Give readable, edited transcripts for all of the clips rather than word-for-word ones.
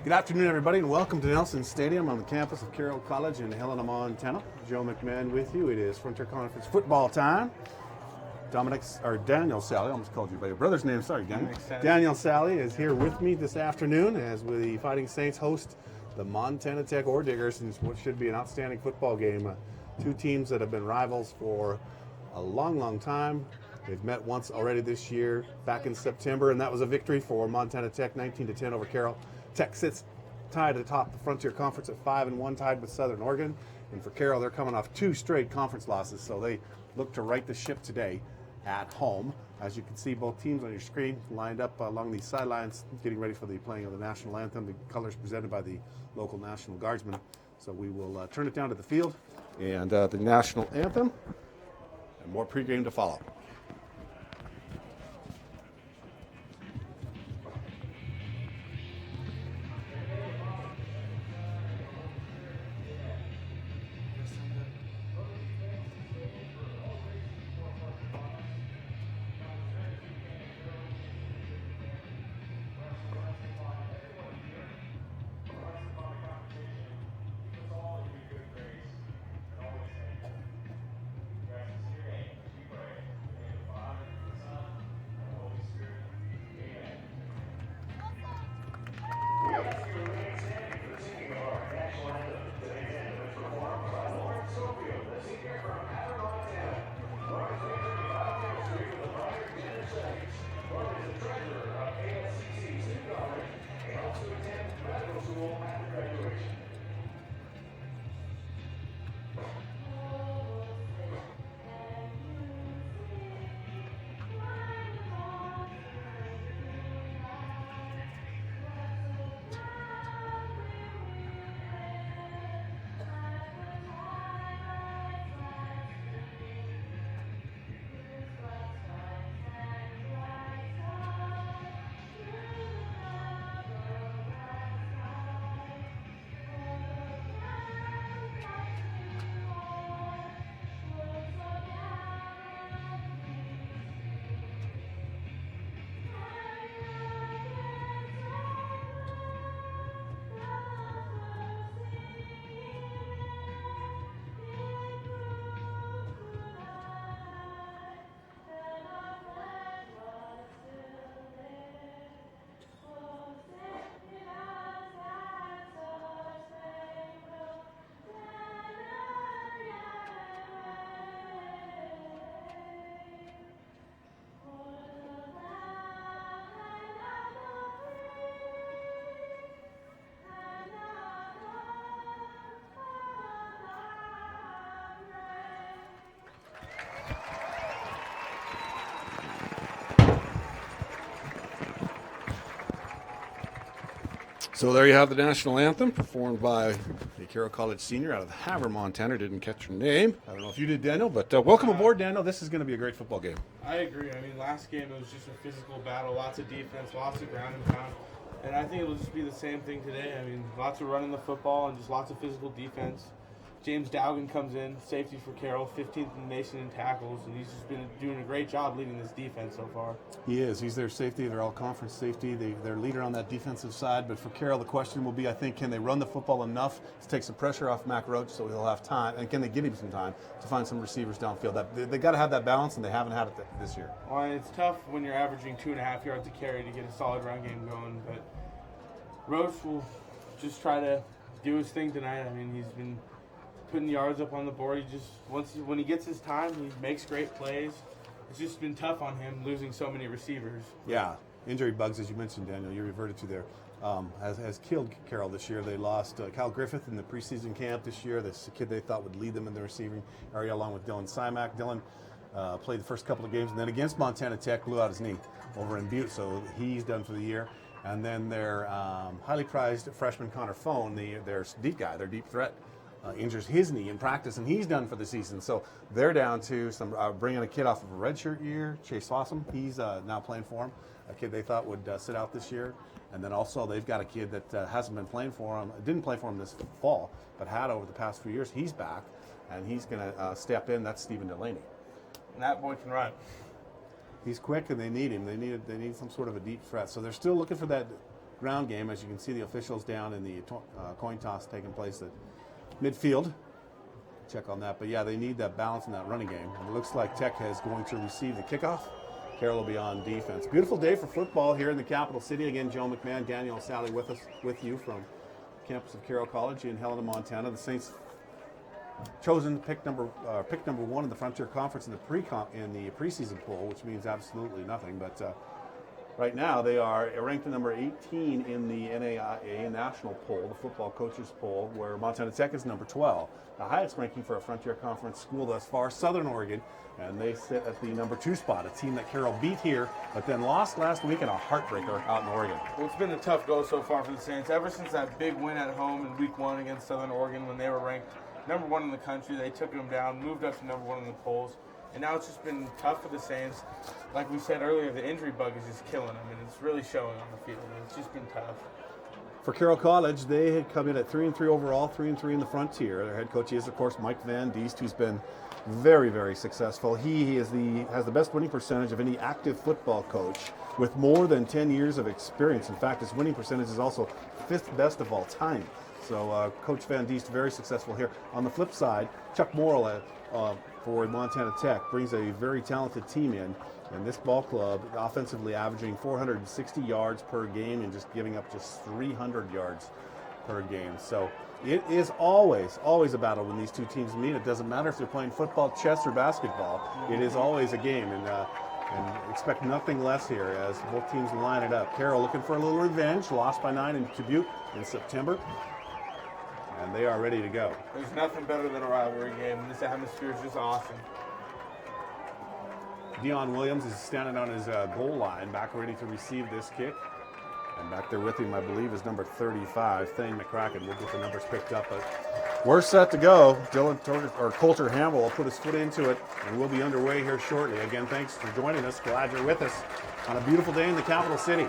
Good afternoon, everybody, and welcome to Nelson Stadium on the campus of Carroll College in Helena, Montana. Joe McMahon with you. It is Frontier Conference football time. Daniel Sally, I almost called you by your brother's name. Sorry, Daniel. Daniel Sally is here with me this afternoon as the Fighting Saints host the Montana Tech Ore Diggers in what should be an outstanding football game. Two teams that have been rivals for a long, long time. They've met once already this year, back in September, and that was a victory for Montana Tech, 19-10 over Carroll. Tech sits tied atop the Frontier Conference at 5-1, tied with Southern Oregon. And for Carroll, they're coming off two straight conference losses, so they look to right the ship today at home. As you can see, both teams on your screen lined up along these sidelines, getting ready for the playing of the national anthem. The colors presented by the local National Guardsmen. So we will turn it down to the field and the national anthem, and more pregame to follow. So there you have the national anthem performed by a Carroll College senior out of Havre, Montana. Didn't catch your name. I don't know if you did, Daniel, but welcome aboard, Daniel. This is going to be a great football game. I agree. I mean, last game it was just a physical battle, lots of defense, lots of ground and pound. And I think it'll just be the same thing today. I mean, lots of running the football and just lots of physical defense. James Dowgan comes in, safety for Carroll, 15th in the nation in tackles, and he's just been doing a great job leading this defense so far. He is. He's their safety. They're all conference safety. They're leader on that defensive side. But for Carroll, the question will be, I think, can they run the football enough to take some pressure off Mac Roach so he'll have time? And can they give him some time to find some receivers downfield? They got to have that balance, and they haven't had it this year. Well, and it's tough when you're averaging 2.5 yards a carry to get a solid run game going. But Roach will just try to do his thing tonight. I mean, he's been putting yards up on the board. When he gets his time, he makes great plays. It's just been tough on him losing so many receivers. Yeah, injury bugs, as you mentioned, Daniel, you reverted to there, has killed Carroll this year. They lost Kyle Griffith in the preseason camp this year. This kid they thought would lead them in the receiving area along with Dylan Simak. Dylan played the first couple of games, and then against Montana Tech blew out his knee over in Butte, so he's done for the year. And then their highly prized freshman Connor Phone, their deep guy, their deep threat, injures his knee in practice, and he's done for the season. So they're down to bringing a kid off of a redshirt year, Chase Fossum. He's now playing for him, a kid they thought would sit out this year. And then also they've got a kid that hasn't been playing for him, didn't play for him this fall, but had over the past few years. He's back, and he's going to step in. That's Stephen Delaney. And that boy can run. He's quick, and they need him. They need some sort of a deep threat. So they're still looking for that ground game. As you can see, the officials down in the coin toss taking place at midfield. Check on that. But yeah, they need that balance in that running game. And it looks like Tech is going to receive the kickoff. Carroll will be on defense. Beautiful day for football here in the capital city. Again, Joe McMahon, Daniel Sally with you from campus of Carroll College in Helena, Montana. The Saints chosen pick number one in the Frontier Conference in the preseason poll, which means absolutely nothing. But right now they are ranked number 18 in the NAIA national poll, the football coaches poll, where Montana Tech is number 12. The highest ranking for a Frontier Conference school thus far, Southern Oregon, and they sit at the number 2 spot, a team that Carroll beat here, but then lost last week in a heartbreaker out in Oregon. Well, it's been a tough go so far for the Saints. Ever since that big win at home in Week 1 against Southern Oregon when they were ranked number 1 in the country, they took them down, moved up to number 1 in the polls, and now it's just been tough for the Saints. Like we said earlier, the injury bug is just killing them, and it's really showing on the field, and it's just been tough. For Carroll College, they had come in at 3-3 overall, 3-3 in the Frontier. Their head coach is, of course, Mike Van Diest, who's been very, very successful. He has the best winning percentage of any active football coach with more than 10 years of experience. In fact, his winning percentage is also 5th best of all time. So Coach Van Diest, very successful here. On the flip side, Chuck Morrill for Montana Tech brings a very talented team in. And this ball club, offensively averaging 460 yards per game and just giving up just 300 yards per game. So it is always a battle when these two teams meet. It doesn't matter if they're playing football, chess, or basketball. It is always a game, and expect nothing less here as both teams line it up. Carroll looking for a little revenge, lost by 9 in Dubuque in September, and they are ready to go. There's nothing better than a rivalry game, and this atmosphere is just awesome. Dion Williams is standing on his goal line, back ready to receive this kick. And back there with him, I believe, is number 35, Thane McCracken. We'll get the numbers picked up, but we're set to go. Coulter Hamble will put his foot into it, and we'll be underway here shortly. Again, thanks for joining us. Glad you're with us on a beautiful day in the capital city.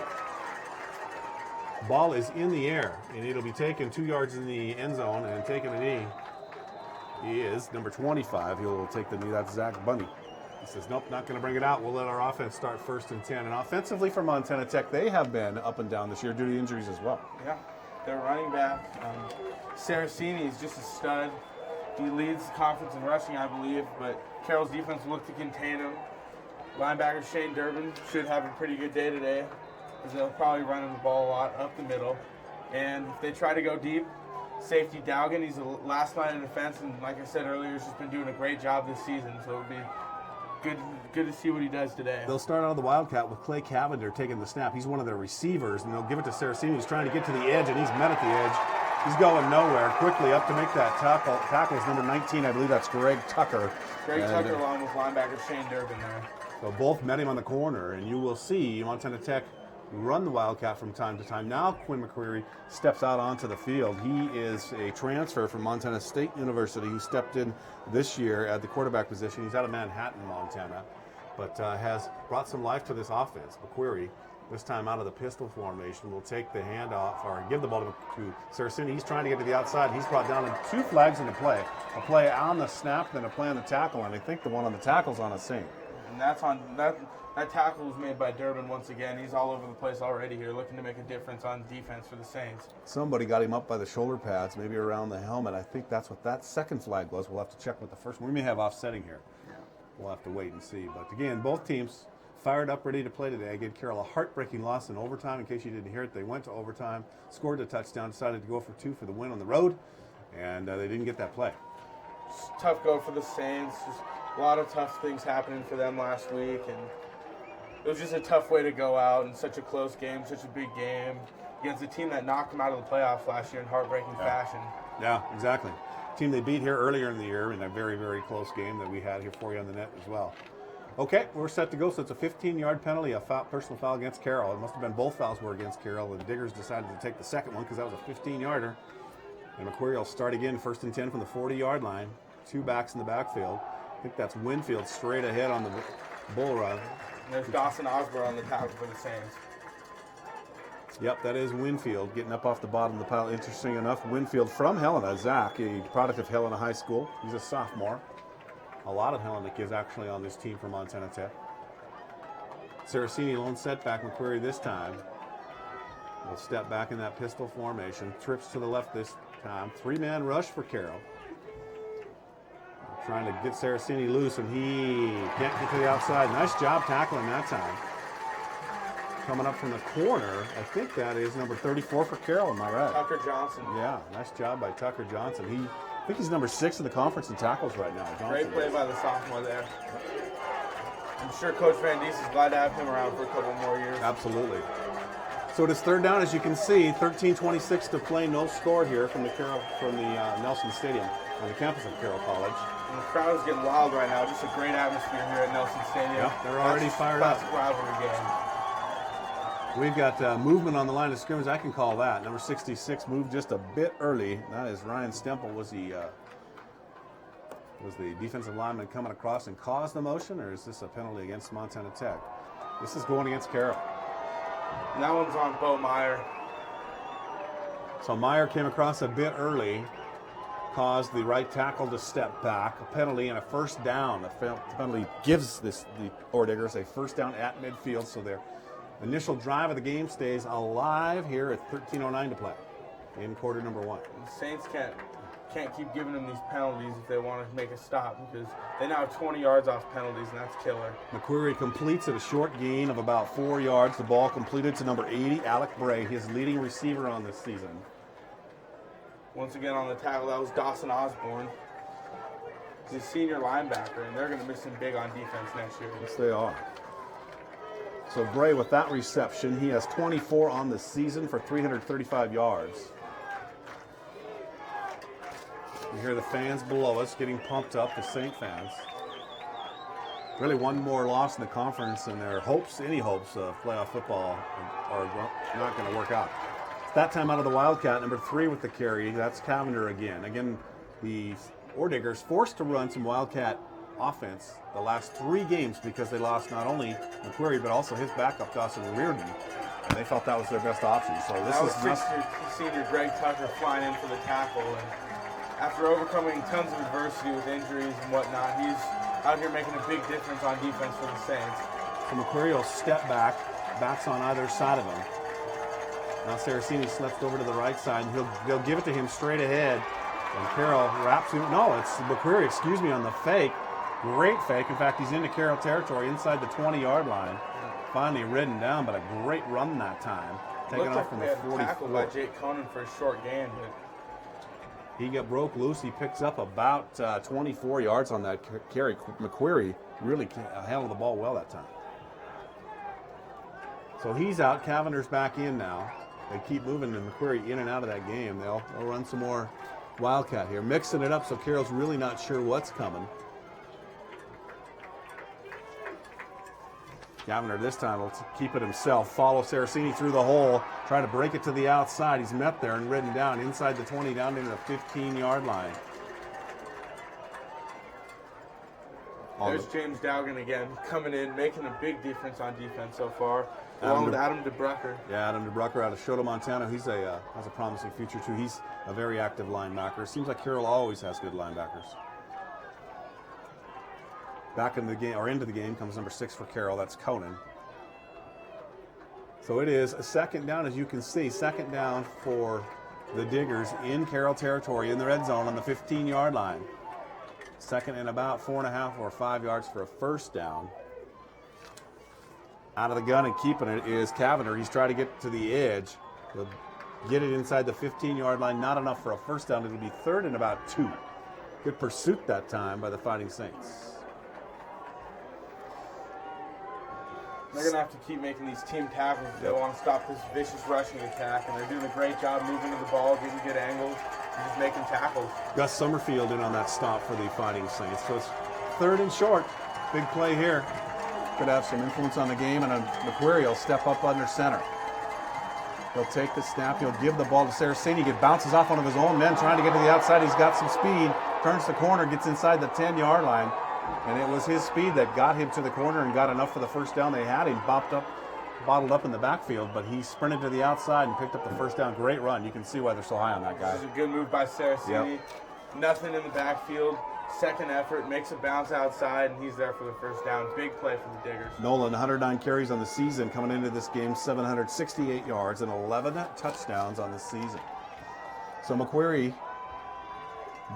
Ball is in the air, and it'll be taken 2 yards in the end zone and taking a knee. He is number 25. He'll take the knee. That's Zach Bunny. He says, nope, not going to bring it out. We'll let our offense start 1st and 10. And offensively for Montana Tech, they have been up and down this year due to injuries as well. Yeah, their running back, Saraceni, is just a stud. He leads the conference in rushing, I believe, but Carroll's defense will look to contain him. Linebacker Shane Durbin should have a pretty good day today, because they'll probably run the ball a lot up the middle. And if they try to go deep, safety Dowgan, he's the last line of defense, and like I said earlier, he's just been doing a great job this season, so it'll be good to see what he does today. They'll start out of the Wildcat with Clay Cavender taking the snap. He's one of their receivers, and they'll give it to Saraceni, who's trying to get to the edge, and he's met at the edge. He's going nowhere. Quickly up to make that tackle. Tackle is number 19. I believe that's Greg Tucker. Tucker along with linebacker Shane Durbin there. So both met him on the corner, and you will see Montana Tech run the Wildcat from time to time. Now Quinn McQuarrie steps out onto the field. He is a transfer from Montana State University who stepped in this year at the quarterback position. He's out of Manhattan, Montana, but has brought some life to this offense. McQuarrie, this time out of the pistol formation, will take the handoff or give the ball to Saraceni. He's trying to get to the outside. He's brought down 2 flags in the play. A play on the snap, then a play on the tackle, and I think the one on the tackle's on a Saint. And that's on that. That tackle was made by Durbin once again. He's all over the place already here, looking to make a difference on defense for the Saints. Somebody got him up by the shoulder pads, maybe around the helmet. I think that's what that second flag was. We'll have to check with the first one. We may have offsetting here. We'll have to wait and see. But again, both teams fired up, ready to play today. Again, Carroll, a heartbreaking loss in overtime. In case you didn't hear it, they went to overtime, scored a touchdown, decided to go for 2 for the win on the road, and they didn't get that play. Just tough go for the Saints. Just a lot of tough things happening for them last week, and it was just a tough way to go out in such a close game, such a big game, against a team that knocked them out of the playoffs last year in heartbreaking fashion. Yeah, exactly. Team they beat here earlier in the year in a very, very close game that we had here for you on the net as well. Okay, we're set to go. So it's a 15-yard penalty, a personal foul against Carroll. It must have been both fouls were against Carroll. The Diggers decided to take the second one because that was a 15-yarder. And McQuarrie will start again, 1st and 10 from the 40-yard line. 2 backs in the backfield. I think that's Winfield straight ahead on the bull run. There's Dawson Osborne on the tackle for the Saints. Yep, that is Winfield getting up off the bottom of the pile. Interesting enough, Winfield from Helena, Zach, a product of Helena High School. He's a sophomore. A lot of Helena kids actually on this team from Montana Tech. Saraceni lone setback, McQuarrie this time. We'll step back in that pistol formation. Trips to the left this time. 3-man rush for Carroll. Trying to get Saraceni loose, and he can't get to the outside. Nice job tackling that time. Coming up from the corner, I think that is number 34 for Carroll, am I right? Tucker Johnson. Yeah, nice job by Tucker Johnson. I think he's number 6 in the conference in tackles right now. Johnson Great play by the sophomore there. I'm sure Coach Van Dies is glad to have him around for a couple more years. Absolutely. So it is third down, as you can see, 13:26 to play, no score here from the Nelson Stadium on the campus of Carroll College. And the crowd is getting wild right now. Just a great atmosphere here at Nelson Stadium. Yeah, they're already fired up. Classic rivalry game. We've got movement on the line of scrimmage. I can call that. Number 66 moved just a bit early. That is Ryan Stemple. Was the defensive lineman coming across and caused the motion, or is this a penalty against Montana Tech? This is going against Carroll. And that one's on Bo Meyer. So Meyer came across a bit early, caused the right tackle to step back. A penalty and a first down. The penalty gives the Orediggers a first down at midfield, so their initial drive of the game stays alive here at 13:09 to play in quarter number 1. The Saints can't keep giving them these penalties if they want to make a stop, because they now have 20 yards off penalties, and that's killer. McQuarrie completes at a short gain of about 4 yards. The ball completed to number 80, Alec Bray, his leading receiver on this season. Once again on the tackle, that was Dawson Osborne. He's a senior linebacker, and they're going to miss him big on defense next year. Yes, they are. So Bray, with that reception, he has 24 on the season for 335 yards. You hear the fans below us getting pumped up, the Saint fans. Really one more loss in the conference, and their hopes, any hopes of playoff football are not going to work out. It's that time out of the Wildcat, number 3 with the carry. That's Cavender again. Again, the Orediggers forced to run some Wildcat offense the last 3 games because they lost not only McQuarrie but also his backup, Dawson Reardon. And they felt that was their best option. So this that was is senior Greg Tucker flying in for the tackle. And after overcoming tons of adversity with injuries and whatnot, he's out here making a big difference on defense for the Saints. So McQuarrie will step back, backs on either side of him. Now Saraceni slips over to the right side, and they'll give it to him straight ahead. And Carroll wraps him. No, it's McQuarrie, excuse me, on the fake. Great fake. In fact, he's into Carroll territory inside the 20-yard line. Finally ridden down, but a great run that time. Taken off from the 44. Tackled by Jake Conan for a short gain. He broke loose. He picks up about 24 yards on that carry. McQuarrie really handled the ball well that time. So he's out. Cavender's back in now. They keep moving and McQuarrie in and out of that game. They'll run some more Wildcat here. Mixing it up so Carroll's really not sure what's coming. Cavender this time will keep it himself. Follow Saraceni through the hole. Try to break it to the outside. He's met there and ridden down inside the 20, down into the 15-yard line. There's James Dowgan again, coming in, making a big difference on defense so far, along with Adam DeBrucker. Yeah, Adam DeBrucker out of Choteau, Montana. He's has a promising future, too. He's a very active linebacker. Seems like Carroll always has good linebackers. Back in the game, or into the game, comes number 6 for Carroll. That's Conan. So it is a second down, as you can see. Second down for the Diggers in Carroll territory in the red zone on the 15-yard line. Second and about 4.5 or 5 yards for a first down. Out of the gun and keeping it is Cavender. He's trying to get to the edge. He'll get it inside the 15-yard line. Not enough for a first down. It'll be third and about 2. Good pursuit that time by the Fighting Saints. They're going to have to keep making these team tackles if they want to stop this vicious rushing attack, and they're doing a great job moving to the ball, getting good angles, and just making tackles. Gus Summerfield in on that stop for the Fighting Saints. So it's third and short. Big play here. Could have some influence on the game, and McQuarrie will step up under center. He'll take the snap. He'll give the ball to Saraceni. He bounces off one of his own men trying to get to the outside. He's got some speed. Turns the corner, gets inside the 10-yard line. And it was his speed that got him to the corner and got enough for the first down. They had him bottled up in the backfield, but he sprinted to the outside and picked up the first down. Great run. You can see why they're so high on that guy. This is a good move by Saraceni. Yep. Nothing in the backfield. second effort, makes a bounce outside, and he's there for the first down. Big play for the Diggers. Nolan, 109 carries on the season coming into this game, 768 yards and 11 touchdowns on the season. So McQuarrie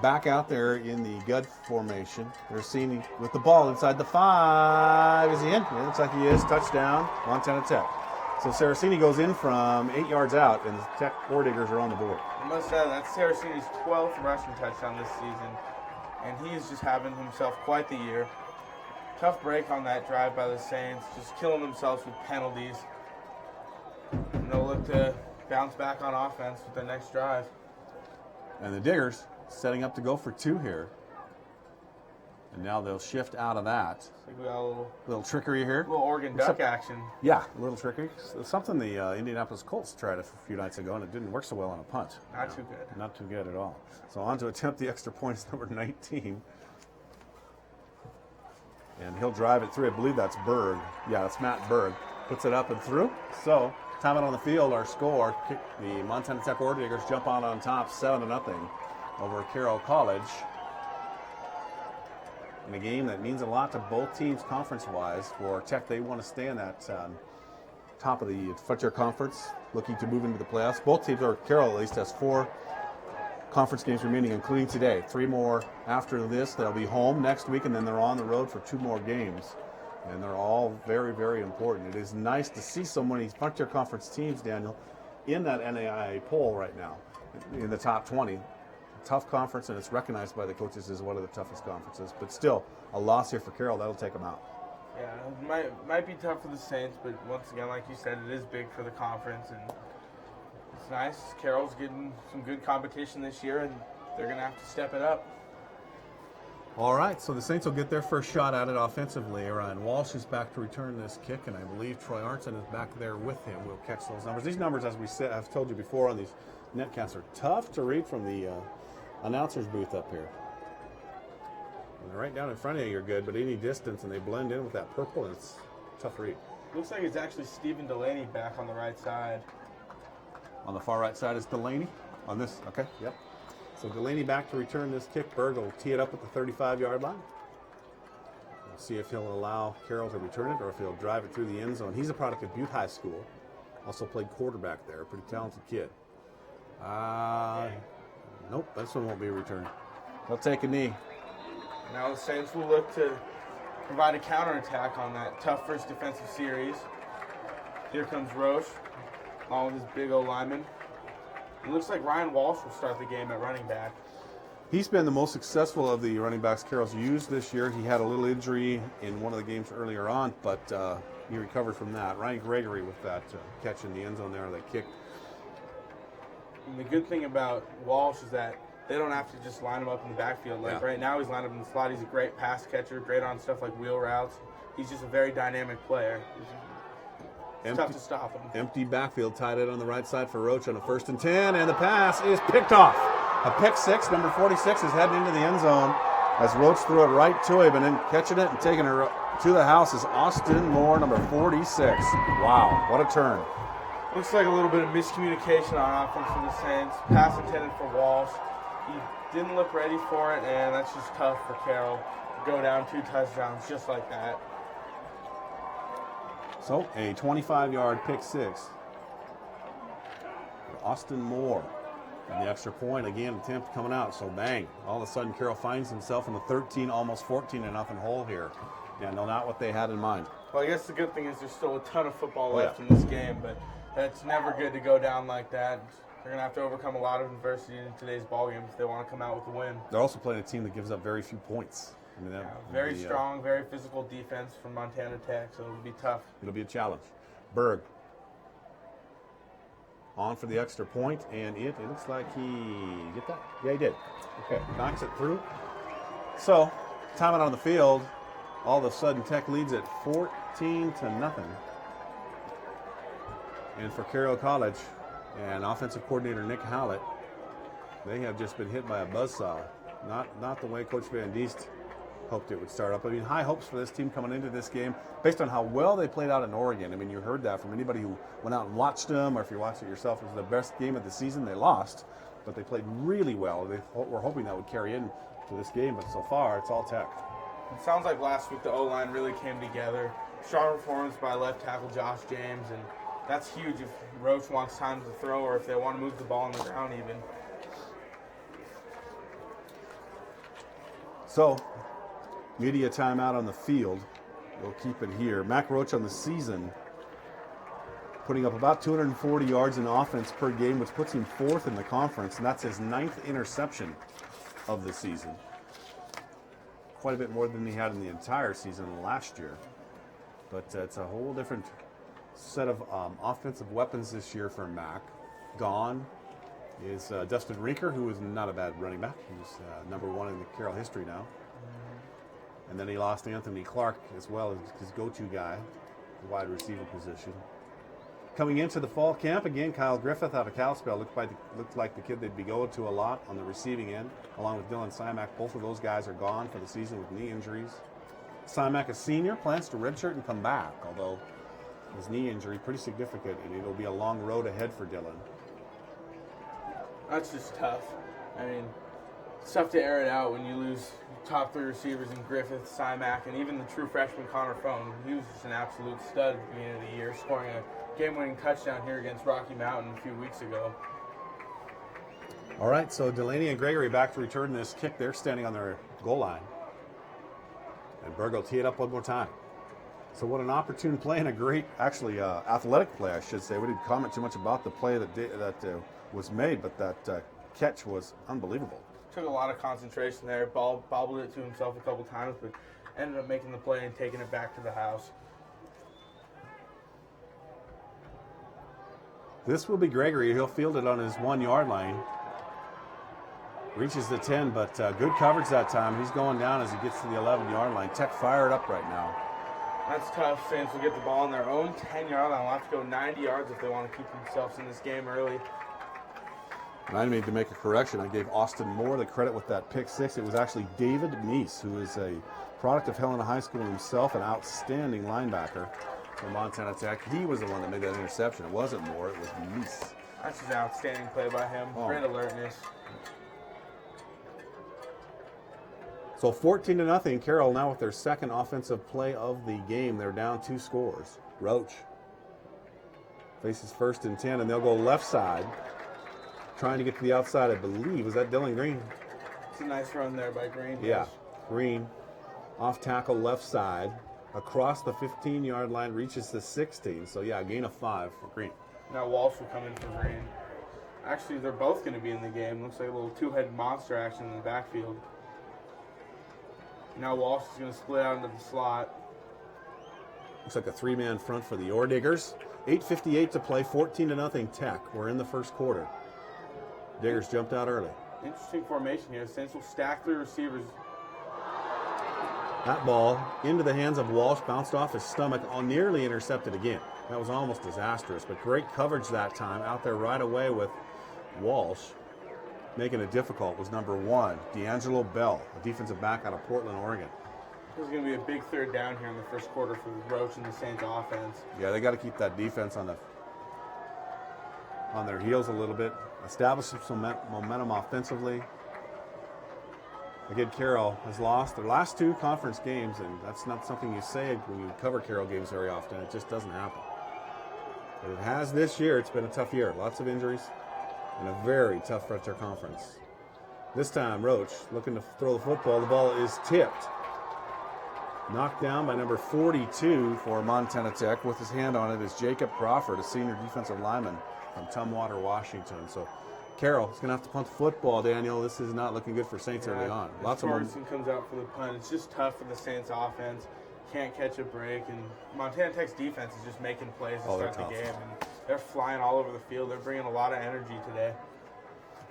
back out there in the gut formation. They're seeing with the ball inside the 5. Is he in? Yeah, looks like he is. Touchdown, Montana Tech. So Saraceni goes in from 8 yards out, and the Tech Ore Diggers are on the board. I must say, that's Saraceni's 12th rushing touchdown this season, and he is just having himself quite the year. Tough break on that drive by the Saints, just killing themselves with penalties. And they'll look to bounce back on offense with the next drive. And the Diggers setting up to go for 2 here. And now they'll shift out of that. Like we got a little trickery here. Little Oregon Duck action. Yeah, a little trickery. It's something the Indianapolis Colts tried a few nights ago, and it didn't work so well on a punt. Not too good. Not too good at all. So on to attempt the extra points, number 19. And he'll drive it through. I believe that's Berg. Yeah, that's Matt Berg. Puts it up and through. So, time out on the field, our score, the Montana Tech Ore Diggers jump on top 7-0 over Carroll College. In a game that means a lot to both teams conference-wise. For Tech, they want to stay in that top of the Frontier Conference, looking to move into the playoffs. Both teams, or Carroll at least, has 4 conference games remaining, including today. 3 more after this. They'll be home next week, and then they're on the road for 2 more games. And they're all very, very important. It is nice to see so many Frontier Conference teams, Daniel, in that NAIA poll right now, in the top 20. Tough conference, and it's recognized by the coaches as one of the toughest conferences. But still, a loss here for Carroll, that'll take them out. Yeah, it might be tough for the Saints, but once again, like you said, it is big for the conference, and it's nice. Carroll's getting some good competition this year, and they're going to have to step it up. All right, so the Saints will get their first shot at it offensively. Ryan Walsh is back to return this kick, and I believe Troy Arnson is back there with him. We'll catch those numbers. These numbers, as we said, I've told you before on these netcasts, are tough to read from the announcer's booth up here. When they're right down in front of you, you're good, but any distance, and they blend in with that purple, and it's tough to read. Looks like it's actually Stephen Delaney back on the right side. On the far right side is Delaney. On this, okay, yep. So Delaney back to return this kick. Berg will tee it up at the 35-yard line. We'll see if he'll allow Carroll to return it or if he'll drive it through the end zone. He's a product of Butte High School. Also played quarterback there. Pretty talented kid. Nope, this one won't be returned. They'll take a knee. Now the Saints will look to provide a counterattack on that tough first defensive series. Here comes Roche, along with his big old lineman. It looks like Ryan Walsh will start the game at running back. He's been the most successful of the running backs Carroll's used this year. He had a little injury in one of the games earlier on, but he recovered from that. Ryan Gregory with that catch in the end zone there, that kick. And the good thing about Walsh is that they don't have to just line him up in the backfield. Like right now, he's lined up in the slot. He's a great pass catcher, great on stuff like wheel routes. He's just a very dynamic player. It's tough to stop him. Empty backfield, tied it on the right side for Roach on a 1st and 10, and the pass is picked off. A pick 6, number 46 is heading into the end zone as Roach threw it right to him, and then catching it and taking her to the house is Austin Moore, number 46. Wow, what a turn. Looks like a little bit of miscommunication on offense for the Saints. Pass intended for Walsh. He didn't look ready for it, and that's just tough for Carroll to go down 2 touchdowns just like that. So, a 25-yard pick 6 for Austin Moore. And the extra point, again, attempt coming out. So, bang. All of a sudden, Carroll finds himself in the 13, almost 14-0 hole here. Yeah, no, not what they had in mind. Well, I guess the good thing is there's still a ton of football left in this game, but it's never good to go down like that. They're going to have to overcome a lot of adversity in today's ballgame if they want to come out with a win. They're also playing a team that gives up very few points. I mean, very strong, very physical defense from Montana Tech, so it'll be tough. It'll be a challenge. Berg on for the extra point, and it looks like he get that? Yeah, he did. Okay, knocks it through. So, time out on the field. All of a sudden, Tech leads at 14-0. And for Carroll College and offensive coordinator Nick Howlett, they have just been hit by a buzzsaw. Not the way Coach Van Diest hoped it would start up. I mean, high hopes for this team coming into this game based on how well they played out in Oregon. I mean, you heard that from anybody who went out and watched them, or if you watched it yourself, it was the best game of the season. They lost, but they played really well. They were hoping that would carry to this game, but so far it's all Tech. It sounds like last week the O-line really came together. Strong performance by left tackle Josh James, and that's huge if Roach wants time to throw or if they want to move the ball on the ground even. So, media timeout on the field. We'll keep it here. Mac Roach on the season putting up about 240 yards in offense per game, which puts him 4th in the conference, and that's his 9th interception of the season. Quite a bit more than he had in the entire season last year. But it's a whole different set of offensive weapons this year for Mac. Gone is Dustin Rinker, who is not a bad running back. He's number 1 in the Carroll history now. And then he lost Anthony Clark as well as his go-to guy, the wide receiver position. Coming into the fall camp, again, Kyle Griffith out of Kalispell looked like the kid they'd be going to a lot on the receiving end, along with Dylan Simak. Both of those guys are gone for the season with knee injuries. Simak, a senior, plans to redshirt and come back, although his knee injury pretty significant, and it'll be a long road ahead for Dylan. That's just tough. I mean, it's tough to air it out when you lose top 3 receivers in Griffith, Simak, and even the true freshman Connor Fohn. He was just an absolute stud at the beginning of the year, scoring a game-winning touchdown here against Rocky Mountain a few weeks ago. All right, so Delaney and Gregory back to return this kick. They're standing on their goal line. And Berg will tee it up one more time. So what an opportune play and a great, actually, athletic play, I should say. We didn't comment too much about the play that was made, but that catch was unbelievable. Took a lot of concentration there, bobbled it to himself a couple times, but ended up making the play and taking it back to the house. This will be Gregory. He'll field it on his 1-yard line. Reaches the 10, but good coverage that time. He's going down as he gets to the 11-yard line. Tech fired up right now. That's tough. Saints will get the ball on their own 10-yard line. They'll have to go 90 yards if they want to keep themselves in this game early. And I need to make a correction. I gave Austin Moore the credit with that pick 6. It was actually David Meese, who is a product of Helena High School himself, an outstanding linebacker for Montana Tech. He was the one that made that interception. It wasn't Moore, it was Meese. That's just an outstanding play by him. Great alertness. So 14-0, Carroll now with their second offensive play of the game. They're down 2 scores. Roach faces 1st and 10, and they'll go left side. Trying to get to the outside, I believe. Was that Dylan Green? It's a nice run there by Green. Yeah, Green off tackle left side. Across the 15-yard line, reaches the 16. So, yeah, a gain of 5 for Green. Now Walsh will come in for Green. Actually, they're both going to be in the game. Looks like a little 2-head monster action in the backfield. Now Walsh is going to split out into the slot. Looks like a 3-man front for the Orediggers. 8:58 to play, 14-0 Tech. We're in the first quarter. Diggers jumped out early. Interesting formation here. Saints will stack 3 receivers. That ball into the hands of Walsh, bounced off his stomach, nearly intercepted again. That was almost disastrous, but great coverage that time. Out there right away with Walsh. Making it difficult was number 1, D'Angelo Bell, a defensive back out of Portland, Oregon. This is going to be a big 3rd down here in the first quarter for the Roach and the Saints offense. Yeah, they got to keep that defense on their heels a little bit. Establish some momentum offensively. Again, Carroll has lost their last 2 conference games, and that's not something you say when you cover Carroll games very often. It just doesn't happen. But it has this year. It's been a tough year. Lots of injuries and a very tough Frontier Conference. This time, Roach looking to throw the football. The ball is tipped. Knocked down by number 42 for Montana Tech. With his hand on it is Jacob Crawford, a senior defensive lineman from Tumwater, Washington. So Carroll is going to have to punt the football, Daniel. This is not looking good for Saints early on. Lots of Sorensen comes out for the punt. It's just tough for the Saints offense. Can't catch a break, and Montana Tech's defense is just making plays to start the game. And they're flying all over the field. They're bringing a lot of energy today.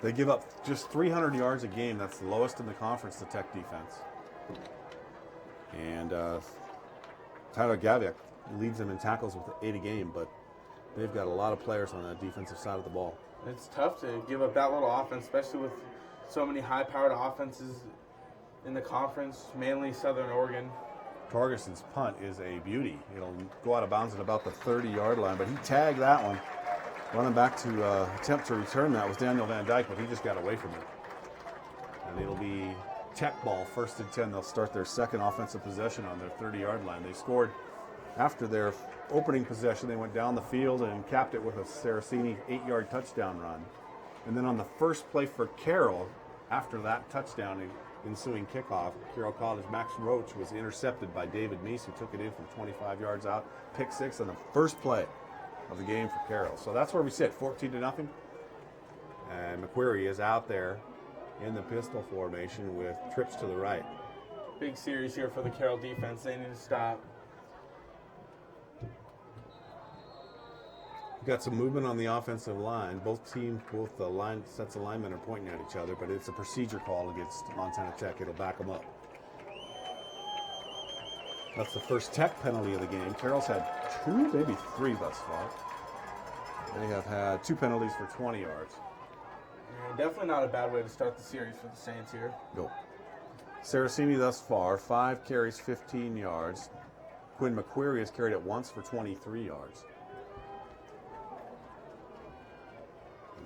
They give up just 300 yards a game. That's the lowest in the conference, the Tech defense. And Tyler Gaviak leads them in tackles with 8 a game, but they've got a lot of players on that defensive side of the ball. It's tough to give up that little offense, especially with so many high-powered offenses in the conference, mainly Southern Oregon. Torgerson's punt is a beauty. It'll go out of bounds at about the 30-yard line, but he tagged that one. Running back to attempt to return that was Daniel Van Dyke, but he just got away from it. And it'll be Tech ball, 1st and 10. They'll start their second offensive possession on their 30-yard line. They scored after their opening possession. They went down the field and capped it with a Saraceni 8-yard touchdown run. And then on the first play for Carroll, after that touchdown ensuing kickoff, Carroll College Max Roach was intercepted by David Meese, who took it in from 25 yards out. Pick 6 on the first play of the game for Carroll. So that's where we sit, 14-0. And McQuarrie is out there in the pistol formation with trips to the right. Big series here for the Carroll defense. They need to stop. Got some movement on the offensive line. Both the line sets of linemen are pointing at each other, but it's a procedure call against Montana Tech. It'll back them up. That's the first Tech penalty of the game. Carroll's had 2, maybe 3 thus far. They have had 2 penalties for 20 yards. Yeah, definitely not a bad way to start the series for the Saints here. Go. Saraceni thus far, 5 carries, 15 yards. Quinn McQuarrie has carried it once for 23 yards.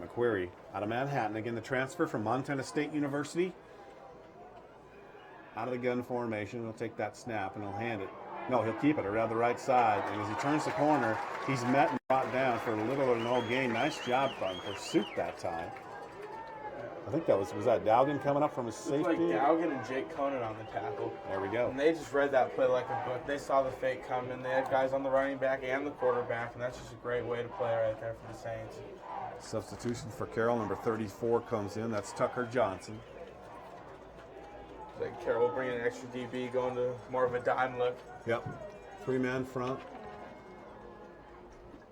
McQuarrie out of Manhattan. Again, the transfer from Montana State University. Out of the gun formation. He'll take that snap and he'll hand it. No, he'll keep it around the right side. And as he turns the corner, he's met and brought down for little or no gain. Nice job on pursuit that time. I think that was that Dowgan coming up from his safety? Like Dowgan and Jake Conan on the tackle. There we go. And they just read that play like a book. They saw the fake coming. They had guys on the running back and the quarterback, and that's just a great way to play right there for the Saints. Substitution for Carroll, number 34 comes in. That's Tucker Johnson. Like Carroll will bring in an extra DB, going to more of a dime look. Yep. 3-man front.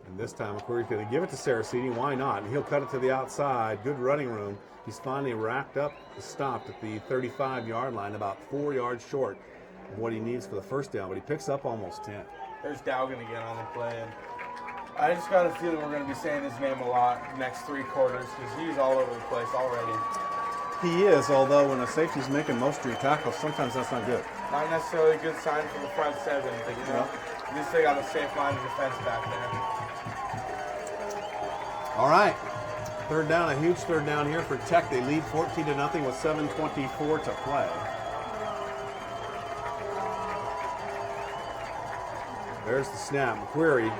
And this time, McQuarrie's going to give it to Saraceni. Why not? And he'll cut it to the outside. Good running room. He's finally racked up, stopped at the 35-yard line, about 4 yards short of what he needs for the first down, but he picks up almost 10. There's Dowgan again on the play. And I just got a feeling we're going to be saying his name a lot the next 3 quarters because he's all over the place already. He is, although when a safety's making most of your tackles, sometimes that's not good. Not necessarily a good sign for the front 7, but you know, at least they got a safe line of defense back there. All right. Third down, a huge third down here for Tech. They lead 14-0 with 7:24 to play. There's the snap. McQuarrie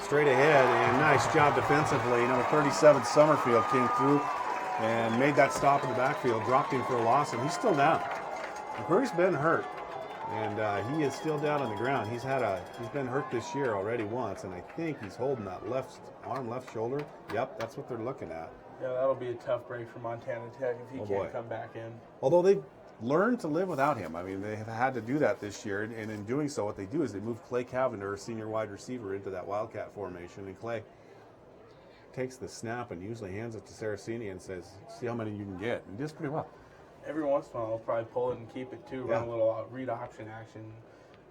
straight ahead, and nice job defensively. Number 37, Summerfield, came through and made that stop in the backfield, dropped him for a loss, and he's still down. McQuarrie's been hurt, and he is still down on the ground. He's been hurt this year already once, and I think he's holding that left arm, left shoulder. Yep, that's what they're looking at. Yeah, that'll be a tough break for Montana Tech if he can't come back in. Although they've learned to live without him. I mean, they have had to do that this year, and in doing so, what they do is they move Clay Cavender, senior wide receiver, into that Wildcat formation, and Clay takes the snap and usually hands it to Saraceni and says, see how many you can get, and he does pretty well. Every once in a while, he'll probably pull it and keep it too, run a little read option action.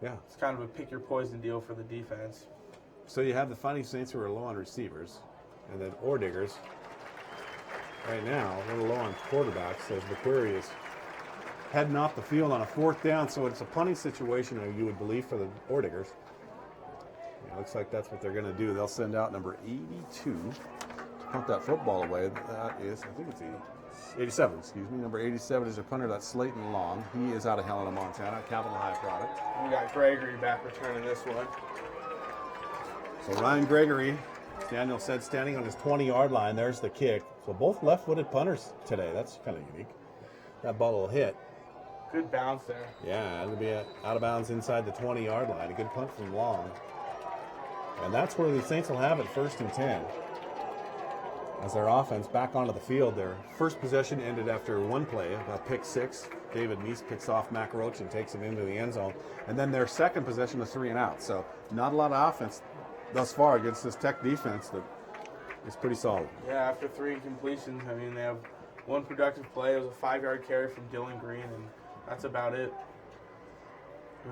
Yeah. It's kind of a pick your poison deal for the defense. So you have the Fighting Saints who are low on receivers, and then Ordiggers right now, a little low on quarterbacks, as McQuarrie is heading off the field on a 4th down, so it's a punting situation, you would believe, for the Ordiggers. It looks like that's what they're going to do. They'll send out number 82 to punt that football away. That is, I think it's 87, excuse me. Number 87 is a punter. That's Slayton Long. He is out of Helena, Montana, Capital High product. We got Gregory back returning this one. So Ryan Gregory, as Daniel said, standing on his 20-yard line. There's the kick. So both left-footed punters today. That's kind of unique. That ball will hit. Good bounce there. Yeah, it'll be out of bounds inside the 20-yard line. A good punt from Long. And that's where the Saints will have it, 1st and 10. As their offense back onto the field, their first possession ended after one play, a pick 6. David Meese picks off Mac Roach and takes him into the end zone. And then their second possession was 3 and out. So not a lot of offense thus far against this Tech defense that is pretty solid. Yeah, after 3 incompletions, I mean, they have one productive play. It was a 5-yard carry from Dylan Green, and that's about it.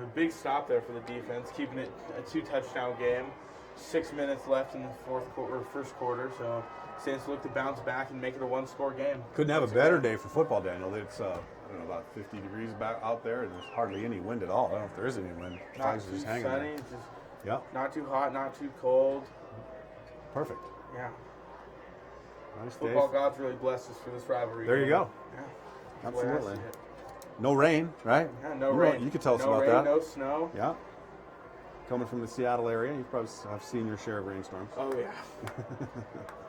A big stop there for the defense, keeping it a 2-touchdown game. 6 minutes left in the first quarter, so Saints look to bounce back and make it a 1-score game. Couldn't have a better day for football, Daniel. It's I don't know, about 50 degrees back out there, and there's hardly any wind at all. I don't know if there is any wind. Not too sunny, just not too hot, not too cold. Perfect. Yeah. Nice Football day. gods really blessed us for this rivalry. There you go. Yeah. Absolutely. No rain, right? Yeah, no rain. You could tell us no about rain, that. No snow. Yeah. Coming from the Seattle area, you probably have seen your share of rainstorms. Oh, yeah.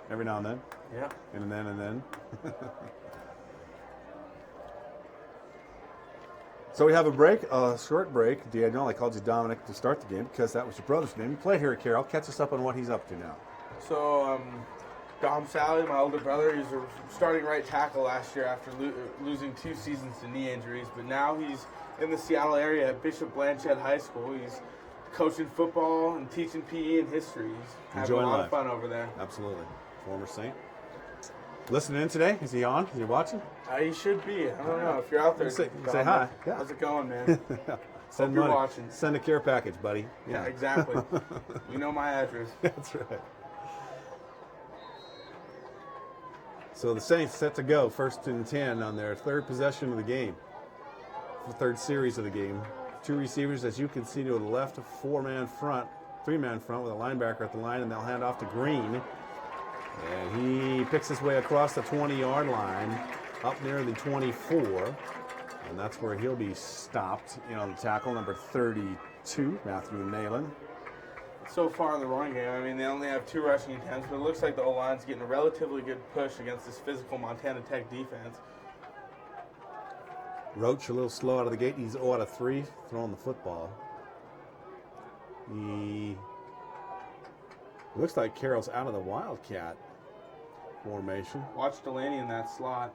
Every now and then. Yeah. And then. So we have a short break. Daniel, I called you Dominic to start the game because that was your brother's name. You played here at Carroll. Catch us up on what he's up to now. So, Dom Sally, my older brother, he's a starting right tackle last year after losing 2 seasons to knee injuries. But now he's in the Seattle area at Bishop Blanchett High School. He's coaching football and teaching PE and history. He's having a lot of fun over there. Absolutely. Former Saint. Listening in today? Is he on? Is he watching? He should be. I don't know. If you're out there, say hi. Yeah. How's it going, man? Send Hope money. you're watching. Send a care package, buddy. Yeah, exactly. You know my address. That's right. So the Saints set to go, 1st and 10 on their 3rd possession of the game, the 3rd series of the game. 2 receivers, as you can see to the left, a 3-man front with a linebacker at the line, and they'll hand off to Green. And he picks his way across the 20-yard line, up near the 24, and that's where he'll be stopped on the tackle, number 32, Matthew Nalen. So far in the running game, I mean, they only have 2 rushing attempts, but it looks like the O-line's getting a relatively good push against this physical Montana Tech defense. Roach a little slow out of the gate. He's 0 out of 3 throwing the football. He looks like Carroll's out of the Wildcat formation. Watch Delaney in that slot.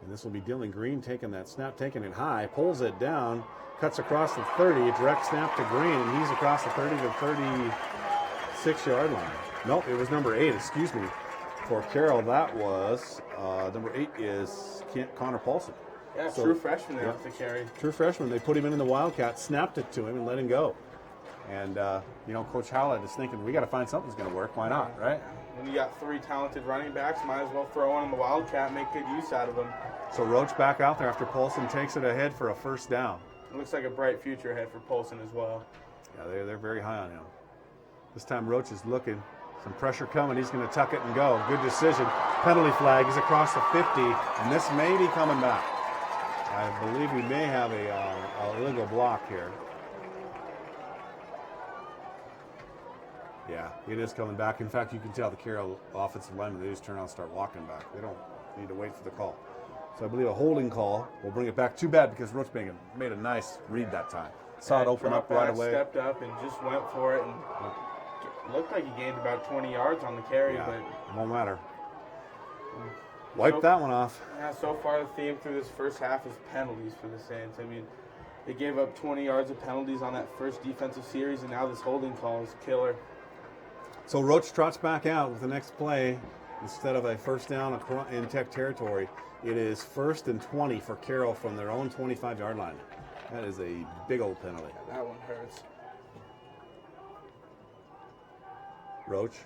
And this will be Dylan Green taking that snap, taking it high, pulls it down, cuts across the 30, direct snap to Green, and he's across the 30 to 36-yard line. Nope, it was number 8, excuse me. For Carroll, that was number 8 is Connor Paulson. Yeah, so, true freshman there with the carry. True freshman. They put him in the Wildcat, snapped it to him, and let him go. And, Coach Howlett is thinking, we got to find something that's going to work. Why not, right? When you got 3 talented running backs, might as well throw one in the Wildcat and make good use out of them. So Roach back out there after Paulson takes it ahead for a 1st down. It looks like a bright future ahead for Paulson as well. Yeah, they're very high on him. This time Roach is looking. Some pressure coming. He's going to tuck it and go. Good decision. Penalty flag. He's across the 50, and this may be coming back. I believe we may have a illegal block here. Yeah, it is coming back. In fact, you can tell the Carroll offensive linemen, they just turn around and start walking back. They don't need to wait for the call. So I believe a holding call will bring it back. Too bad because Roach made a nice read that time. Saw it open up right away. Stepped up and just went for it. And looked like he gained about 20 yards on the carry, but it won't matter. Wipe that one off. Yeah, so far the theme through this first half is penalties for the Saints. I mean, they gave up 20 yards of penalties on that first defensive series, and now this holding call is killer. So Roach trots back out with the next play. Instead of a 1st down in Tech territory, it is 1st and 20 for Carroll from their own 25-yard line. That is a big old penalty. Yeah, that one hurts. Roach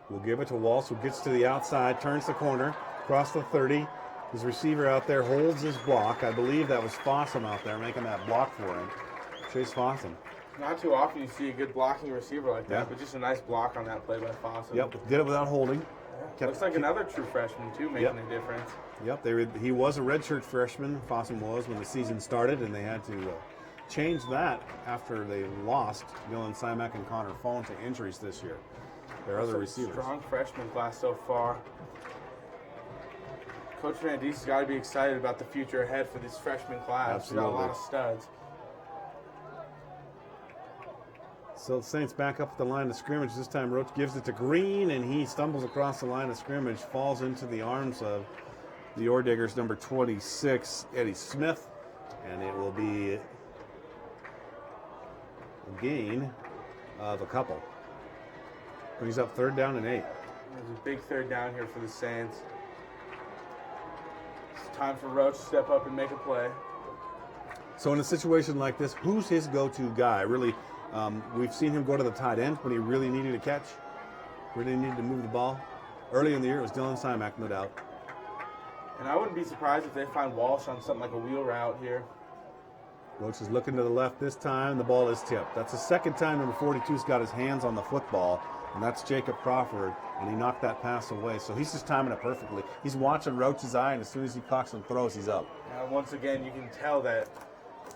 will give it to Walsh, who gets to the outside, turns the corner, across the 30. His receiver out there holds his block. I believe that was Fossum out there making that block for him. Chase Fossum. Not too often you see a good blocking receiver like that, but just a nice block on that play by Fossum. Yep, did it without holding. Yeah. Looks like another true freshman, too, making a difference. Yep, he was a redshirt freshman, Fossum was, when the season started, and they had to change that after they lost Dylan Simak and Connor Phone to injuries this year. Their other receivers. Strong freshman class so far. Coach Van Dies's got to be excited about the future ahead for this freshman class. Absolutely. He's got a lot of studs. So the Saints back up at the line of scrimmage. This time Roach gives it to Green, and he stumbles across the line of scrimmage, falls into the arms of the Orediggers, number 26, Eddie Smith, and it will be a gain of a couple. He's up 3rd down and 8. There's a big 3rd down here for the Saints. It's time for Roach to step up and make a play. So in a situation like this, who's his go-to guy? Really, we've seen him go to the tight end when he really needed a catch, really needed to move the ball. Early in the year, it was Dylan Simak, no doubt. And I wouldn't be surprised if they find Walsh on something like a wheel route here. Roach is looking to the left this time. The ball is tipped. That's the second time number 42's got his hands on the football, and that's Jacob Crawford, and he knocked that pass away. So he's just timing it perfectly. He's watching Roach's eye, and as soon as he cocks and throws, he's up. Once again, you can tell that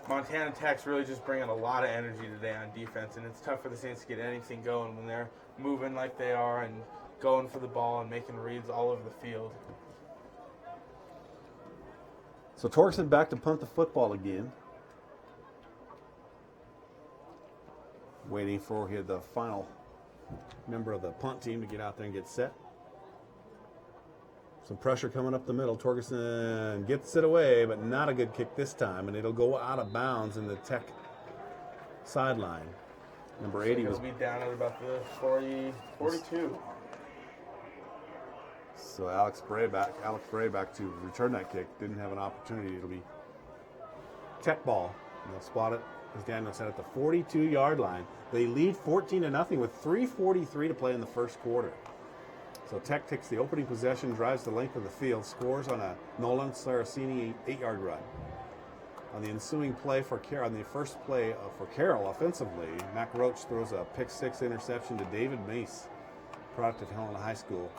Montana Tech's really just bringing a lot of energy today on defense, and it's tough for the Saints to get anything going when they're moving like they are and going for the ball and making reads all over the field. So Torgerson back to punt the football again. Waiting for the final member of the punt team to get out there and get set. Some pressure coming up the middle. Torgerson gets it away, but not a good kick this time, and it'll go out of bounds in the Tech sideline. Number 80 was be down at about the 42. So Alex Bray back to return that kick. Didn't have an opportunity. It'll be Tech ball. And they'll spot it, as Daniel said, at the 42-yard line. They lead 14-0 with 3:43 to play in the first quarter. So Tech takes the opening possession, drives the length of the field, scores on a Nolan Saracini 8-yard run. On the ensuing play for Carroll, on the first play for Carroll offensively, Mac Roach throws a pick-6 interception to David Mace, product of Helena High School.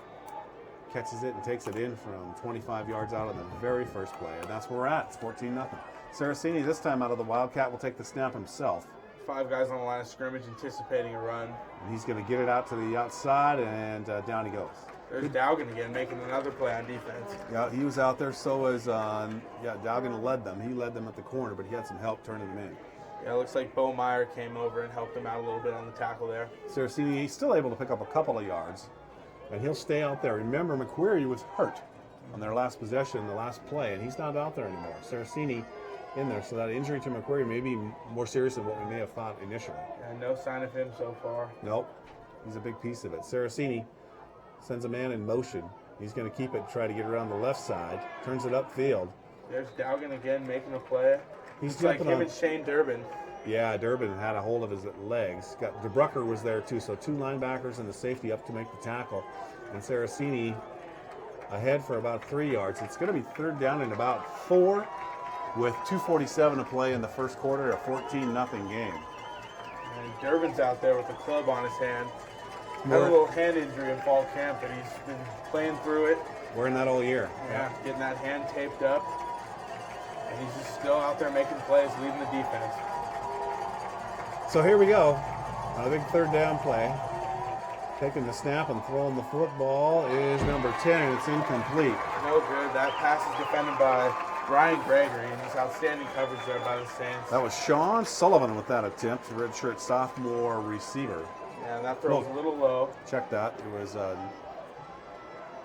Catches it and takes it in from 25 yards out of the very first play, and that's where we're at. It's 14-0. Saracini this time out of the Wildcat will take the snap himself. 5 guys on the line of scrimmage anticipating a run. And he's going to get it out to the outside, and down he goes. There's Dowgan again making another play on defense. Yeah, he was out there. So was Dowgan led them. He led them at the corner, but he had some help turning them in. Yeah, it looks like Bo Meyer came over and helped him out a little bit on the tackle there. Saracini, he's still able to pick up a couple of yards, and he'll stay out there. Remember, McQuarrie was hurt on their last possession, the last play, and he's not out there anymore. Saracini in there, so that injury to McQuarrie may be more serious than what we may have thought initially. And no sign of him so far. Nope, he's a big piece of it. Saracini sends a man in motion. He's going to keep it, try to get around the left side, turns it upfield. There's Dowgan again making a play. He's like him and Shane Durbin. Yeah, Durbin had a hold of his legs. DeBrucker was there too, so 2 linebackers and the safety up to make the tackle. And Saracini ahead for about 3 yards. It's going to be third down and about 4 with 2:47 to play in the first quarter, a 14-0 game. And Durbin's out there with a club on his hand. Had a little hand injury in fall camp, but he's been playing through it. Wearing that all year. Yeah, getting that hand taped up. And he's just still out there making plays, leading the defense. So here we go on a big third down play. Taking the snap and throwing the football is number 10, and it's incomplete. No good. That pass is defended by Ryan Gregory, and just outstanding coverage there by the Saints. That was Sean Sullivan with that attempt, redshirt sophomore receiver. Yeah, that throw was a little low. Check that. It was, I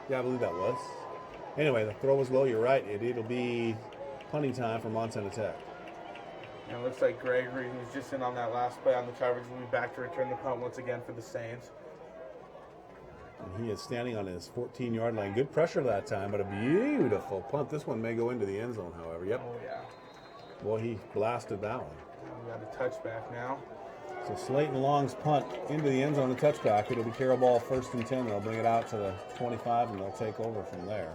believe that was. Anyway, the throw was low. You're right. It'll be punting time for Montana Tech. And it looks like Gregory, who's just in on that last play on the coverage, will be back to return the punt once again for the Saints. And he is standing on his 14-yard line. Good pressure that time, but a beautiful punt. This one may go into the end zone, however. Yep. Oh, yeah. Boy, he blasted that one. We got a touchback now. So Slayton Long's punt into the end zone, the touchback. It'll be Carroll ball 1st and 10. They'll bring it out to the 25, and they'll take over from there.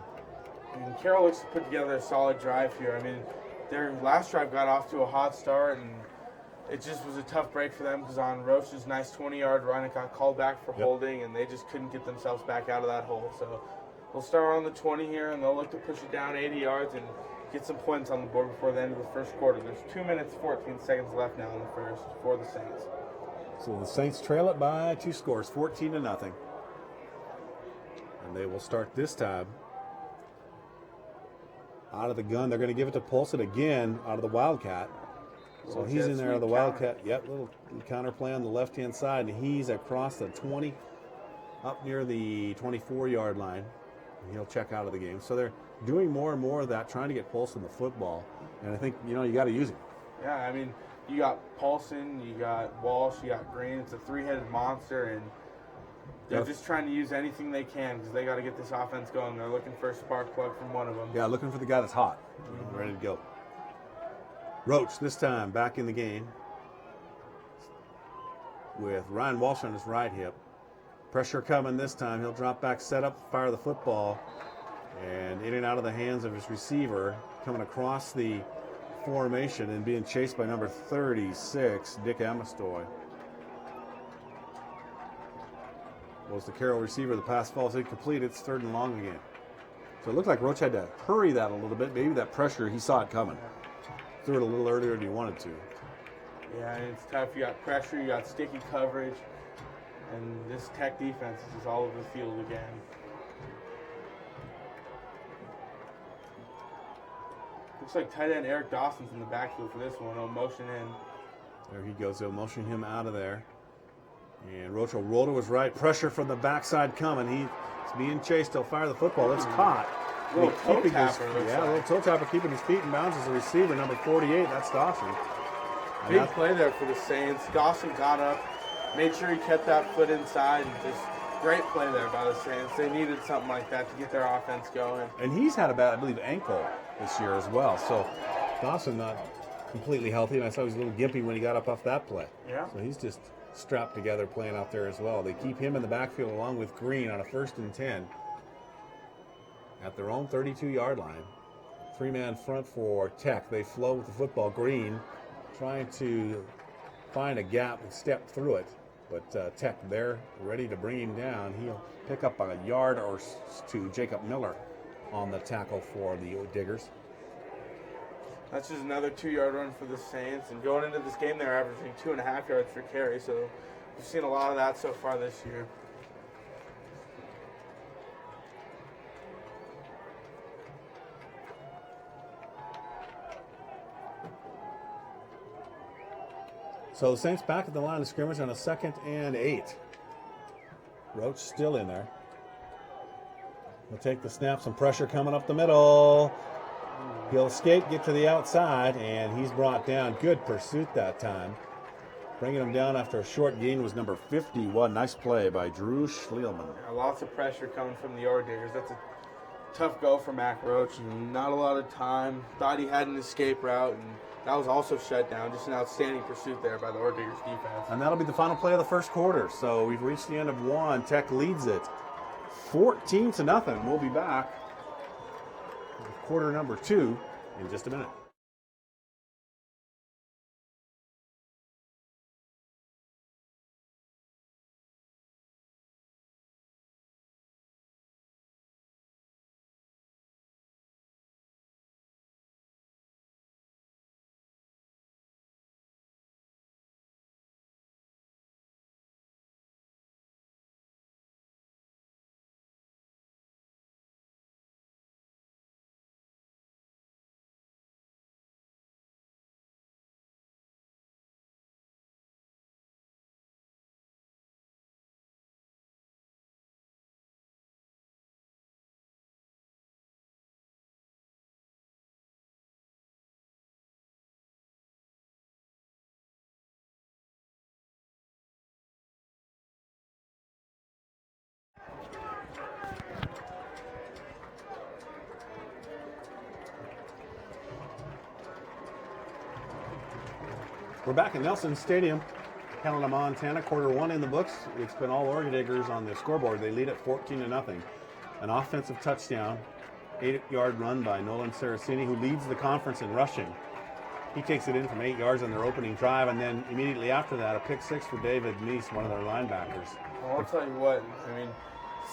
And Carroll looks to put together a solid drive here. I mean, their last drive got off to a hot start, and it just was a tough break for them because on Roach's nice 20-yard run, it got called back for holding, and they just couldn't get themselves back out of that hole. So they'll start on the 20 here, and they'll look to push it down 80 yards and get some points on the board before the end of the first quarter. There's 2 minutes, 14 seconds left now in the first for the Saints. So the Saints trail it by 2 scores, 14-0. And they will start this time out of the gun. They're going to give it to Polson again out of the Wildcat. So he's in there out of the Wildcat. Yep, little counter play on the left-hand side, and he's across the 20, up near the 24-yard line. And he'll check out of the game. So they're doing more and more of that, trying to get Polson the football. And I think, you got to use him. Yeah, I mean, you got Paulson, you got Walsh, you got Green. It's a 3-headed monster, and they're just trying to use anything they can because they got to get this offense going. They're looking for a spark plug from one of them. Yeah, looking for the guy that's hot, ready to go. Roach this time back in the game with Ryan Walsh on his right hip. Pressure coming this time. He'll drop back, set up, fire the football, and in and out of the hands of his receiver, coming across the formation and being chased by number 36, Dick Amistoy. Was the Carroll receiver. The pass falls incomplete. It's 3rd and long again. So it looked like Roach had to hurry that a little bit. Maybe that pressure, he saw it coming. Threw it a little earlier than he wanted to. Yeah, and it's tough. You got pressure, you got sticky coverage, and this Tech defense is just all over the field again. Looks like tight end Eric Dawson's in the backfield for this one. No motion in. There he goes. They'll motion him out of there. And Roach will roll to his right. Pressure from the backside coming. He's being chased. He'll fire the football. It's caught. Little toe tapper. Little toe tapper keeping his feet in bounds as a receiver. Number 48, that's Dawson. Big play there for the Saints. Dawson got up, made sure he kept that foot inside, and just great play there by the Saints. They needed something like that to get their offense going. And he's had a bad, I believe, ankle this year as well. So Dawson not completely healthy, and I saw he was a little gimpy when he got up off that play. Yeah. So he's just strapped together playing out there as well. They keep him in the backfield along with Green on a 1st and 10 at their own 32-yard line. 3-man front for Tech. They flow with the football. Green trying to find a gap and step through it. But Tech, they're ready to bring him down. He'll pick up a yard or two. Jacob Miller on the tackle for the Diggers. That's just another 2-yard run for the Saints. And going into this game, they're averaging 2.5 yards per carry. So we've seen a lot of that so far this year. So the Saints back at the line of scrimmage on a 2nd and 8. Roach still in there. He'll take the snap. Some pressure coming up the middle. He'll escape, get to the outside, and he's brought down. Good pursuit that time. Bringing him down after a short gain was number 51. Nice play by Drew Schliemann. Yeah, lots of pressure coming from the Yard Diggers. That's a tough go for Mac Roach. Not a lot of time. Thought he had an escape route, and that was also shut down. Just an outstanding pursuit there by the Yard Diggers defense. And that'll be the final play of the first quarter. So we've reached the end of one. Tech leads it 14-0. We'll be back with quarter number 2 in just a minute. We're back at Nelson Stadium, Helena, Montana. Quarter 1 in the books. It's been all Oregon Diggers on the scoreboard. They lead at 14-0. An offensive touchdown, 8-yard run by Nolan Saraceni, who leads the conference in rushing. He takes it in from 8 yards on their opening drive, and then immediately after that, a pick 6 for David Meese, one of their linebackers. Well, I'll tell you what, I mean,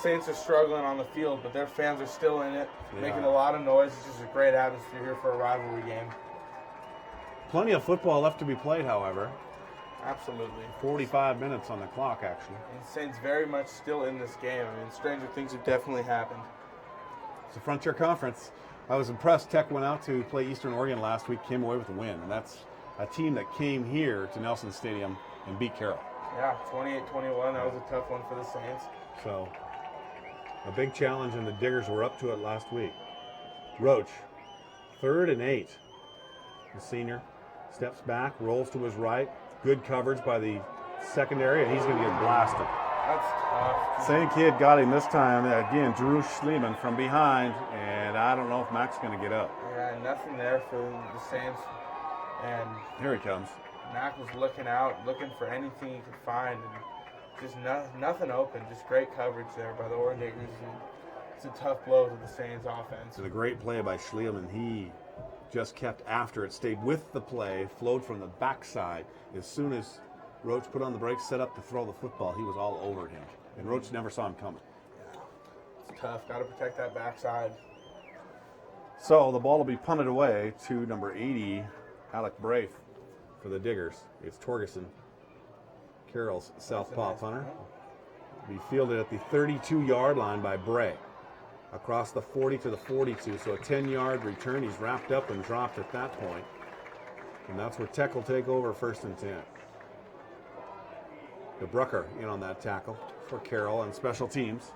Saints are struggling on the field, but their fans are still in it, making a lot of noise. It's just a great atmosphere here for a rivalry game. Plenty of football left to be played, however. Absolutely. 45 minutes on the clock, actually. And the Saints very much still in this game. I mean, stranger things have definitely happened. It's a Frontier Conference. I was impressed. Tech went out to play Eastern Oregon last week, came away with a win. And that's a team that came here to Nelson Stadium and beat Carroll. Yeah, 28-21. That was a tough one for the Saints. So, a big challenge, and the Diggers were up to it last week. Roach, 3rd and 8. The senior steps back, rolls to his right. Good coverage by the secondary, and he's going to get blasted. That's tough. Same kid got him this time. Again, Drew Schliemann from behind, and I don't know if Mac's going to get up. Yeah, nothing there for the Saints. And here he comes. Mac was looking out, looking for anything he could find, and just nothing open. Just great coverage there by the Oregon Diggers. It's a tough blow to the Saints offense. It's a great play by Schliemann. He just kept after it, stayed with the play, flowed from the backside. As soon as Roach put on the brakes, set up to throw the football, he was all over him. And Roach never saw him coming. It's tough. Got to protect that backside. So the ball will be punted away to number 80, Alec Braith, for the Diggers. It's Torgerson, Carroll's southpaw punter. Be fielded at the 32-yard line by Bray. Across the 40 to the 42, so a 10-yard return. He's wrapped up and dropped at that point. And that's where Tech will take over 1st and 10. DeBrucker in on that tackle for Carroll and special teams.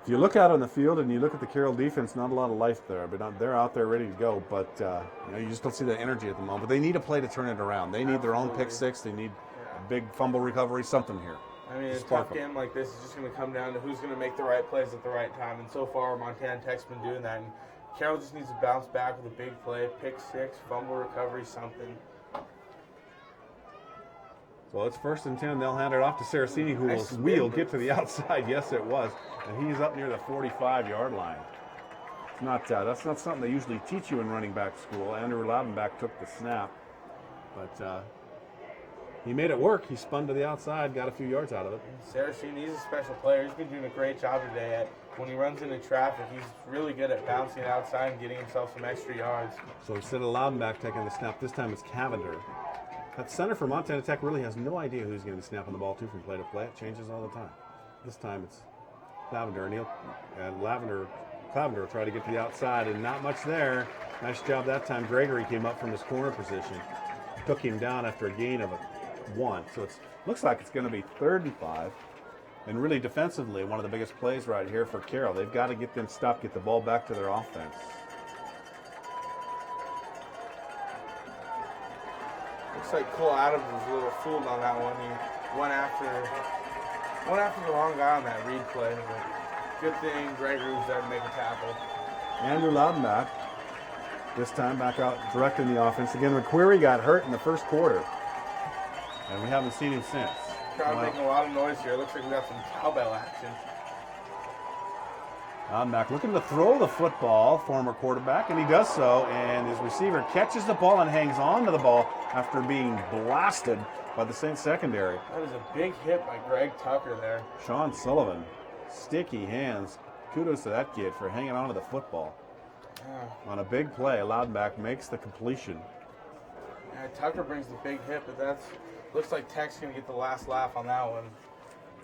If you look out on the field and you look at the Carroll defense, not a lot of life there, but they're out there ready to go. But you just don't see that energy at the moment. But they need a play to turn it around. They need their own pick six. They need a big fumble recovery, something here. I mean, a tough game like this is just going to come down to who's going to make the right plays at the right time. And so far, Montana Tech's been doing that. And Carroll just needs to bounce back with a big play, pick six, fumble recovery, something. So it's 1st and 10. They'll hand it off to Saraceni, who will wheel, get to the outside. Yes, it was. And he's up near the 45-yard line. It's not, that's not something they usually teach you in running back school. Andrew Loudenbach took the snap. But he made it work. He spun to the outside, got a few yards out of it. Saraceni, he's a special player. He's been doing a great job today. When he runs into traffic, he's really good at bouncing outside and getting himself some extra yards. So instead of Loudenbach taking the snap, this time it's Cavender. That center for Montana Tech really has no idea who's going to be snapping the ball to from play to play. It changes all the time. This time it's Clavender, and Clavender will try to get to the outside, and not much there. Nice job that time. Gregory came up from his corner position, took him down after a gain of 1. So it looks like it's going to be 3rd and 5. And really defensively, one of the biggest plays right here for Carroll. They've got to get them stopped, get the ball back to their offense. Looks like Cole Adams was a little fooled on that one. He went after the wrong guy on that read play. But good thing Gregory was there to make a tackle. Andrew Loudenbach, this time back out directing the offense. Again, McQuarrie got hurt in the 1st quarter, and we haven't seen him since. Crowd making a lot of noise here. Looks like we got some cowbell action. Loudenbach looking to throw the football, former quarterback, and he does so, and his receiver catches the ball and hangs on to the ball after being blasted by the Saints secondary. That was a big hit by Greg Tucker there. Sean Sullivan, sticky hands. Kudos to that kid for hanging on to the football. Yeah. On a big play, Loudenbach makes the completion. Yeah, Tucker brings the big hit, but looks like Tech's going to get the last laugh on that one.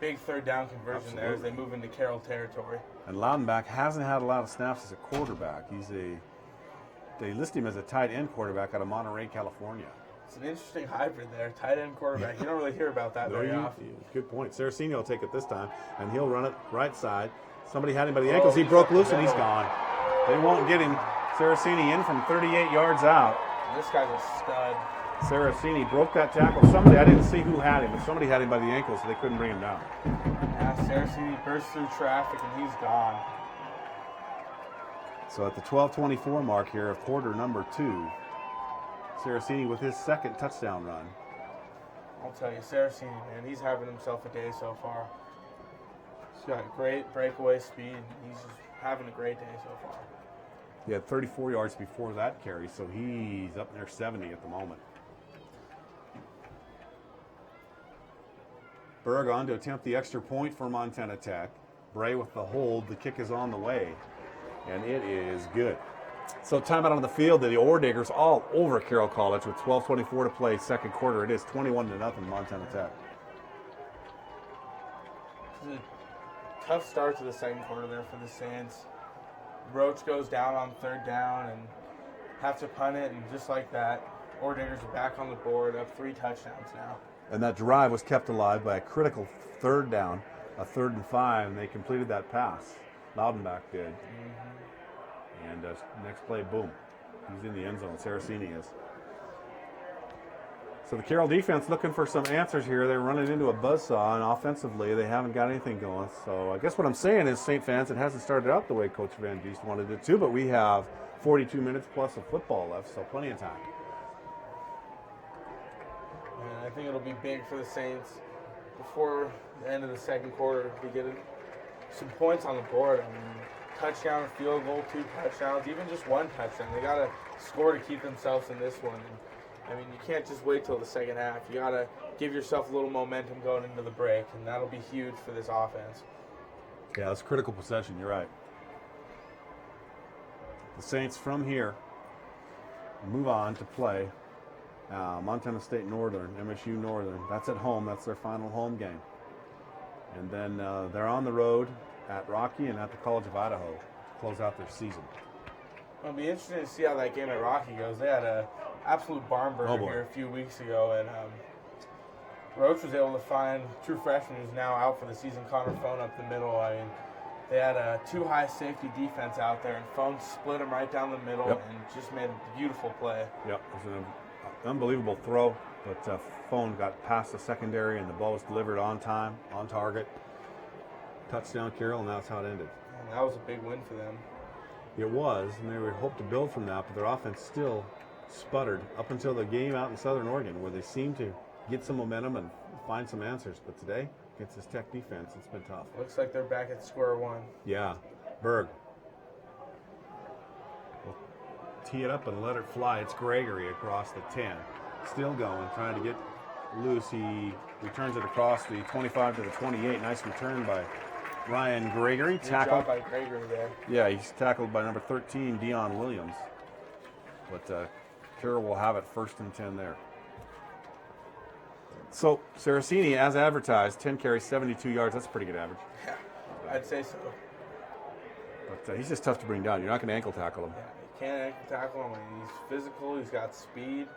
Big 3rd down conversion there as they move into Carroll territory. And Loudenbach hasn't had a lot of snaps as a quarterback. They list him as a tight end quarterback out of Monterey, California. It's an interesting hybrid there, tight end quarterback. You don't really hear about that very often. Good point. Saraceni will take it this time, and he'll run it right side. Somebody had him by the ankles. He broke loose, and he's gone. They won't get him. Saraceni in from 38 yards out. This guy's a stud. Saraceni broke that tackle. I didn't see who had him, but somebody had him by the ankles, so they couldn't bring him down. Yeah, Saraceni burst through traffic, and he's gone. So at the 12:24 mark here of quarter number 2, Saraceni with his 2nd touchdown run. I'll tell you, Saraceni, man, he's having himself a day so far. He's got great breakaway speed. He's just having a great day so far. He had 34 yards before that carry, so he's up near 70 at the moment. Berg on to attempt the extra point for Montana Tech. Bray with the hold. The kick is on the way, and it is good. So timeout on the field. The Orediggers all over Carroll College with 12:24 to play, 2nd quarter. It is 21-0 Montana Tech. It's a tough start to the 2nd quarter there for the Saints. Roach goes down on 3rd down and have to punt it, and just like that, Orediggers are back on the board, up 3 touchdowns now. And that drive was kept alive by a critical 3rd down, a 3rd and 5, and they completed that pass. Loudenbach did. Mm-hmm. And next play, boom. He's in the end zone. Saraceni is. So the Carroll defense looking for some answers here. They're running into a buzzsaw, and offensively they haven't got anything going. So I guess what I'm saying is, St. fans, it hasn't started out the way Coach Van Diest wanted it to, but we have 42 minutes plus of football left, so plenty of time. And I think it'll be big for the Saints before the end of the 2nd quarter to get some points on the board. I mean, touchdown, a field goal, 2 touchdowns, even just 1 touchdown. They got to score to keep themselves in this one. And, I mean, you can't just wait till the second half. You got to give yourself a little momentum going into the break, and that'll be huge for this offense. Yeah, it's critical possession. You're right. The Saints from here move on to play Montana State Northern, MSU Northern. That's at home. That's their final home game. And then they're on the road at Rocky and at the College of Idaho to close out their season. It'll be interesting to see how that game at Rocky goes. They had an absolute barn burner here a few weeks ago, and Roach was able to find true freshman who's now out for the season, Connor Phone, up the middle. I mean, they had a 2-high safety defense out there, and Phone split him right down the middle and just made a beautiful play. Yep, it was an unbelievable throw, but Phone got past the secondary, and the ball was delivered on time, on target. Touchdown, Carroll, and that's how it ended. And that was a big win for them. It was, and they were hoped to build from that, but their offense still sputtered up until the game out in Southern Oregon, where they seemed to get some momentum and find some answers. But today, against this Tech defense, it's been tough. Looks like they're back at square one. Yeah. Berg will tee it up and let it fly. It's Gregory across the 10. Still going, trying to get loose. He returns it across the 25 to the 28. Nice return by Ryan Gregory. Good job by Gregory there. Yeah, he's tackled by number 13, Dion Williams. But Carroll will have it 1st and 10 there. So, Saraceni, as advertised, 10 carries, 72 yards. That's a pretty good average. Yeah, I'd say so. But he's just tough to bring down. You're not going to ankle tackle him. Yeah, you can't ankle tackle him. He's physical. He's got speed.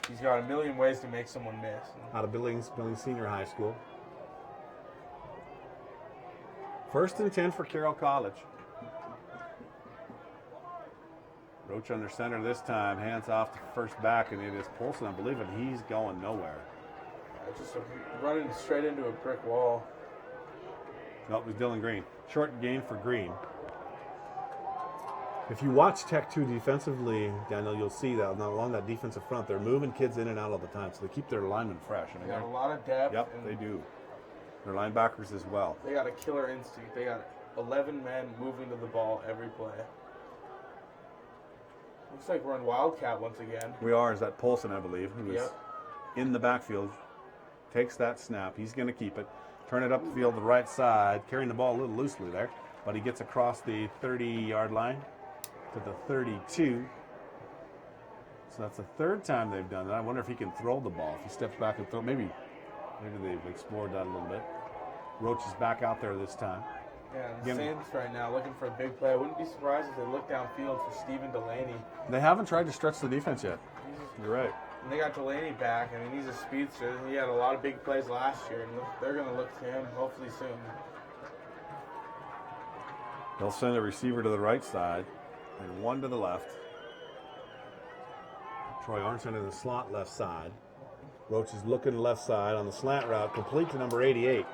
He's got a million ways to make someone miss. Out of Billings Senior High School. 1st and 10 for Carroll College. Roach under center this time. Hands off to first back, and it is Polson, I believe, and he's going nowhere. Just running straight into a brick wall. Nope, it was Dylan Green. Short gain for Green. If you watch Tech 2 defensively, Daniel, you'll see that along that defensive front, they're moving kids in and out all the time, so they keep their linemen fresh. They got a lot of depth. Yep, they do. Their linebackers as well. They got a killer instinct. They got 11 men moving to the ball every play. Looks like we're in Wildcat once again. We are. Is that Polson, I believe, who is in the backfield. Takes that snap. He's going to keep it. Turn it up the field to the right side. Carrying the ball a little loosely there. But he gets across the 30-yard line to the 32. So that's the 3rd time they've done that. I wonder if he can throw the ball. If he steps back and throw, maybe they've explored that a little bit. Roach is back out there this time. Yeah, the Saints right now looking for a big play. I wouldn't be surprised if they look downfield for Stephen Delaney. They haven't tried to stretch the defense yet. You're right. And they got Delaney back. I mean, he's a speedster. He had a lot of big plays last year, and they're going to look to him hopefully soon. They'll send a receiver to the right side and one to the left. Troy Arnson in the slot left side. Roach is looking left side on the slant route, complete to number 88.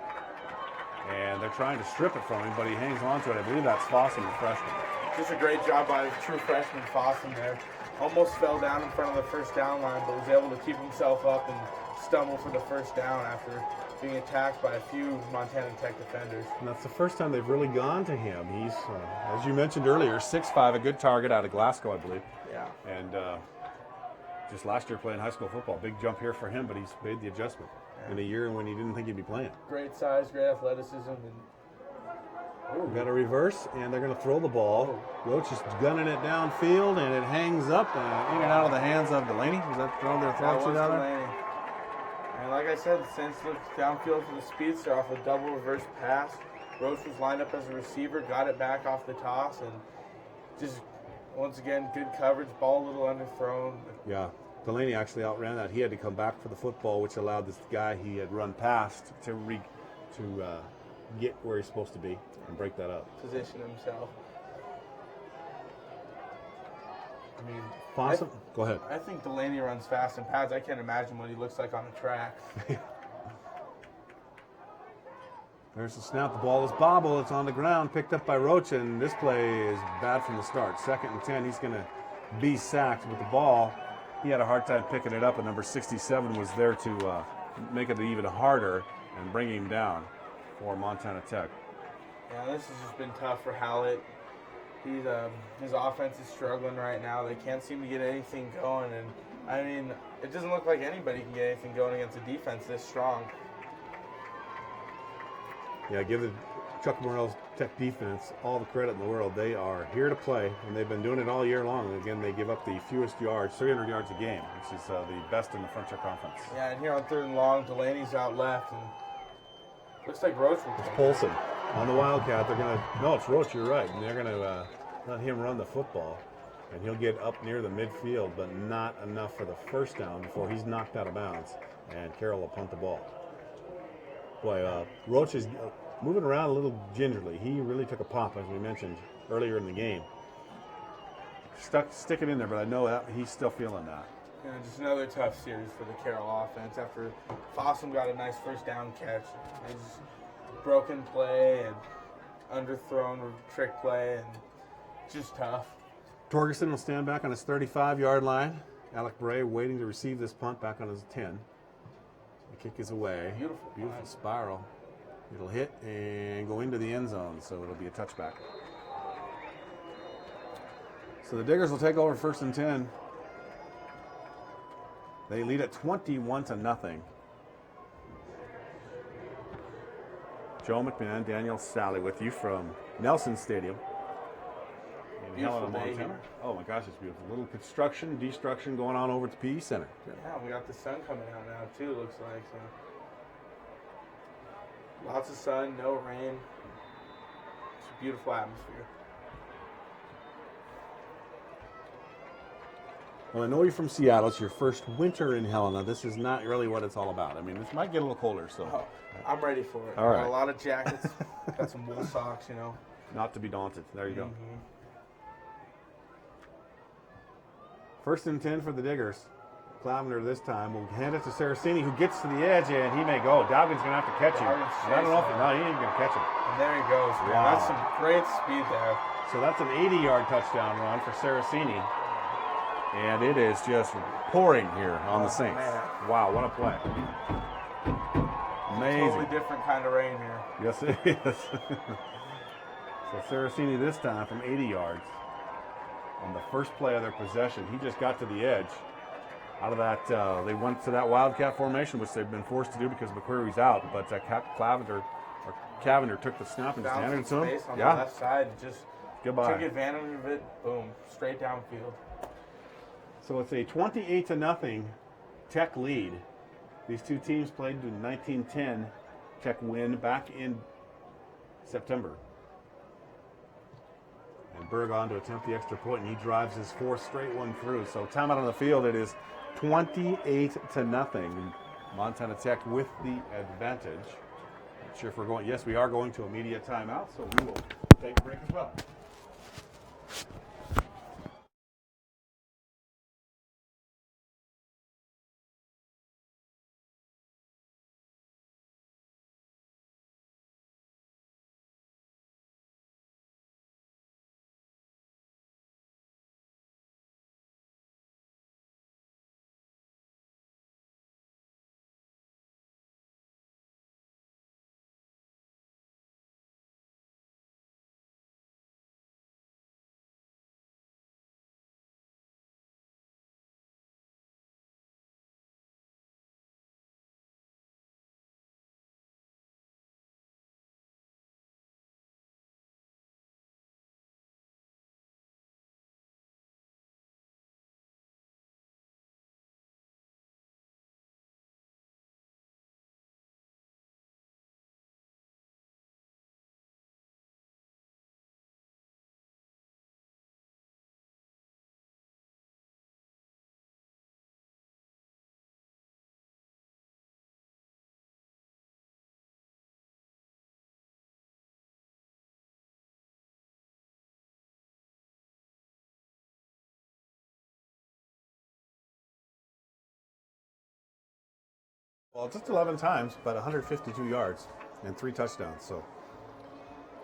And they're trying to strip it from him, but he hangs on to it. I believe that's Fossum, the freshman. Just a great job by the true freshman Fossum there. Almost fell down in front of the first down line, but was able to keep himself up and stumble for the first down after being attacked by a few Montana Tech defenders. And that's the first time they've really gone to him. He's, as you mentioned earlier, 6'5", a good target out of Glasgow, I believe. Yeah. And just last year playing high school football. Big jump here for him, but he's made the adjustment in a year when he didn't think he'd be playing. Great size, great athleticism. We've got a reverse, and they're going to throw the ball. Roach is gunning it downfield, and it hangs up in and out of the hands of Delaney. Was that throwing their throats down there? And like I said, the Saints looked downfield for the speedster off a double reverse pass. Roach was lined up as a receiver, got it back off the toss, and just, once again, good coverage, ball a little underthrown. Yeah, Delaney actually outran that. He had to come back for the football, which allowed this guy he had run past to get where he's supposed to be and break that up. Position himself. I mean, Fossum, go ahead. I think Delaney runs fast in pads. I can't imagine what he looks like on a track. There's the snap. The ball is bobbled. It's on the ground, picked up by Roach, and this play is bad from the start. 2nd and 10. He's going to be sacked with the ball. He had a hard time picking it up, and number 67 was there to make it even harder and bring him down for Montana Tech. Yeah, this has just been tough for Hallett. His offense is struggling right now. They can't seem to get anything going, and I mean, it doesn't look like anybody can get anything going against a defense this strong. Yeah, give the Chuck Morrell's Tech defense all the credit in the world. They are here to play, and they've been doing it all year long. And again, they give up the fewest yards, 300 yards a game, which is the best in the Frontier Conference. Yeah, and here on 3rd and long, Delaney's out left, and looks like Roach will It's Polson on the Wildcat. They're going to, no, it's Roach, you're right. And they're going to let him run the football, and he'll get up near the midfield, but not enough for the first down before he's knocked out of bounds, and Carroll will punt the ball. Boy, Roach is moving around a little gingerly. He really took a pop, as we mentioned earlier in the game. Stick it in there, but I know that he's still feeling that. Yeah, just another tough series for the Carroll offense after Fossum got a nice first down catch. It's just broken play and underthrown trick play and just tough. Torgerson will stand back on his 35-yard line. Alec Bray waiting to receive this punt back on his 10. The kick is away. Beautiful spiral. It'll hit and go into the end zone, so it'll be a touchback. So the Diggers will take over 1st and 10. They lead at 21-0. Joe McMahon, Daniel Sally with you from Nelson Stadium. In Helena, Montana. Oh my gosh, it's beautiful. Little construction, destruction going on over at the PE Center. Yeah, we got the sun coming out now too, looks like. So. Lots of sun, no rain. It's a beautiful atmosphere. Well, I know you're from Seattle. It's your first winter in Helena. This is not really what it's all about. I mean, this might get a little colder, so. Oh, I'm ready for it. All right. Got a lot of jackets. Got some wool socks, you know. Not to be daunted. There you go. Mm-hmm. 1st and 10 for the Diggers. Clavender this time will hand it to Saraceni, who gets to the edge, and he may go. Dowgan's going to have to catch him. I don't know if he ain't going to catch him. And there he goes. Man. Wow. That's some great speed there. So that's an 80-yard touchdown run for Saraceni. And it is just pouring here on the Saints. Man. Wow, what a play. Amazing. Totally different kind of rain here. Yes, it is. So Saraceni this time from 80 yards. On the first play of their possession, he just got to the edge. Out of that, they went to that Wildcat formation, which they've been forced to do because McQuarrie's out. But Cavender took the snap and just handed it to him. On the left side, just goodbye. Took advantage of it. Boom, straight downfield. So it's a 28-0 Tech lead. These two teams played in 1910. Tech win back in September. And Berg on to attempt the extra point, and he drives his 4th straight one through. So timeout on the field, it is 28-0. Montana Tech with the advantage. Not sure if we're going. Yes, we are going to a media timeout, so we will take a break as well. Well, just 11 times, but 152 yards and 3 touchdowns. So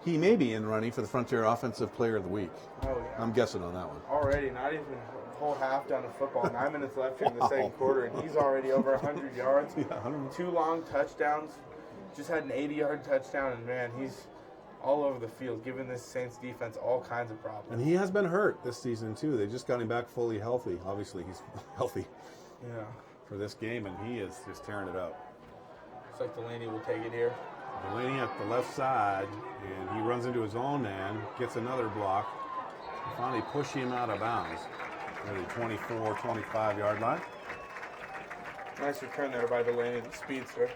he may be in running for the Frontier Offensive Player of the Week. Oh, yeah. I'm guessing on that one. Already, not even a whole half down of football. 9 minutes left here in the second quarter, and he's already over 100 yards. Yeah, 100. 2 long touchdowns. Just had an 80-yard touchdown, and man, he's all over the field, giving this Saints defense all kinds of problems. And he has been hurt this season, too. They just got him back fully healthy. Obviously, he's healthy for this game, and he is just tearing it up. Looks like Delaney will take it here. Delaney at the left side, and he runs into his own man, gets another block, finally pushing him out of bounds. Maybe 24, 25-yard line. Nice return there by Delaney, the speedster.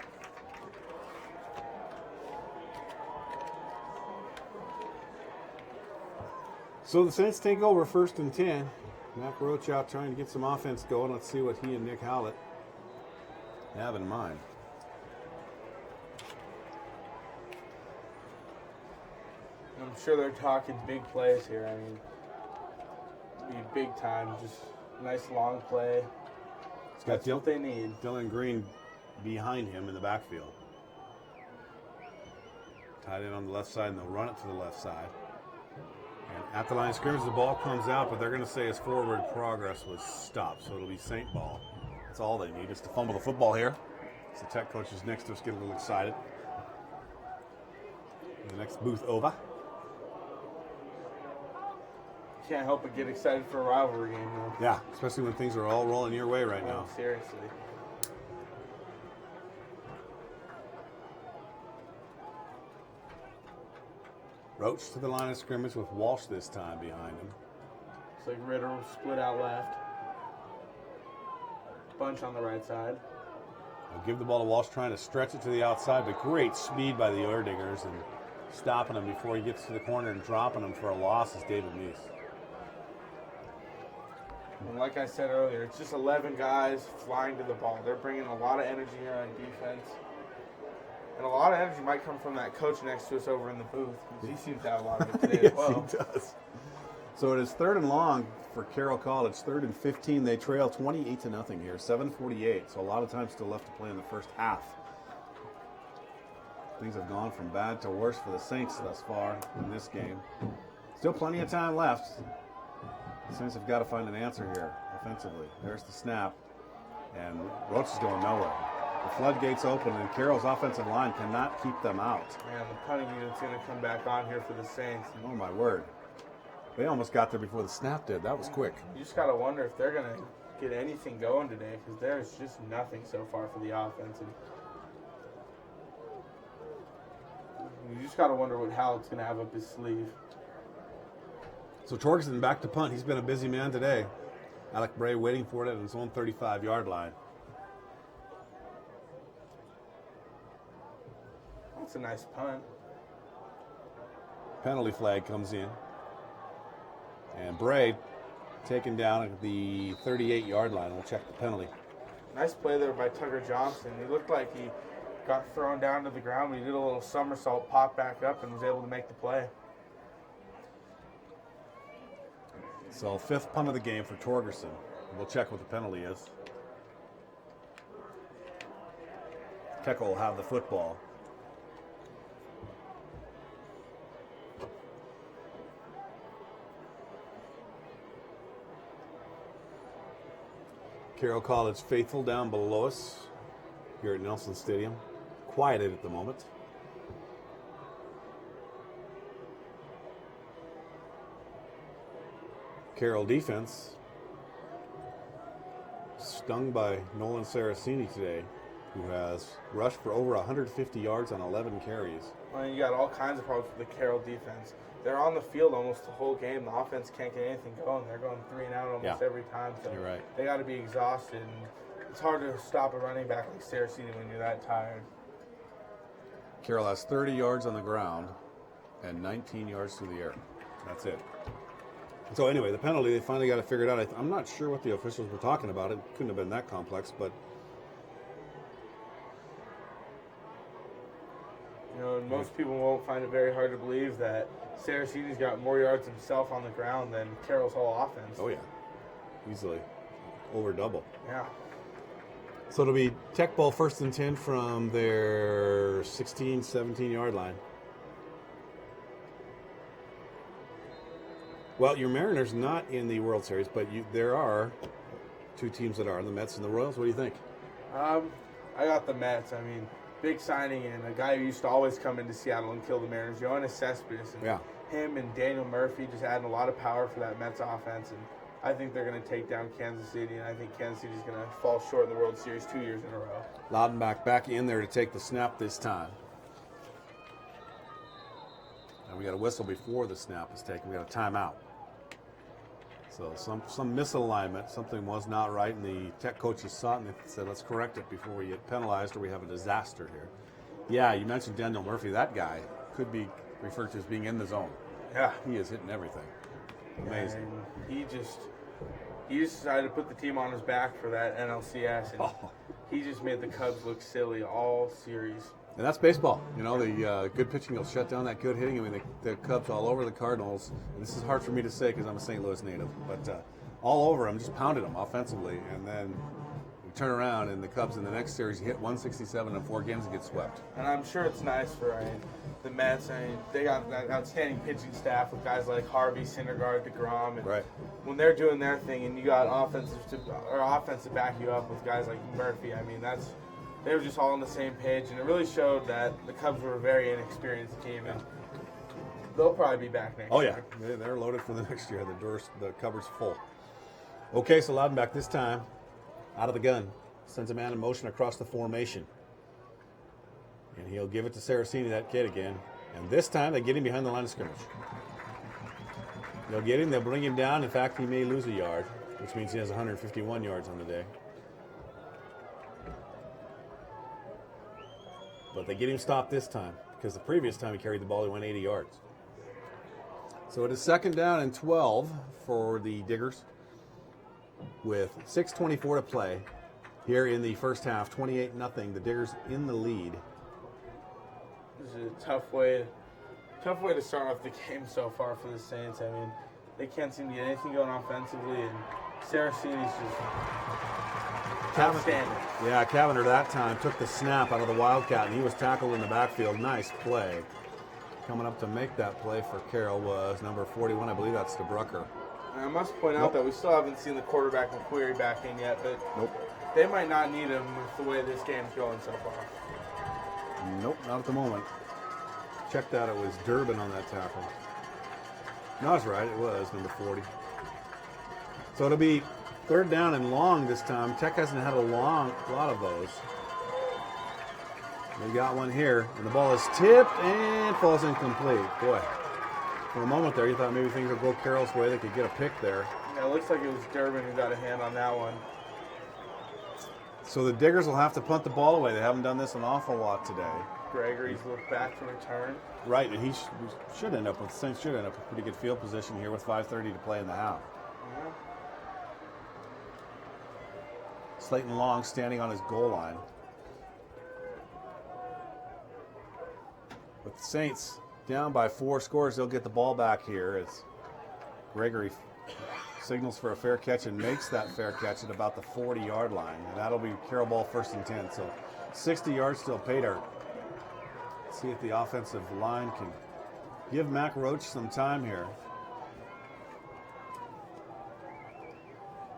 So the Saints take over 1st and 10. Mac Roach out trying to get some offense going. Let's see what he and Nick Howlett have in mind. I'm sure they're talking big plays here. I mean, be big time, just nice long play. That's what they need. Dylan Green behind him in the backfield. Tied in on the left side, and they'll run it to the left side. And at the line of scrimmage, the ball comes out, but they're going to say his forward progress was stopped, so it'll be Saint ball. That's all they need, is to fumble the football here. So the tech coaches next to us get a little excited. The next booth over. Can't help but get excited for a rivalry game, though. Yeah, especially when things are all rolling your way right now. Seriously. Roach to the line of scrimmage with Walsh this time behind him. Looks like Ritter will split out left. Bunch on the right side. They'll give the ball to Walsh, trying to stretch it to the outside, but great speed by the Ordigers, and stopping him before he gets to the corner and dropping him for a loss is David Meese. And like I said earlier, it's just 11 guys flying to the ball. They're bringing a lot of energy here on defense. And a lot of energy might come from that coach next to us over in the booth. He seems to have a lot of it today Yes, as well. he does. So it is 3rd and long for Carroll College. 3rd and 15. They trail 28-0 here. 7:48. So a lot of time still left to play in the first half. Things have gone from bad to worse for the Saints thus far in this game. Still plenty of time left. The Saints have got to find an answer here offensively. There's the snap. And Roach is going nowhere. The floodgates open, and Carroll's offensive line cannot keep them out. Man, the punting unit's going to come back on here for the Saints. Oh, my word. They almost got there before the snap did. That was quick. You just got to wonder if they're going to get anything going today, because there's just nothing so far for the offense. And you just got to wonder what Hallett's going to have up his sleeve. So Torgerson back to punt. He's been a busy man today. Alec Bray waiting for it at his own 35-yard line. That's a nice punt. Penalty flag comes in. And Bray taken down at the 38-yard line. We'll check the penalty. Nice play there by Tucker Johnson. He looked like he got thrown down to the ground, but he did a little somersault, popped back up, and was able to make the play. So 5th punt of the game for Torgerson. We'll check what the penalty is. Tech will have the football. Carroll College faithful down below us here at Nelson Stadium. Quieted at the moment. Carroll defense stung by Nolan Saraceni today, who has rushed for over 150 yards on 11 carries. Well, you got all kinds of problems with the Carroll defense. They're on the field almost the whole game. The offense can't get anything going. They're going 3 and out almost every time. So you're right. They got to be exhausted. And it's hard to stop a running back like Saraceni when you're that tired. Carroll has 30 yards on the ground and 19 yards through the air. That's it. So anyway, the penalty, they finally got it figured out. I'm not sure what the officials were talking about. It couldn't have been that complex, but... You know, and most people won't find it very hard to believe that Saraceni's got more yards himself on the ground than Carroll's whole offense. Oh, yeah. Easily. Over double. Yeah. So it'll be Tech ball 1st and 10 from their 16, 17-yard line. Well, your Mariners not in the World Series, but there are 2 teams that are, the Mets and the Royals. What do you think? I got the Mets. I mean, big signing in, a guy who used to always come into Seattle and kill the Mariners, Yoenis Cespedes. And him and Daniel Murphy just adding a lot of power for that Mets offense. And I think they're going to take down Kansas City, and I think Kansas City is going to fall short in the World Series 2 years in a row. Laudenbach back in there to take the snap this time. And we got a whistle before the snap is taken. We got a timeout. So some misalignment, something was not right, and the tech coaches saw it and they said, let's correct it before we get penalized or we have a disaster here. Yeah, you mentioned Daniel Murphy. That guy could be referred to as being in the zone. Yeah. He is hitting everything. Amazing. And he just decided to put the team on his back for that NLCS, and he just made the Cubs look silly all series. And that's baseball. You know, the good pitching will shut down that good hitting. I mean, the Cubs all over the Cardinals. And this is hard for me to say because I'm a St. Louis native. But all over them, just pounded them offensively. And then we turn around, and the Cubs in the next series hit 167 in 4 games and get swept. And I'm sure it's nice for the Mets. I mean, they got an outstanding pitching staff with guys like Harvey, Syndergaard, DeGrom. And when they're doing their thing and you got offense to back you up with guys like Murphy, I mean, they were just all on the same page, and it really showed that the Cubs were a very inexperienced team, and they'll probably be back next year. Oh, yeah. They're loaded for the next year. The cupboard's full. Okay, so Laudenbach this time, out of the gun, sends a man in motion across the formation. And he'll give it to Saraceni, that kid again. And this time, they get him behind the line of scrimmage. They'll get him. They'll bring him down. In fact, he may lose a yard, which means he has 151 yards on the day. But they get him stopped this time because the previous time he carried the ball, he went 80 yards. So it is 2nd down and 12 for the Diggers with 6:24 to play here in the first half. 28-0. The Diggers in the lead. This is a tough way to start off the game so far for the Saints. I mean, they can't seem to get anything going offensively, and Saraceni's just outstanding. Yeah, Cavender that time took the snap out of the Wildcat, and he was tackled in the backfield. Nice play. Coming up to make that play for Carroll was number 41. I believe that's DeBrucker. And I must point out that we still haven't seen the quarterback McQuarrie back in yet, but they might not need him with the way this game's going so far. Nope, not at the moment. Checked out, it was Durbin on that tackle. No, that's right, it was number 40. So it'll be 3rd down and long this time. Tech hasn't had a lot of those. They got one here, and the ball is tipped and falls incomplete. Boy, for a moment there, you thought maybe things would go Carroll's way. They could get a pick there. Yeah, it looks like it was Durbin who got a hand on that one. So the Diggers will have to punt the ball away. They haven't done this an awful lot today. Gregory's looked back to return. Right, and he should end up with Saints should end up with pretty good field position here with 5:30 to play in the half. Yeah. Slayton Long standing on his goal line. With the Saints down by 4 scores, they'll get the ball back here as Gregory signals for a fair catch and makes that fair catch at about the 40-yard line. And that'll be Carroll ball 1st and 10. So 60 yards still pay dirt. See if the offensive line can give Mac Roach some time here.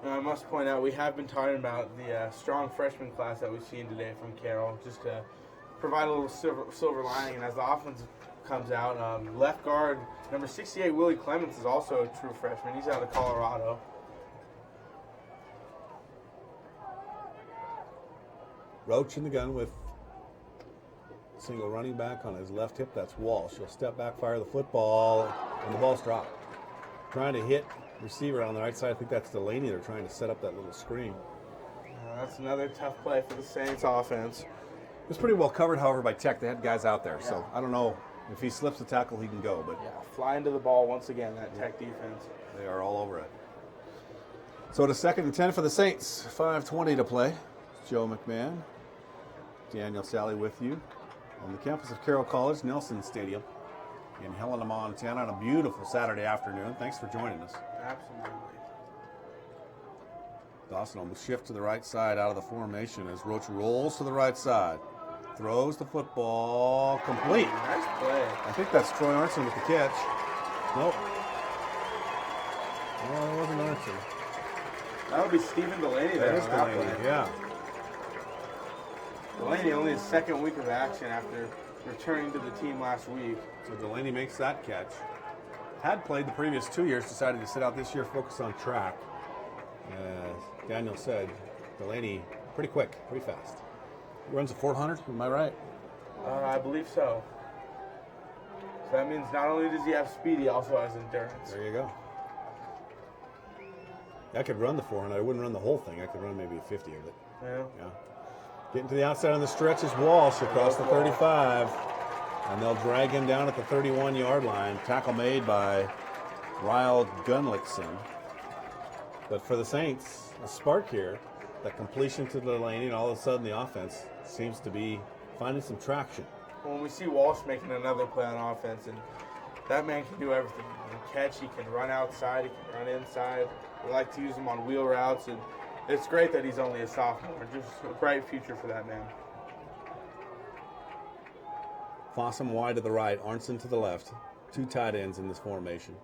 And I must point out, we have been talking about the strong freshman class that we've seen today from Carroll, just to provide a little silver lining. And as the offense comes out, left guard, number 68, Willie Clements, is also a true freshman. He's out of Colorado. Roach in the gun with single running back on his left hip. That's Walsh. He'll step back, fire the football, and the ball's dropped. Trying to hit receiver on the right side. I think that's Delaney. They're trying to set up that little screen. That's another tough play for the Saints offense. It was pretty well covered, however, by Tech. They had guys out there, so I don't know if he slips the tackle, he can go. But flying to the ball once again, that Tech defense. They are all over it. So to 2nd and 10 for the Saints. 5:20 to play. Joe McMahon, Daniel Sally with you on the campus of Carroll College, Nelson Stadium in Helena, Montana on a beautiful Saturday afternoon. Thanks for joining us. Absolutely. Dawson will shift to the right side out of the formation as Roach rolls to the right side. Throws the football complete. Nice play. I think that's Troy Arnson with the catch. Nope. No, it wasn't Arnson. That would be Stephen Delaney there. That is Delaney, yeah. Delaney only his second week of action after returning to the team last week. So Delaney makes that catch. Had played the previous 2 years, decided to sit out this year, focus on track. As Daniel said, Delaney pretty quick, pretty fast. He runs a 400, am I right? I believe so. So that means not only does he have speed, he also has endurance. There you go. I could run the 400. I wouldn't run the whole thing. I could run maybe 50 of it. Yeah. Getting to the outside on the stretch is Walsh across the 35. And they'll drag him down at the 31-yard line. Tackle made by Ryle Gunlickson. But for the Saints, a spark here. That completion to Delaney, and all of a sudden the offense seems to be finding some traction. When we see Walsh making another play on offense, and that man can do everything. He can catch, he can run outside, he can run inside. We like to use him on wheel routes, and it's great that he's only a sophomore. Just a bright future for that man. Fossum wide to the right, Arnson to the left. Two tight ends in this formation.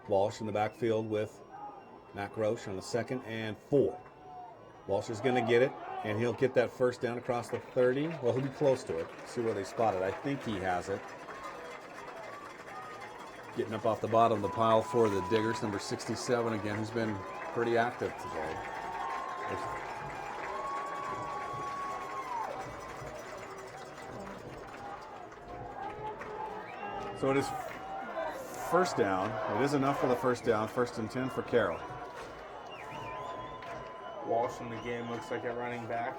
Walsh in the backfield with Mac Roche on the 2nd and 4. Walsh is going to get it, and he'll get that first down across the 30. Well, he'll be close to it. See where they spot it. I think he has it. Getting up off the bottom of the pile for the Diggers, number 67 again, who's been pretty active today. So it is first down. It is enough for the first down. 1st and 10 for Carroll. Walsh in the game looks like a running back.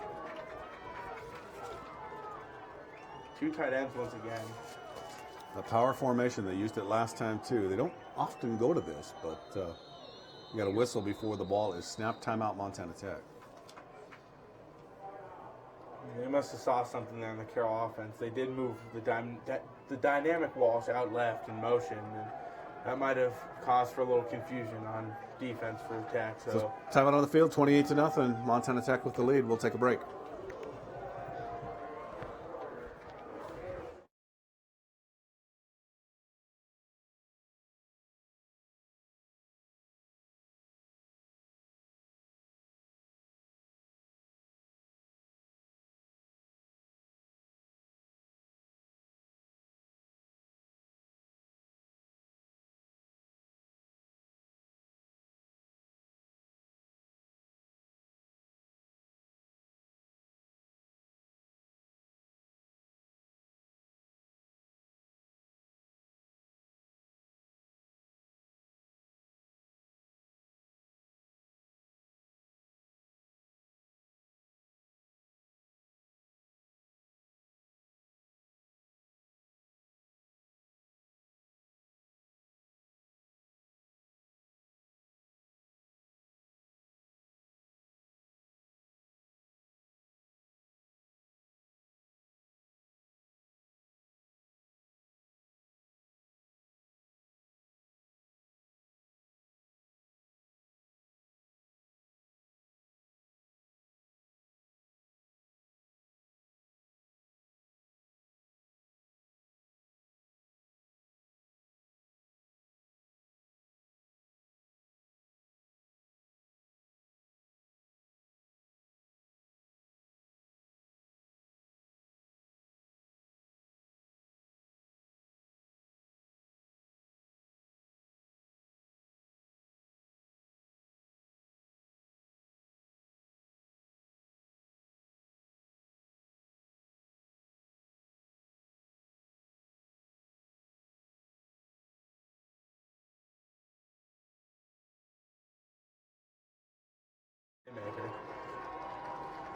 Two tight ends once again. The power formation, they used it last time too. They don't often go to this, but you got a whistle before the ball is snapped. Timeout, Montana Tech. They must have saw something there in the Carroll offense. They did move the dynamic Walsh out left in motion, and that might have caused for a little confusion on defense for Tech. So timeout on the field, 28-0. Montana Tech with the lead. We'll take a break.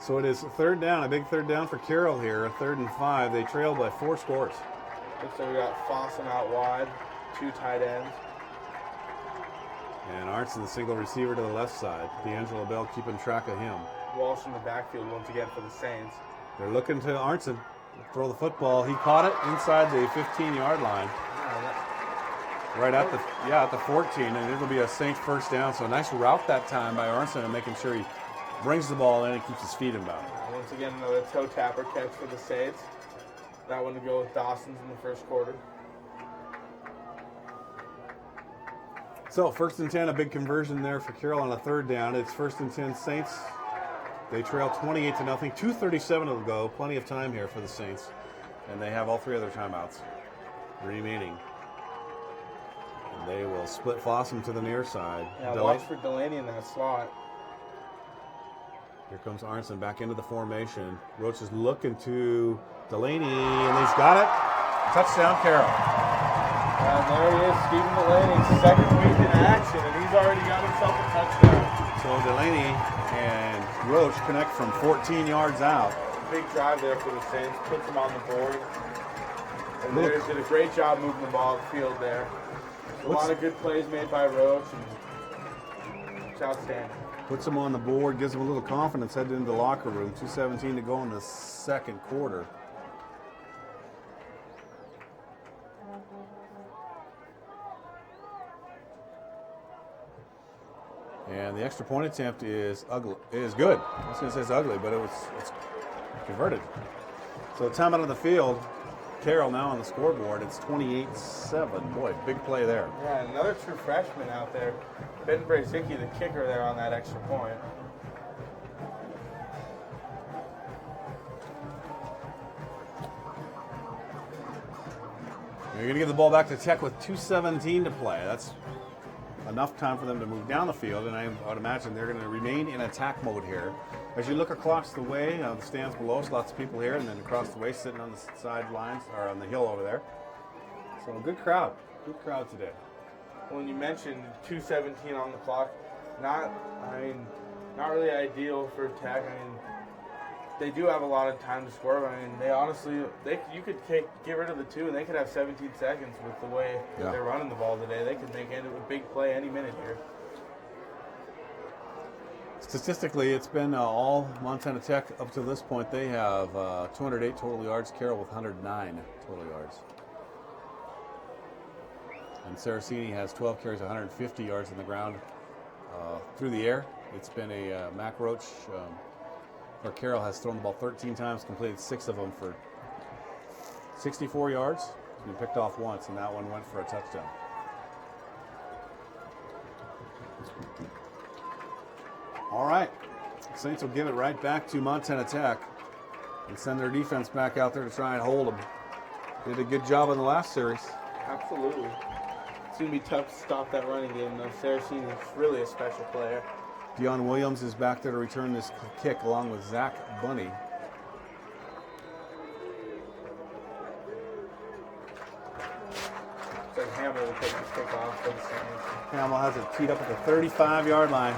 So it is a third down, a big third down for Carroll here, a 3rd and 5. They trail by 4 scores. So we got Fossum out wide, two tight ends. And Arnson, the single receiver to the left side. D'Angelo Bell keeping track of him. Walsh in the backfield once again for the Saints. They're looking to Arnson throw the football. He caught it inside the 15-yard line. Right at the 14, and it'll be a Saints first down. So a nice route that time by Arnson and making sure he brings the ball in and keeps his feet in bounds. Once again, another toe tapper catch for the Saints. That one to go with Dawson's in the first quarter. So 1st and 10, a big conversion there for Carroll on a 3rd down. It's 1st and 10 Saints They trail 28-0. 2:37 to go. Plenty of time here for the Saints. And they have all three of their timeouts remaining. And they will split Fossum to the near side. Yeah, watch for Delaney in that slot. Here comes Arnson back into the formation. Roach is looking to Delaney, and he's got it. Touchdown, Carroll. And there he is, Stephen Delaney, second week in action, and he's already got himself a touchdown. So Delaney and Roach connect from 14 yards out. Big drive there for the Saints, puts them on the board. And they did a great job moving the ball up the field there. A lot of good plays made by Roach, and it's outstanding. Puts them on the board, gives them a little confidence heading into the locker room. 2:17 to go in the second quarter. And the extra point attempt is ugly. It is good. I was going to say it's ugly, but it's converted. So timeout on the field. Carroll now on the scoreboard. It's 28-7. Boy, big play there. Yeah, another true freshman out there. Ben Brasicki, the kicker there on that extra point. You're going to give the ball back to Tech with 2:17 to play. That's enough time for them to move down the field, and I would imagine they're going to remain in attack mode here. As you look across the way, the stands below us, lots of people here, and then across the way sitting on the sidelines, or on the hill over there. So a good crowd today. When you mentioned 2:17 on the clock, not really ideal for Tech. I mean, they do have a lot of time to score, but I mean, they honestly, you could get rid of the 2, and they could have 17 seconds with the way they're running the ball today. They could make it a big play any minute here. Statistically, it's been all Montana Tech up to this point. They have 208 total yards. Carroll with 109 total yards. And Saraceni has 12 carries, 150 yards on the ground. Through the air, it's been a Mac Roach, where Carroll has thrown the ball 13 times, completed 6 of them for 64 yards. He's been picked off once, and that one went for a touchdown. All right, Saints will give it right back to Montana Tech and send their defense back out there to try and hold them. Did a good job in the last series. Absolutely. It's going to be tough to stop that running game, though. Saraceni is really a special player. Dion Williams is back there to return this kick along with Zach Bunny. It's like Hamill will take this kick off for the Saints. Hamill has it teed up at the 35-yard line.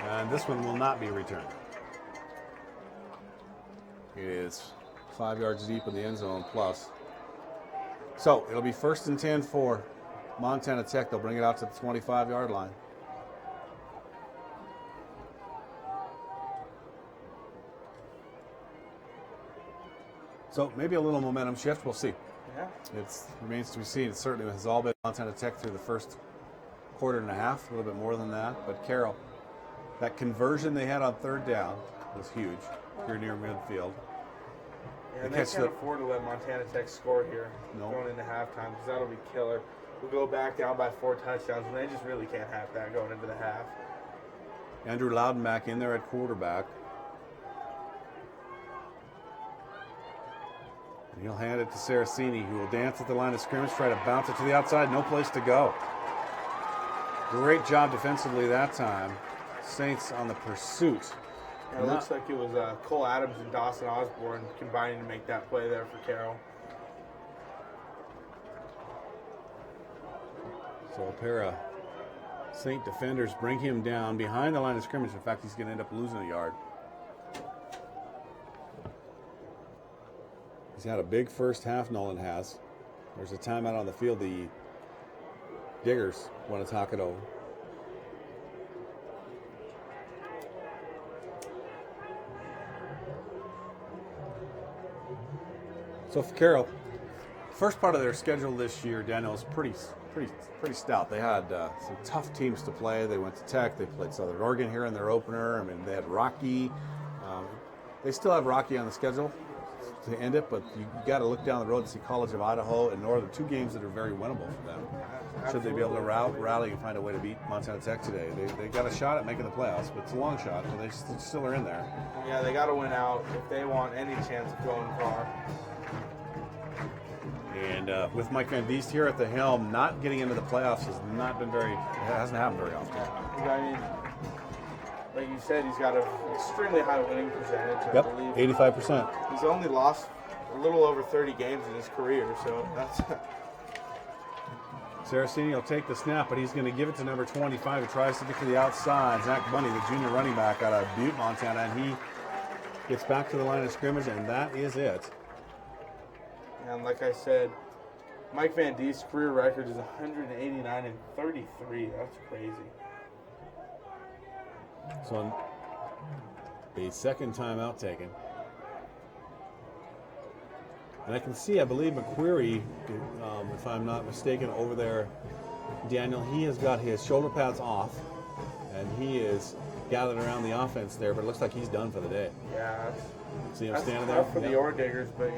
And this one will not be returned. It is 5 yards deep in the end zone plus. So it'll be 1st and 10 for Montana Tech. They'll bring it out to the 25-yard line. So maybe a little momentum shift. We'll see. Yeah. It remains to be seen. It certainly has all been Montana Tech through the first quarter and a half, a little bit more than that. But Carroll, that conversion they had on 3rd down was huge here near midfield. Yeah, and they can't afford to let Montana Tech score here going into halftime, because that'll be killer. We'll go back down by 4 touchdowns, and they just really can't have that going into the half. Andrew Loudon back in there at quarterback. And he'll hand it to Saraceni, who will dance at the line of scrimmage, try to bounce it to the outside. No place to go. Great job defensively that time. Saints on the pursuit. Yeah, it looks like it was Cole Adams and Dawson Osborne combining to make that play there for Carroll. So a pair of Saint defenders bring him down behind the line of scrimmage. In fact, he's going to end up losing a yard. He's had a big first half, Nolan has. There's a timeout on the field. The Diggers want to talk it over. So for Carroll, first part of their schedule this year, Daniel, is pretty stout. They had some tough teams to play. They went to Tech. They played Southern Oregon here in their opener. I mean, they had Rocky. They still have Rocky on the schedule to end it, but you got to look down the road and see College of Idaho and Northern, 2 games that are very winnable for them. should they be able to rally and find a way to beat Montana Tech today. They got a shot at making the playoffs, but it's a long shot, but they still are in there. Yeah, they got to win out if they want any chance of going far. And with Mike Van Diest here at the helm, not getting into the playoffs has not been it hasn't happened very often. Yeah, I mean, like you said, he's got an extremely high winning percentage. I believe 85%. He's only lost a little over 30 games in his career, so that's. Saraceni will take the snap, but he's going to give it to number 25, who tries to get to the outside. Zach Bunny, the junior running back out of Butte, Montana, and he gets back to the line of scrimmage, and that is it. And like I said, Mike Van Diest's career record is 189 and 33. That's crazy. So the second timeout taken. And I can see, I believe McQuarrie, if I'm not mistaken, over there, Daniel, he has got his shoulder pads off, and he is gathered around the offense there, but it looks like he's done for the day. Yeah, see him that's standing tough there? for the Ore Diggers, but,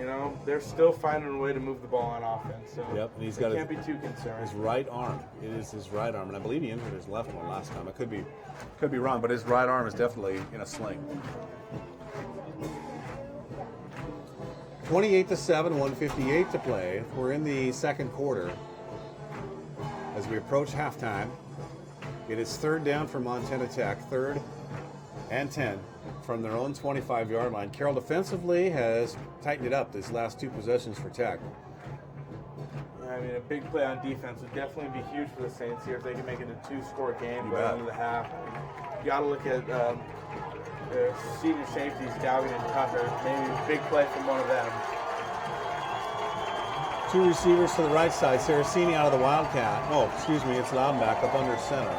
they're still finding a way to move the ball on offense. So and he's they got can't be too concerned. his right arm. It is his right arm, and I believe he injured his left one last time. I could be wrong, but his right arm is definitely in a sling. 28-7, 1:58 to play. We're in the second quarter. As we approach halftime, it is third down for Montana Tech, 3rd and 10 from their own 25-yard line. Carroll defensively has tightened it up these last two possessions for Tech. Yeah, I mean, a big play on defense would definitely be huge for the Saints here if they can make it a 2-score game going into the half. You got to look at the senior safeties, Dowgan and Tucker. Maybe a big play from one of them. Two receivers to the right side. Saraceni out of the Wildcat. Oh, excuse me, it's Loudback up under center.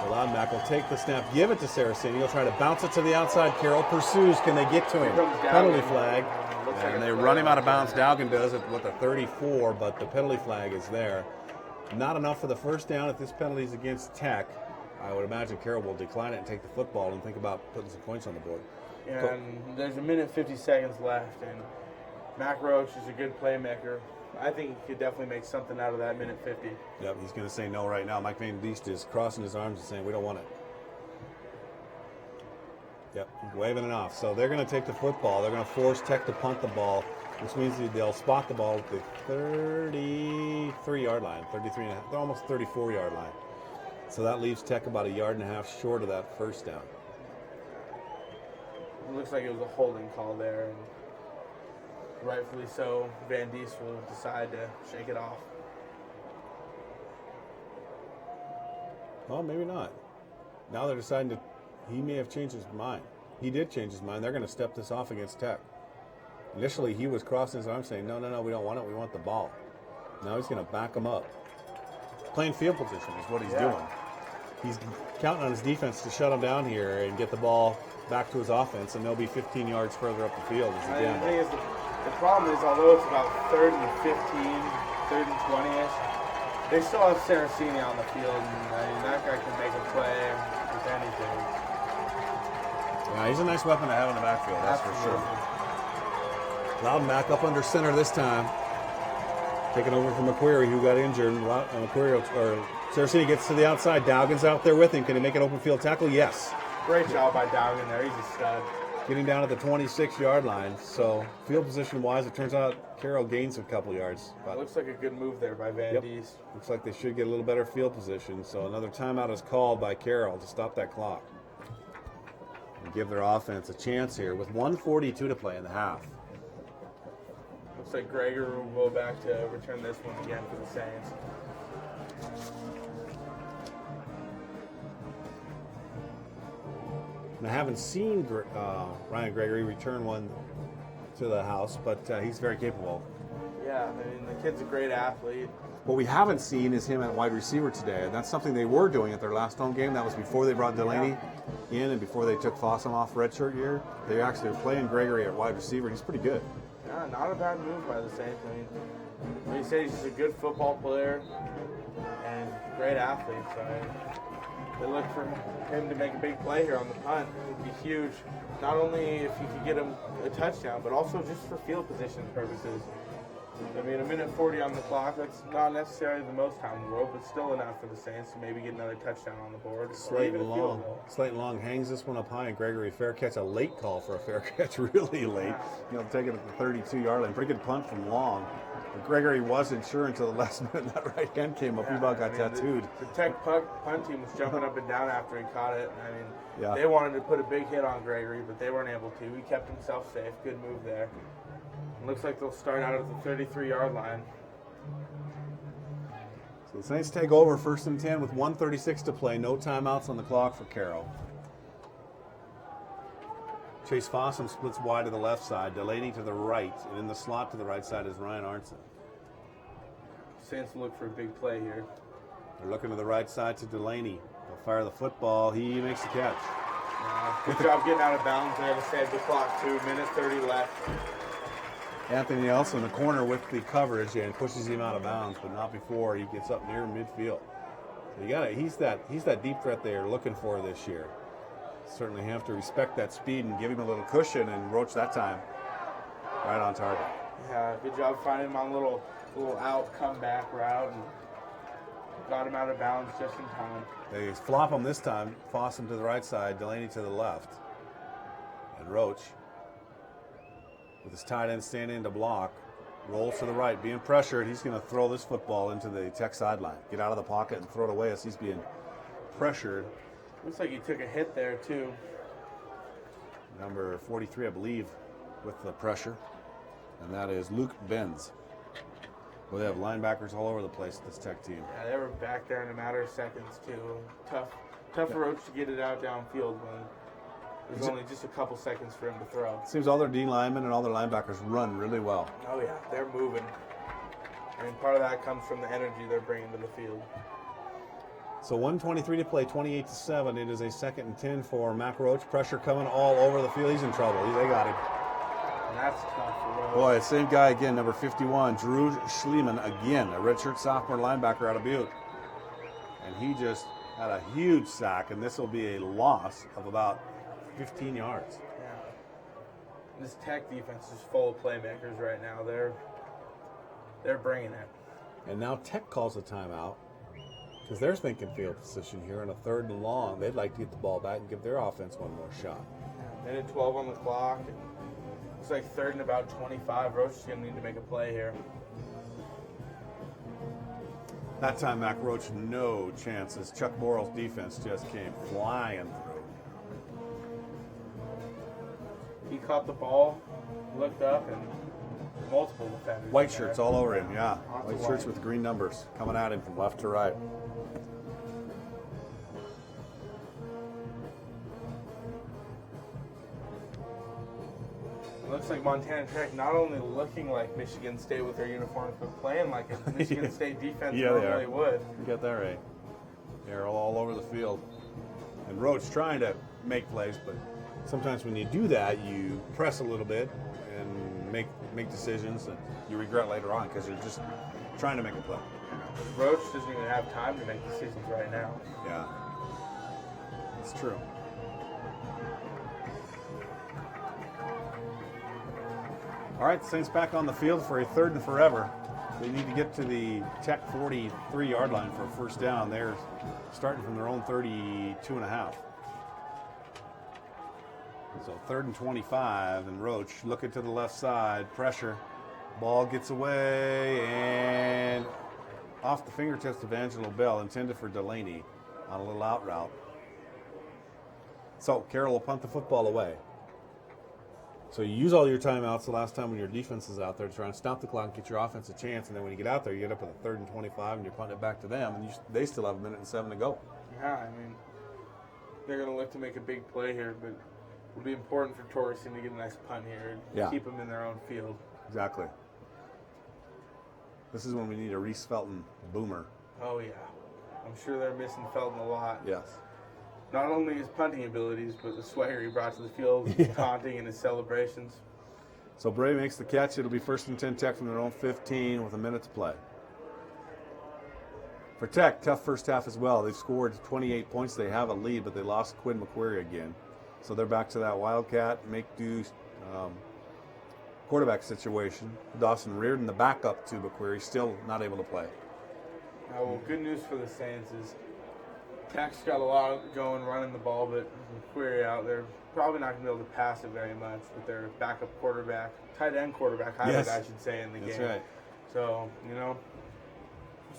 The Loudback will take the snap, give it to Saraceni. He'll try to bounce it to the outside. Carroll pursues. Can they get to him? Penalty flag. And they run him out of bounds. Dowgan does it with the 34, but the penalty flag is there. Not enough for the first down. If this penalty is against Tech, I would imagine Carroll will decline it and take the football and think about putting some points on the board. Yeah, and there's a minute 50 seconds left, and Mac Roach is a good playmaker. I think he could definitely make something out of that minute 50. Yep, he's going to say no right now. Mike Van Diest is crossing his arms and saying, we don't want it. Yep, waving it off. So they're going to take the football. They're going to force Tech to punt the ball, which means they'll spot the ball at the 33-yard line, 33 and a half, almost 34-yard line. So that leaves Tech about a yard and a half short of that first down. It looks like it was a holding call there, and rightfully so. Van Diest will decide to shake it off. Well, maybe not. Now they're deciding to. He may have changed his mind. He did change his mind. They're going to step this off against Tech. Initially, he was crossing his arms saying, no, we don't want it. We want the ball. Now he's going to back him up. Playing field position is what he's doing. He's counting on his defense to shut him down here and get the ball back to his offense, and they'll be 15 yards further up the field as a gamble. The thing is, the problem is, although it's about 3rd and 15, 3rd and 20-ish, they still have Saraceni on the field, and that guy can make a play with anything. Yeah, he's a nice weapon to have in the backfield, that's for sure. Loudback up under center this time. Taking over from McQuarrie, who got injured. Saraceni gets to the outside. Dowgan's out there with him. Can he make an open field tackle? Yes. Great job by Dowgan there. He's a stud. Getting down at the 26-yard line. So field position-wise, it turns out Carroll gains a couple yards. But looks like a good move there by Van Diest. Looks like they should get a little better field position. So another timeout is called by Carroll to stop that clock and give their offense a chance here with 1:42 to play in the half. Looks like Greger will go back to return this one again for the Saints. And I haven't seen Ryan Gregory return one to the house, but he's very capable. Yeah, I mean, the kid's a great athlete. What we haven't seen is him at wide receiver today, and that's something they were doing at their last home game. That was before they brought Delaney in and before they took Fossum off redshirt year. They actually were playing Gregory at wide receiver, and he's pretty good. Yeah, not a bad move by the Saints. I mean, like you said, he's just a good football player and great athlete. So they look for him to make a big play here on the punt. It would be huge, not only if you could get him a touchdown, but also just for field position purposes. I mean, a minute 40 on the clock, that's not necessarily the most time in the world, but still enough for the Saints to maybe get another touchdown on the board. Slayton Long hangs this one up high, and Gregory fair catch, a late call for a fair catch, really late. Take it at the 32-yard line. Pretty good punt from Long. But Gregory wasn't sure until the last minute that right hand came up. He about got tattooed. The Tech punt team was jumping up and down after he caught it. I mean, they wanted to put a big hit on Gregory, but they weren't able to. He kept himself safe. Good move there. It looks like they'll start out at the 33-yard line. So the Saints take over 1st and 10 with 1:36 to play. No timeouts on the clock for Carroll. Chase Fossum splits wide to the left side. Delaney to the right. And in the slot to the right side is Ryan Arnson. Saints look for a big play here. They're looking to the right side to Delaney. They'll fire the football. He makes the catch. Good job getting out of bounds there to save the clock, too. Minute 30 left. Anthony Nelson in the corner with the coverage and pushes him out of bounds, but not before he gets up near midfield. So he's that deep threat they're looking for this year. Certainly have to respect that speed and give him a little cushion, and Roach that time right on target. Yeah, good job finding him on a little out comeback route and got him out of bounds just in time. They flop him this time, Fossum to the right side, Delaney to the left. And Roach, with his tight end standing in to block, rolls to the right, being pressured. He's going to throw this football into the Tech sideline. Get out of the pocket and throw it away as he's being pressured. Looks like he took a hit there, too. Number 43, I believe, with the pressure. And that is Luke Benz. Well, they have linebackers all over the place, this Tech team. Yeah, they were back there in a matter of seconds, too. Tough for Roach to get it out downfield when there's only just a couple seconds for him to throw. Seems all their D linemen and all their linebackers run really well. Oh, yeah, they're moving. And part of that comes from the energy they're bringing to the field. So 1:23 to play, 28-7. It is a 2nd and 10 for Mac Roach. Pressure coming all over the field. He's in trouble. They got him. And that's tough for Roach. Boy, same guy again, number 51, Drew Schliemann again, a redshirt sophomore linebacker out of Butte. And he just had a huge sack, and this will be a loss of about 15 yards. Yeah. This Tech defense is full of playmakers right now. They're bringing it. And now Tech calls a timeout because they're thinking field position here on a 3rd and long. They'd like to get the ball back and give their offense one more shot. Yeah, minute 12 on the clock. Looks like 3rd and about 25. Roach is going to need to make a play here. That time, Mac Roach, no chances. Chuck Borrell's defense just came flying through. He caught the ball, looked up, and multiple defenders. White shirts all over him, yeah. White shirts with green numbers coming at him from left to right. It looks like Montana Tech not only looking like Michigan State with their uniforms, but playing like a Michigan State defense normally would. You got that right. They're all over the field. And Roach trying to make plays, but sometimes when you do that, you press a little bit and make decisions that you regret later on because you're just trying to make a play. Roach doesn't even have time to make decisions right now. Yeah, it's true. All right, the Saints back on the field for a 3rd and forever. They need to get to the Tech 43-yard line for a first down. They're starting from their own 32.5. So 3rd and 25, and Roach looking to the left side, pressure. Ball gets away, and off the fingertips of Angelo Bell, intended for Delaney on a little out route. So Carroll will punt the football away. So you use all your timeouts the last time when your defense is out there to try and stop the clock and get your offense a chance, and then when you get out there, you get up with a 3rd and 25, and you're punting it back to them, and they still have 1:07 to go. Yeah, I mean, they're going to look to make a big play here, but it'll be important for Torreson to get a nice punt here and keep them in their own field. Exactly. This is when we need a Reese Felton boomer. Oh, yeah. I'm sure they're missing Felton a lot. Yes. Not only his punting abilities, but the swagger he brought to the field, his taunting and his celebrations. So Bray makes the catch. It'll be 1st and 10 Tech from their own 15 with a minute to play. For Tech, tough first half as well. They've scored 28 points. They have a lead, but they lost Quinn McQuarrie again. So they're back to that Wildcat, make do quarterback situation. Dawson Reardon, the backup to McQuarrie, still not able to play. Well, good news for the Saints is Tech's got a lot going running the ball, but McQuarrie out there, probably not going to be able to pass it very much with their backup quarterback, tight end quarterback, Yes. I should say, in the game. That's right. So, we'll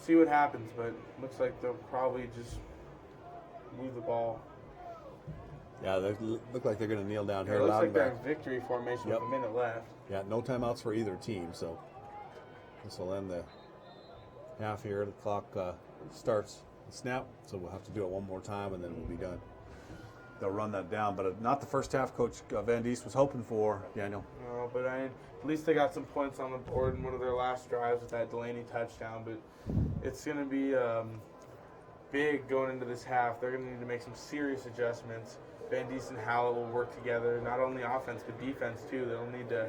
see what happens, but looks like they'll probably just move the ball. Yeah, they look like they're going to kneel down here. It looks like they're back. in victory formation with a minute left. Yeah, no timeouts for either team, so this will end the half here. The clock starts the snap, so we'll have to do it one more time, and then we'll be done. They'll run that down, but not the first half Coach Van Diest was hoping for, Daniel. No, but at least they got some points on the board in one of their last drives with that Delaney touchdown, but it's going to be big going into this half. They're going to need to make some serious adjustments. Van Diest and Hallett will work together, not only offense but defense too. They'll need to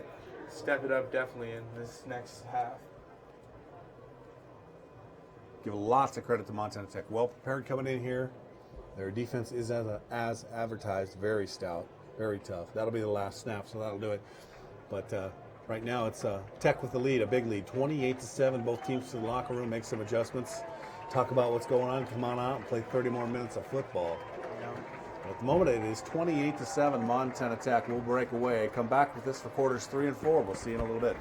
step it up definitely in this next half. Give lots of credit to Montana Tech. Well prepared coming in here. Their defense is as advertised, very stout, very tough. That'll be the last snap, so that'll do it. But right now it's Tech with the lead, a big lead, 28-7. Both teams to the locker room, make some adjustments, talk about what's going on, come on out and play 30 more minutes of football. At the moment, it is 28-7 Montana Tech. We'll break away. Come back with this for quarters 3 and 4. We'll see you in a little bit.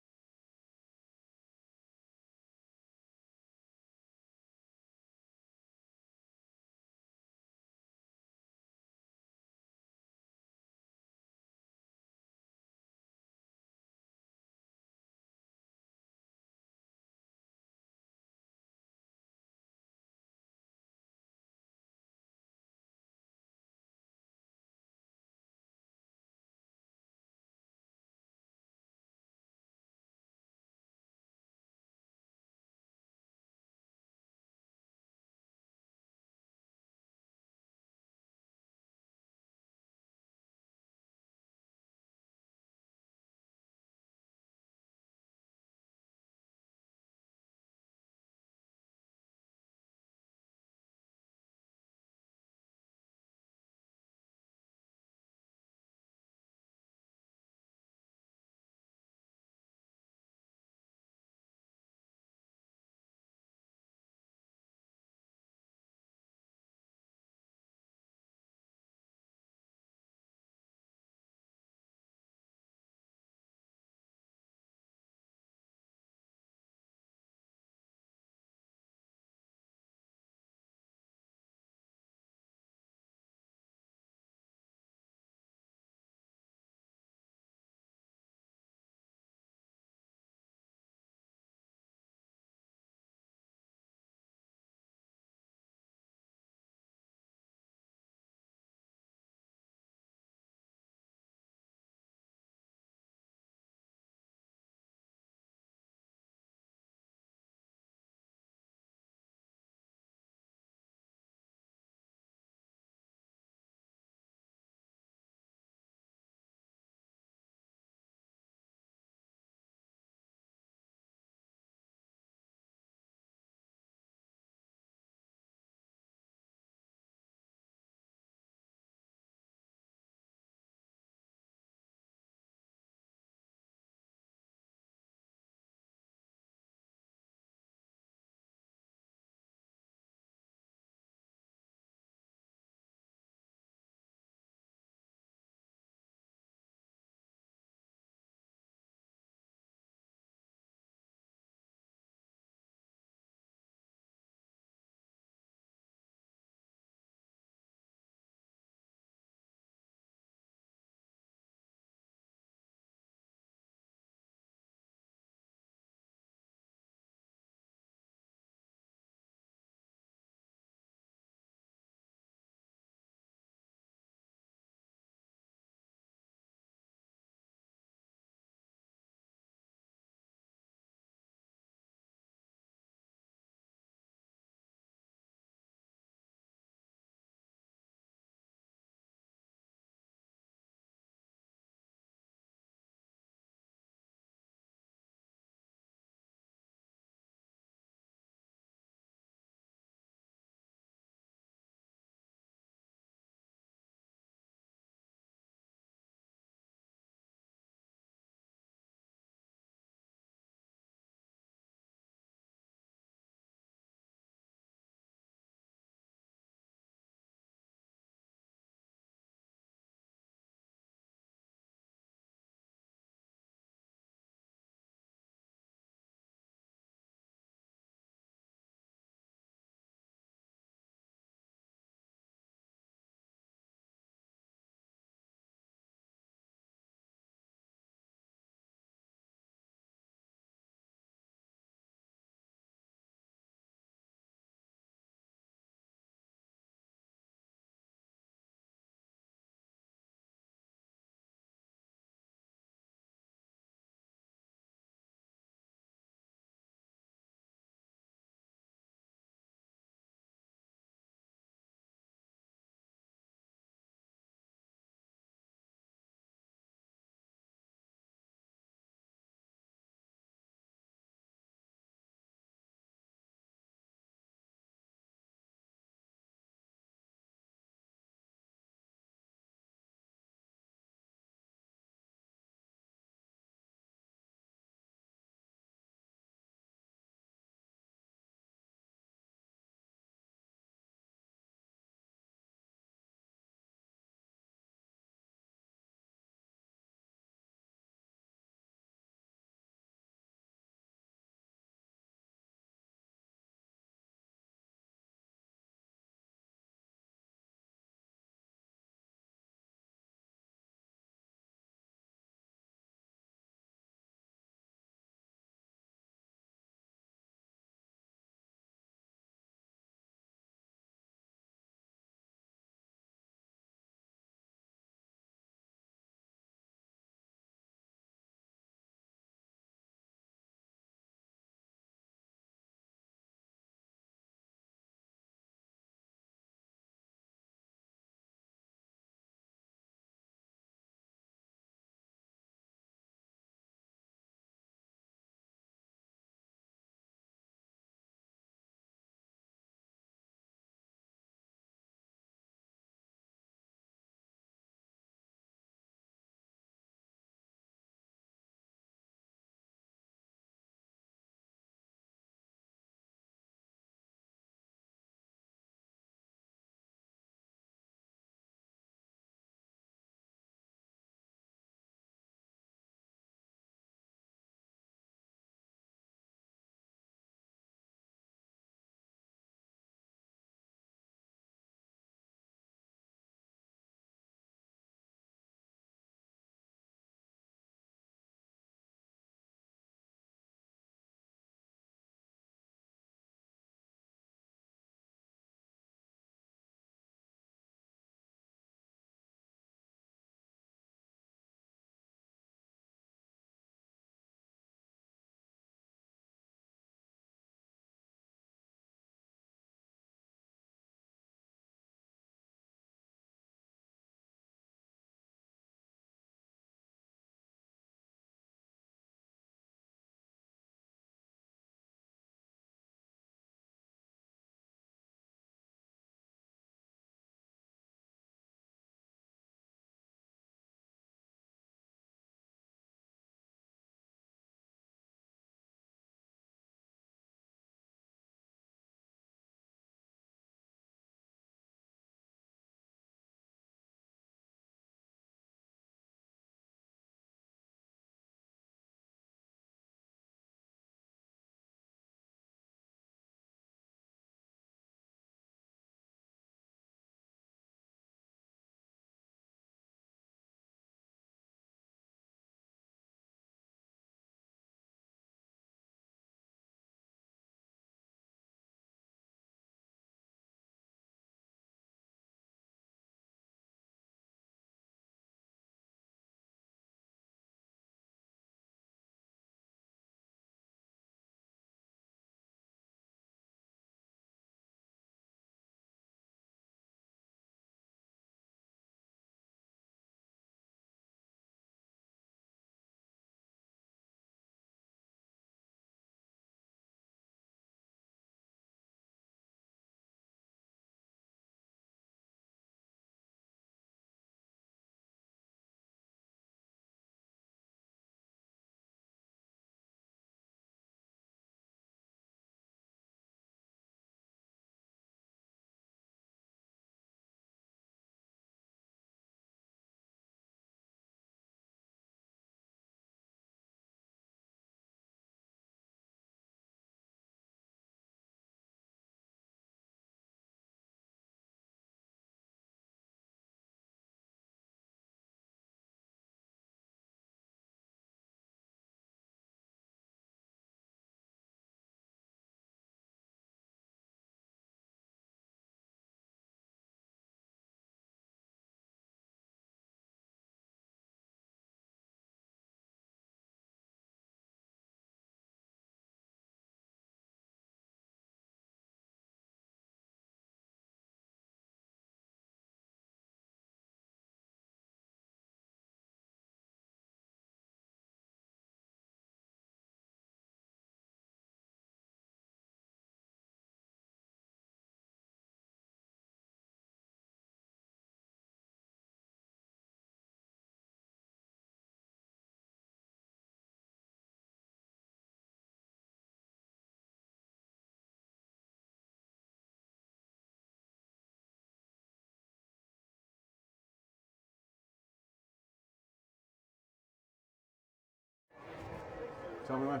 Tell me when.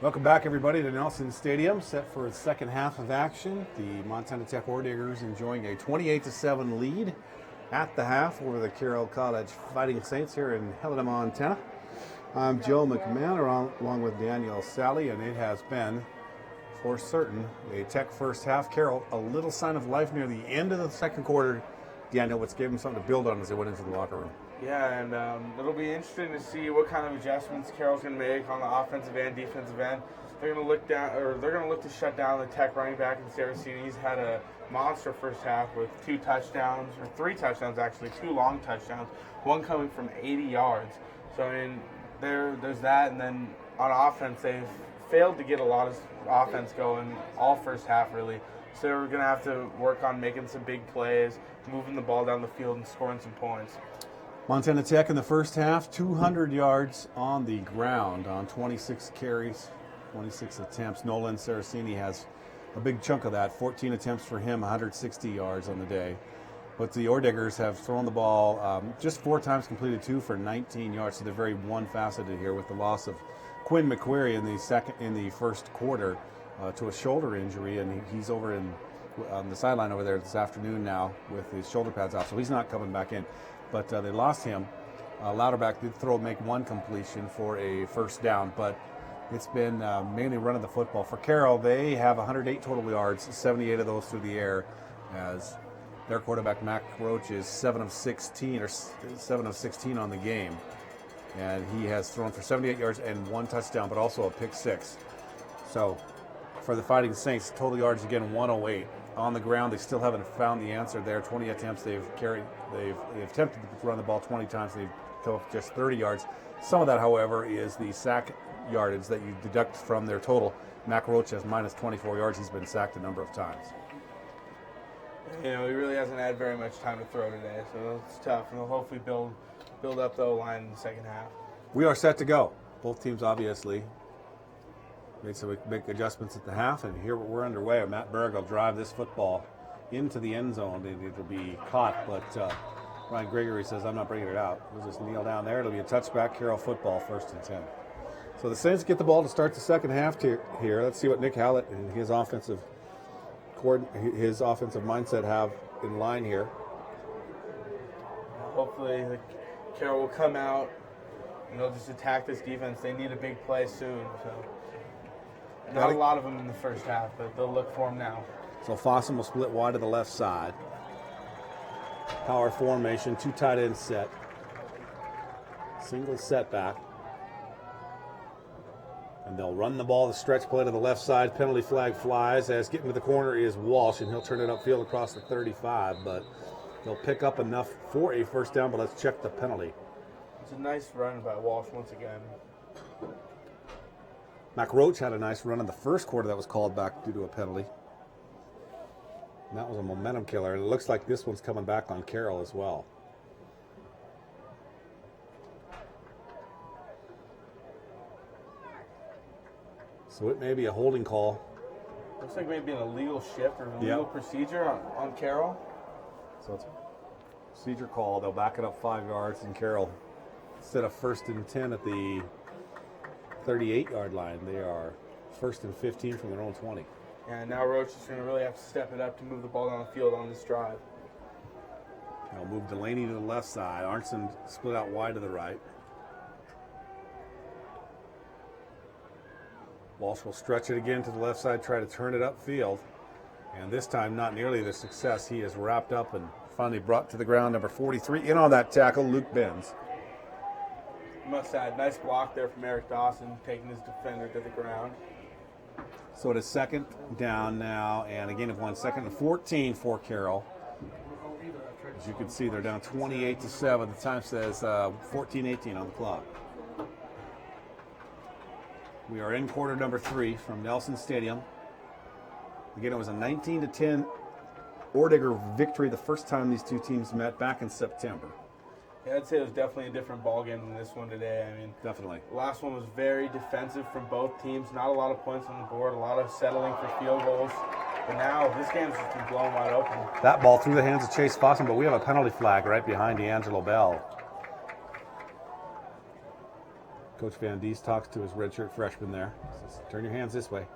Welcome back, everybody, to Nelson Stadium, set for its second half of action. The Montana Tech Diggers enjoying a 28-7 lead at the half over the Carroll College Fighting Saints here in Helena, Montana. I'm Joe McMahon, along with Danielle Sally, and it has been, for certain, a Tech first half. Carroll, a little sign of life near the end of the second quarter. Danielle, what's gave them something to build on as they went into the locker room. Yeah, and it'll be interesting to see what kind of adjustments Carroll's going to make on the offensive and defensive end. They're going to look down, or they're going to look to shut down the Tech running back in Saraceni. He's had a monster first half with 2 touchdowns, or 3 touchdowns actually, 2 long touchdowns, one coming from 80 yards. So I mean, there's that, and then on offense they've failed to get a lot of offense going all first half really. So we're going to have to work on making some big plays, moving the ball down the field, and scoring some points. Montana Tech in the first half, 200 yards on the ground on 26 carries, 26 attempts. Nolan Saraceni has a big chunk of that, 14 attempts for him, 160 yards on the day. But the Diggers have thrown the ball just 4 times, completed 2 for 19 yards. So they're very one-faceted here with the loss of Quinn McQuarrie in the first quarter to a shoulder injury, and he's over on the sideline over there this afternoon now with his shoulder pads off, so he's not coming back in. But they lost him. Louderback did make 1 completion for a first down, but it's been mainly running the football. For Carroll, they have 108 total yards, 78 of those through the air, as their quarterback, Mac Roach, is 7 of 16 on the game. And he has thrown for 78 yards and 1 touchdown, but also a pick 6. So for the Fighting Saints, total yards again 108. On the ground, they still haven't found the answer there. 20 attempts they've attempted to run the ball 20 times. They've come up just 30 yards. Some of that, however, is the sack yardage that you deduct from their total. Mac Roach has minus 24 yards. He's been sacked a number of times. He really hasn't had very much time to throw today, so it's tough. And they'll hopefully build up the O-line in the second half. We are set to go. Both teams obviously made some big adjustments at the half, and here we're underway. Matt Berg will drive this football into the end zone. It'll be caught, but Ryan Gregory says, I'm not bringing it out. We'll just kneel down there. It'll be a touchback, Carroll football, 1st and 10. So the Saints get the ball to start the second half here. Let's see what Nick Hallett and his offensive mindset have in line here. Hopefully Carroll will come out and they'll just attack this defense. They need a big play soon. So not a lot of them in the first half, but they'll look for them now. So Fossum will split wide to the left side. Power formation, 2 tight ends set. Single setback. And they'll run the ball, the stretch play to the left side. Penalty flag flies as getting to the corner is Walsh, and he'll turn it upfield across the 35, but they'll pick up enough for a first down, but let's check the penalty. It's a nice run by Walsh once again. Mac Roach had a nice run in the first quarter that was called back due to a penalty. And that was a momentum killer, and it looks like this one's coming back on Carroll as well. So it may be a holding call. Looks like maybe an illegal shift or an illegal procedure on Carroll. So it's a procedure call. They'll back it up 5 yards, and Carroll, instead of 1st and 10 at the 38-yard line, they are 1st and 15 from their own 20. And now Roach is going to really have to step it up to move the ball down the field on this drive. They'll move Delaney to the left side. Arnson split out wide to the right. Walsh will stretch it again to the left side, try to turn it upfield. And this time, not nearly the success. He is wrapped up and finally brought to the ground. Number 43 in on that tackle, Luke Benz. Must add, nice block there from Eric Dawson, taking his defender to the ground. So it is 2nd down now, and again of 1 2nd and 14 for Carroll. As you can see, they're down 28-7. The time says 14:18 on the clock. We are in quarter number 3 from Nelson Stadium. Again, it was a 19-10 Digger victory the first time these two teams met back in September. Yeah, I'd say it was definitely a different ballgame than this one today. I mean, definitely. The last one was very defensive from both teams. Not a lot of points on the board, a lot of settling for field goals. But now this game's just been blown wide open. That ball through the hands of Chase Fossum, but we have a penalty flag right behind D'Angelo Bell. Coach Van Diest talks to his redshirt freshman there. Says, turn your hands this way.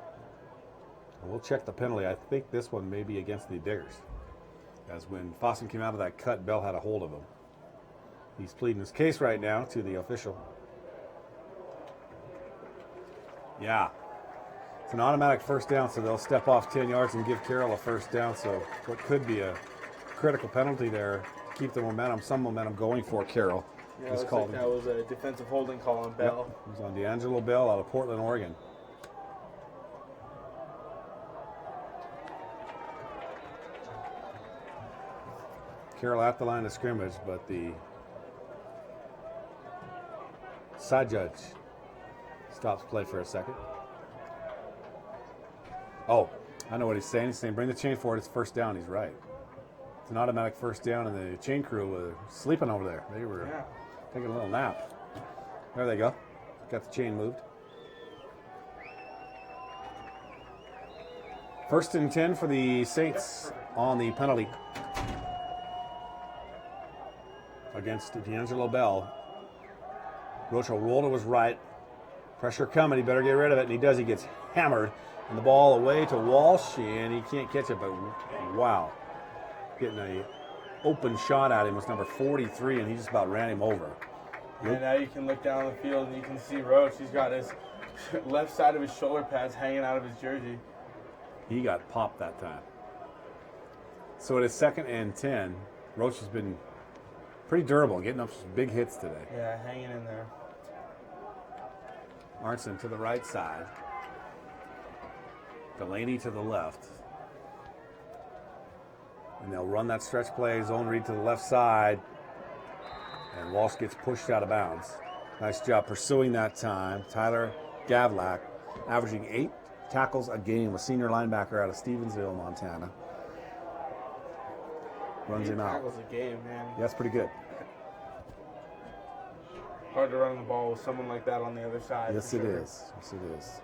And we'll check the penalty. I think this one may be against the Diggers. As when Fossen came out of that cut, Bell had a hold of him. He's pleading his case right now to the official. Yeah. It's an automatic first down, so they'll step off 10 yards and give Carroll a first down. So what could be a critical penalty there, keep the momentum, some momentum going for Carroll. Yeah, it looks like that was a defensive holding call on Bell. Yep. It was on D'Angelo Bell out of Portland, Oregon. Carroll at the line of scrimmage, but the side judge stops play for a second. Oh, I know what he's saying. He's saying bring the chain forward. It's first down. He's right. It's an automatic first down, and the chain crew were sleeping over there. They were taking a little nap. There they go. Got the chain moved. First and 10 for the Saints on the penalty against D'Angelo Bell. Roach will roll to his right. Pressure coming. He better get rid of it, and he does. He gets hammered. And the ball away to Walsh, and he can't catch it, but wow. Getting an open shot at him was number 43, and he just about ran him over. And now you can look down the field, and you can see Roach. He's got his left side of his shoulder pads hanging out of his jersey. He got popped that time. So it is 2nd and 10. Roach has been pretty durable, getting up some big hits today. Yeah, hanging in there. Arnson to the right side. Delaney to the left. And they'll run that stretch play, zone read to the left side. And Walsh gets pushed out of bounds. Nice job pursuing that time. Tyler Gavlak, averaging 8 tackles a game, a senior linebacker out of Stevensville, Montana. Runs him out. 8 tackles a game, man. Yeah, that's pretty good. Hard to run the ball with someone like that on the other side. Yes, it is. Yes, it is.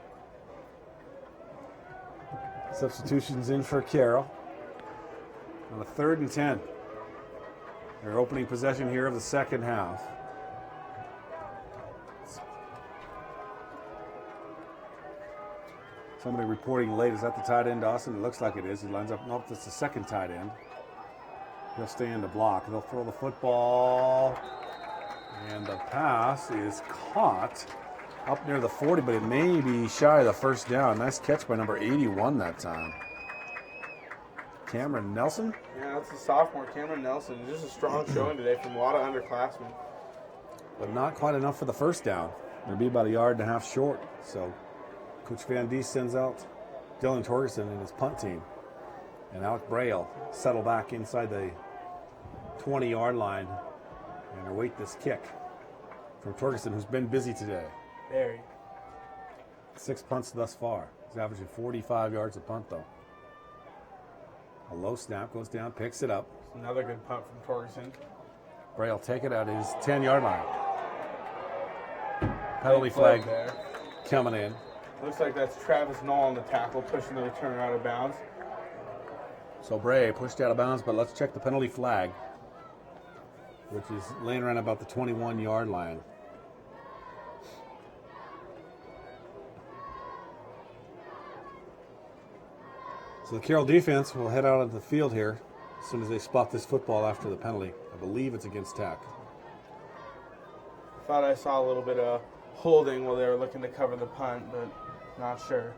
Substitutions in for Carroll. On a 3rd and 10. Their opening possession here of the second half. Somebody reporting late. Is that the tight end, Dawson? It looks like it is. He lines up. Nope, that's the second tight end. He'll stay in the block. They'll throw the football. And the pass is caught up near the 40, but it may be shy of the first down. Nice catch by number 81 that time. Cameron Nelson? Yeah, that's a sophomore, Cameron Nelson. Just a strong showing today from a lot of underclassmen. But not quite enough for the first down. It'll be about 1.5 yards short. So Coach Van Diest sends out Dylan Torgerson and his punt team. And Alec Braille settle back inside the 20-yard line and await this kick from Torgerson, who's been busy today. Very. 6 punts thus far. He's averaging 45 yards a punt, though. A low snap, goes down, picks it up. Another good punt from Torgerson. Bray will take it at his 10-yard line. Penalty flag there. coming in. Looks like that's Travis Knoll on the tackle, pushing the returner out of bounds. So Bray pushed out of bounds, but let's check the penalty flag, which is laying around about the 21-yard line. So the Carroll defense will head out onto the field here as soon as they spot this football after the penalty. I believe it's against Tech. Thought I saw a little bit of holding while they were looking to cover the punt, but not sure.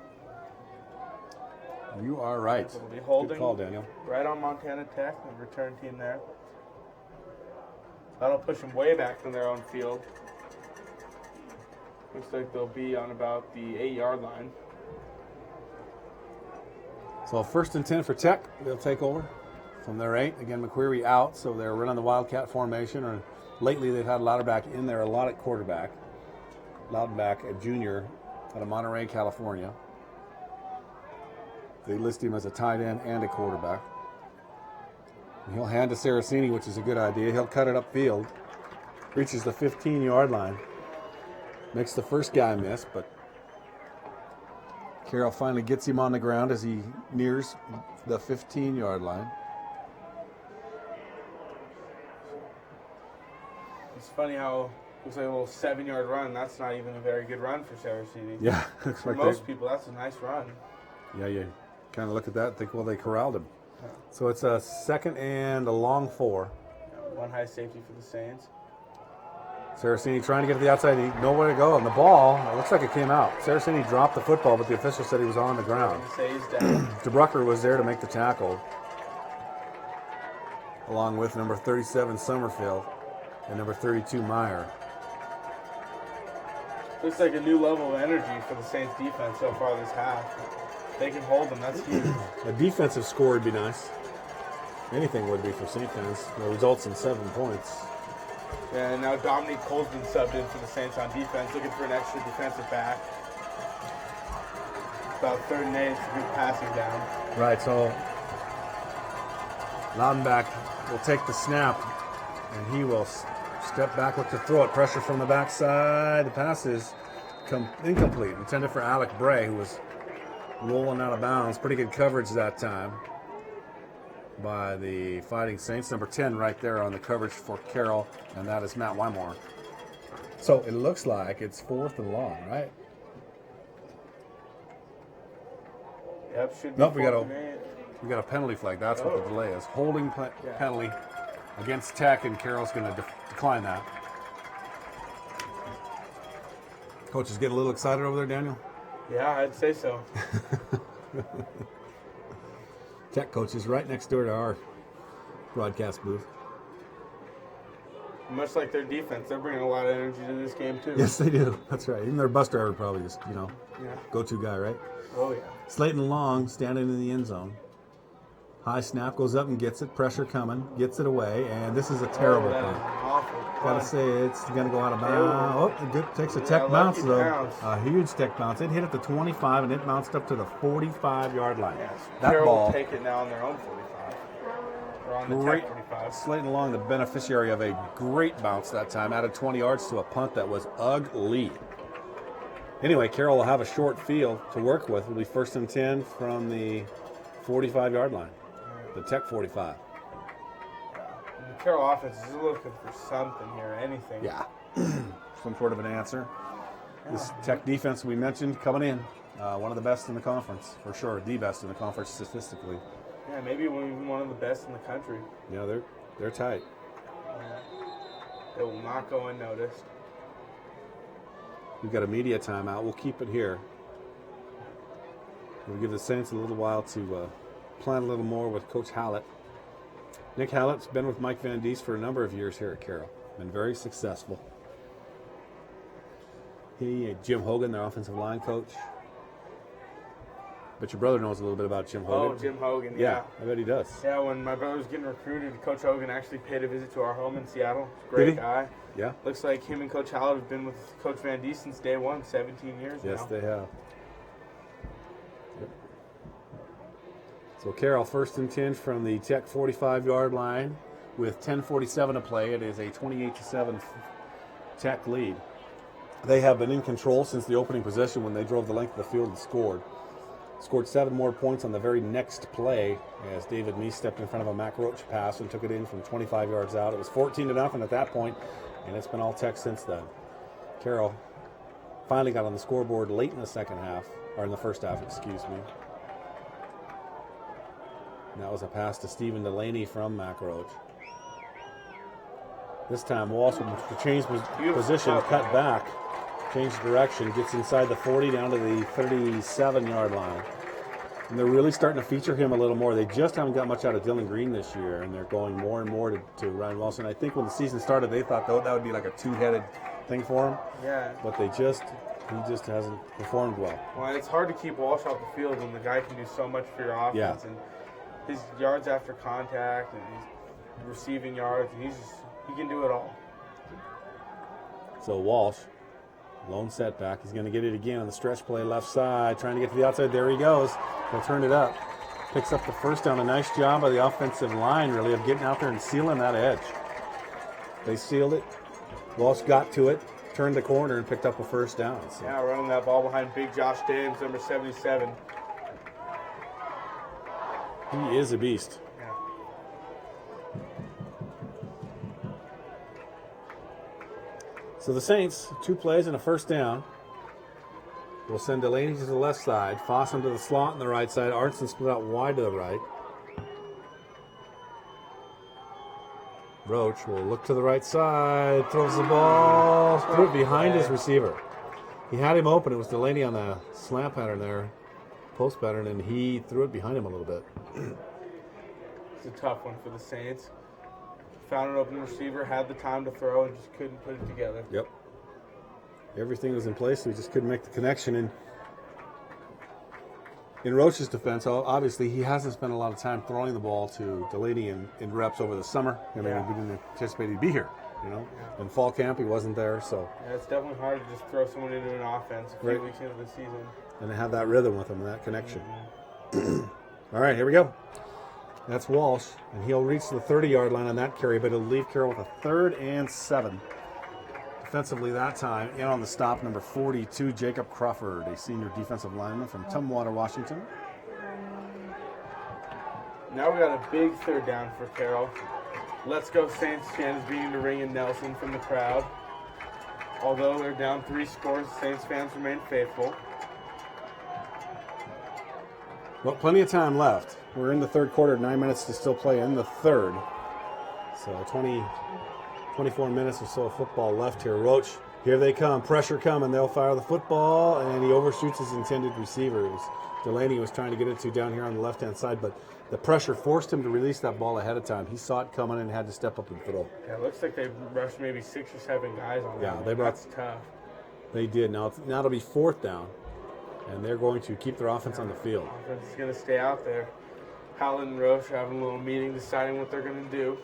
You are right. It'll be holding. Good call, Daniel. Right on Montana Tech, the return team there. That'll push them way back from their own field. Looks like they'll be on about the 8-yard line. So 1st and 10 for Tech. They'll take over from their 8. Again, McQuarrie out, so they're running the Wildcat formation. Or lately, they've had Louderback in there a lot at quarterback. Louderback, a junior out of Monterey, California. They list him as a tight end and a quarterback. And he'll hand to Saraceni, which is a good idea. He'll cut it upfield. Reaches the 15-yard line. Makes the first guy miss, but Carroll finally gets him on the ground as he nears the 15-yard line. It's funny how Looks like a little 7-yard run. That's not even a very good run for Sarah City. Yeah, looks For like most people, that's a nice run. Yeah, you kind of look at that and think, well, they corralled him. Yeah. So it's a 2nd and a long 4. One high safety for the Saints. Saraceni trying to get to the outside. Nowhere to go. And the ball, it looks like it came out. Saraceni dropped the football, but the official said he was on the ground. Say he's down. DeBrucker was there to make the tackle, along with number 37, Summerfield, and number 32, Meyer. Looks like a new level of energy for the Saints defense so far this half. If they can hold them, that's huge. A defensive score would be nice. Anything would be for Saint fans. It results in 7 points. Yeah, and now Dominique Cole's been subbed in for the Saints on defense, looking for an extra defensive back. About 3rd and 8, it's a good passing down. Right, so Loudenbach will take the snap, and he will step back, look to throw it. Pressure from the backside. The pass is incomplete. Intended for Alec Bray, who was rolling out of bounds. Pretty good coverage that time by the Fighting Saints. Number 10 right there on the coverage for Carroll, and that is Matt Wymore. So it looks like it's 4th and long, right? Yep, should be. Nope, we 4th got and 8. We got a penalty flag. That's what the delay is. Holding penalty against Tech, and Carroll's going to decline that. Coach is getting a little excited over there, Daniel? Yeah, I'd say so. Tech coach is right next door to our broadcast booth. Much like their defense, they're bringing a lot of energy to this game, too. Yes, they do. That's right. Even their bus driver probably just, Yeah. go-to guy, right? Oh, yeah. Slayton Long standing in the end zone. High snap, goes up and gets it. Pressure coming, gets it away, and this is a terrible that punt. is awful. Gotta say it's gonna go out of bounds. Oh, it takes a Tech bounce though. Bounce. A huge Tech bounce. It hit at the 25 and it bounced up to the 45-yard line. Yes. That Carroll ball. will take it now on their own 45. Or on the Great. Tech 45. Slayton Long, the beneficiary of a great bounce that time, added 20 yards to a punt that was ugly. Anyway, Carroll will have a short field to work with. It'll be 1st and 10 from the 45-yard line. The Tech 45. The Carroll offense is looking for something here, anything. Yeah. Some sort of an answer. This Tech defense we mentioned coming in, one of the best in the conference, for sure. The best in the conference statistically. Yeah, maybe even one of the best in the country. Yeah, they're tight. They will not go unnoticed. We've got a media timeout. We'll keep it here. We'll give the Saints a little while to plan a little more with Coach Hallett. Nick Hallett's been with Mike Van Diest for a number of years here at Carroll. Been very successful. Jim Hogan, their offensive line coach. But your brother knows a little bit about Jim Hogan. Oh, Jim Hogan, Yeah, I bet he does. Yeah, when my brother was getting recruited, Coach Hogan actually paid a visit to our home in Seattle. Great guy. Yeah. Looks like him and Coach Hallett have been with Coach Van Diest since day one, 17 years now. Yes, they have. Yep. So Carroll 1st and 10 from the Tech 45-yard line with 10:47 to play. It is a 28-7 Tech lead. They have been in control since the opening possession when they drove the length of the field and scored. Scored 7 more points on the very next play as David Meese stepped in front of a Mac Roach pass and took it in from 25 yards out. It was 14-0 at that point, and it's been all Tech since then. Carroll finally got on the scoreboard late in the second half, or in the first half, excuse me. And that was a pass to Stephen Delaney from Mac Roach. This time Walsh will change position, cut back, change direction, gets inside the 40 down to the 37-yard line. And they're really starting to feature him a little more. They just haven't got much out of Dylan Green this year, and they're going more and more to Ryan Wilson. I think when the season started, they thought that would be like a two-headed thing for him. Yeah. But he just hasn't performed well. Well, it's hard to keep Walsh off the field when the guy can do so much for your offense. Yeah. And his yards after contact and his receiving yards, and he can do it all. So Walsh, lone setback. He's going to get it again on the stretch play left side, trying to get to the outside. There he goes. He'll turn it up. Picks up the first down. A nice job by the offensive line, really, of getting out there and sealing that edge. They sealed it. Walsh got to it, turned the corner, and picked up a first down. So. Yeah, running that ball behind big Josh James, number 77. He is a beast. So the Saints, 2 plays and a first down. We'll send Delaney to the left side, Fossum to the slot on the right side, Arnson split out wide to the right. Roach will look to the right side, throws the ball, threw it behind his receiver. He had him open. It was Delaney on the slant pattern there, post pattern, and he threw it behind him a little bit. It's a tough one for the Saints. Found an open receiver, had the time to throw, and just couldn't put it together. Yep. Everything was in place, so he just couldn't make the connection. And in Roach's defense, obviously he hasn't spent a lot of time throwing the ball to Delaney in reps over the summer. I mean, we didn't anticipate he'd be here. In fall camp he wasn't there, so. Yeah, it's definitely hard to just throw someone into an offense a few weeks into the season. And to have that rhythm with him and that connection. All right, here we go. That's Walsh, and he'll reach the 30-yard line on that carry, but he'll leave Carroll with a 3rd and 7. Defensively that time, in on the stop, number 42, Jacob Crawford, a senior defensive lineman from Tumwater, Washington. Now we got a big 3rd down for Carroll. Let's Go Saints fans beginning to ring in Nelson from the crowd. Although they're down 3 scores, Saints fans remain faithful. Well, plenty of time left. We're in the 3rd quarter, 9 minutes to still play in the 3rd. So 24 minutes or so of football left here. Roach, here they come. Pressure coming. They'll fire the football, and he overshoots his intended receiver. Delaney was trying to get it to down here on the left-hand side, but the pressure forced him to release that ball ahead of time. He saw it coming and had to step up and throw. Yeah, it looks like they rushed maybe 6 or 7 guys on that. Yeah, that's tough. They did. Now it'll be 4th down, and they're going to keep their offense on the field. Offense is going to stay out there. Howland and Roche are having a little meeting deciding what they're going to do.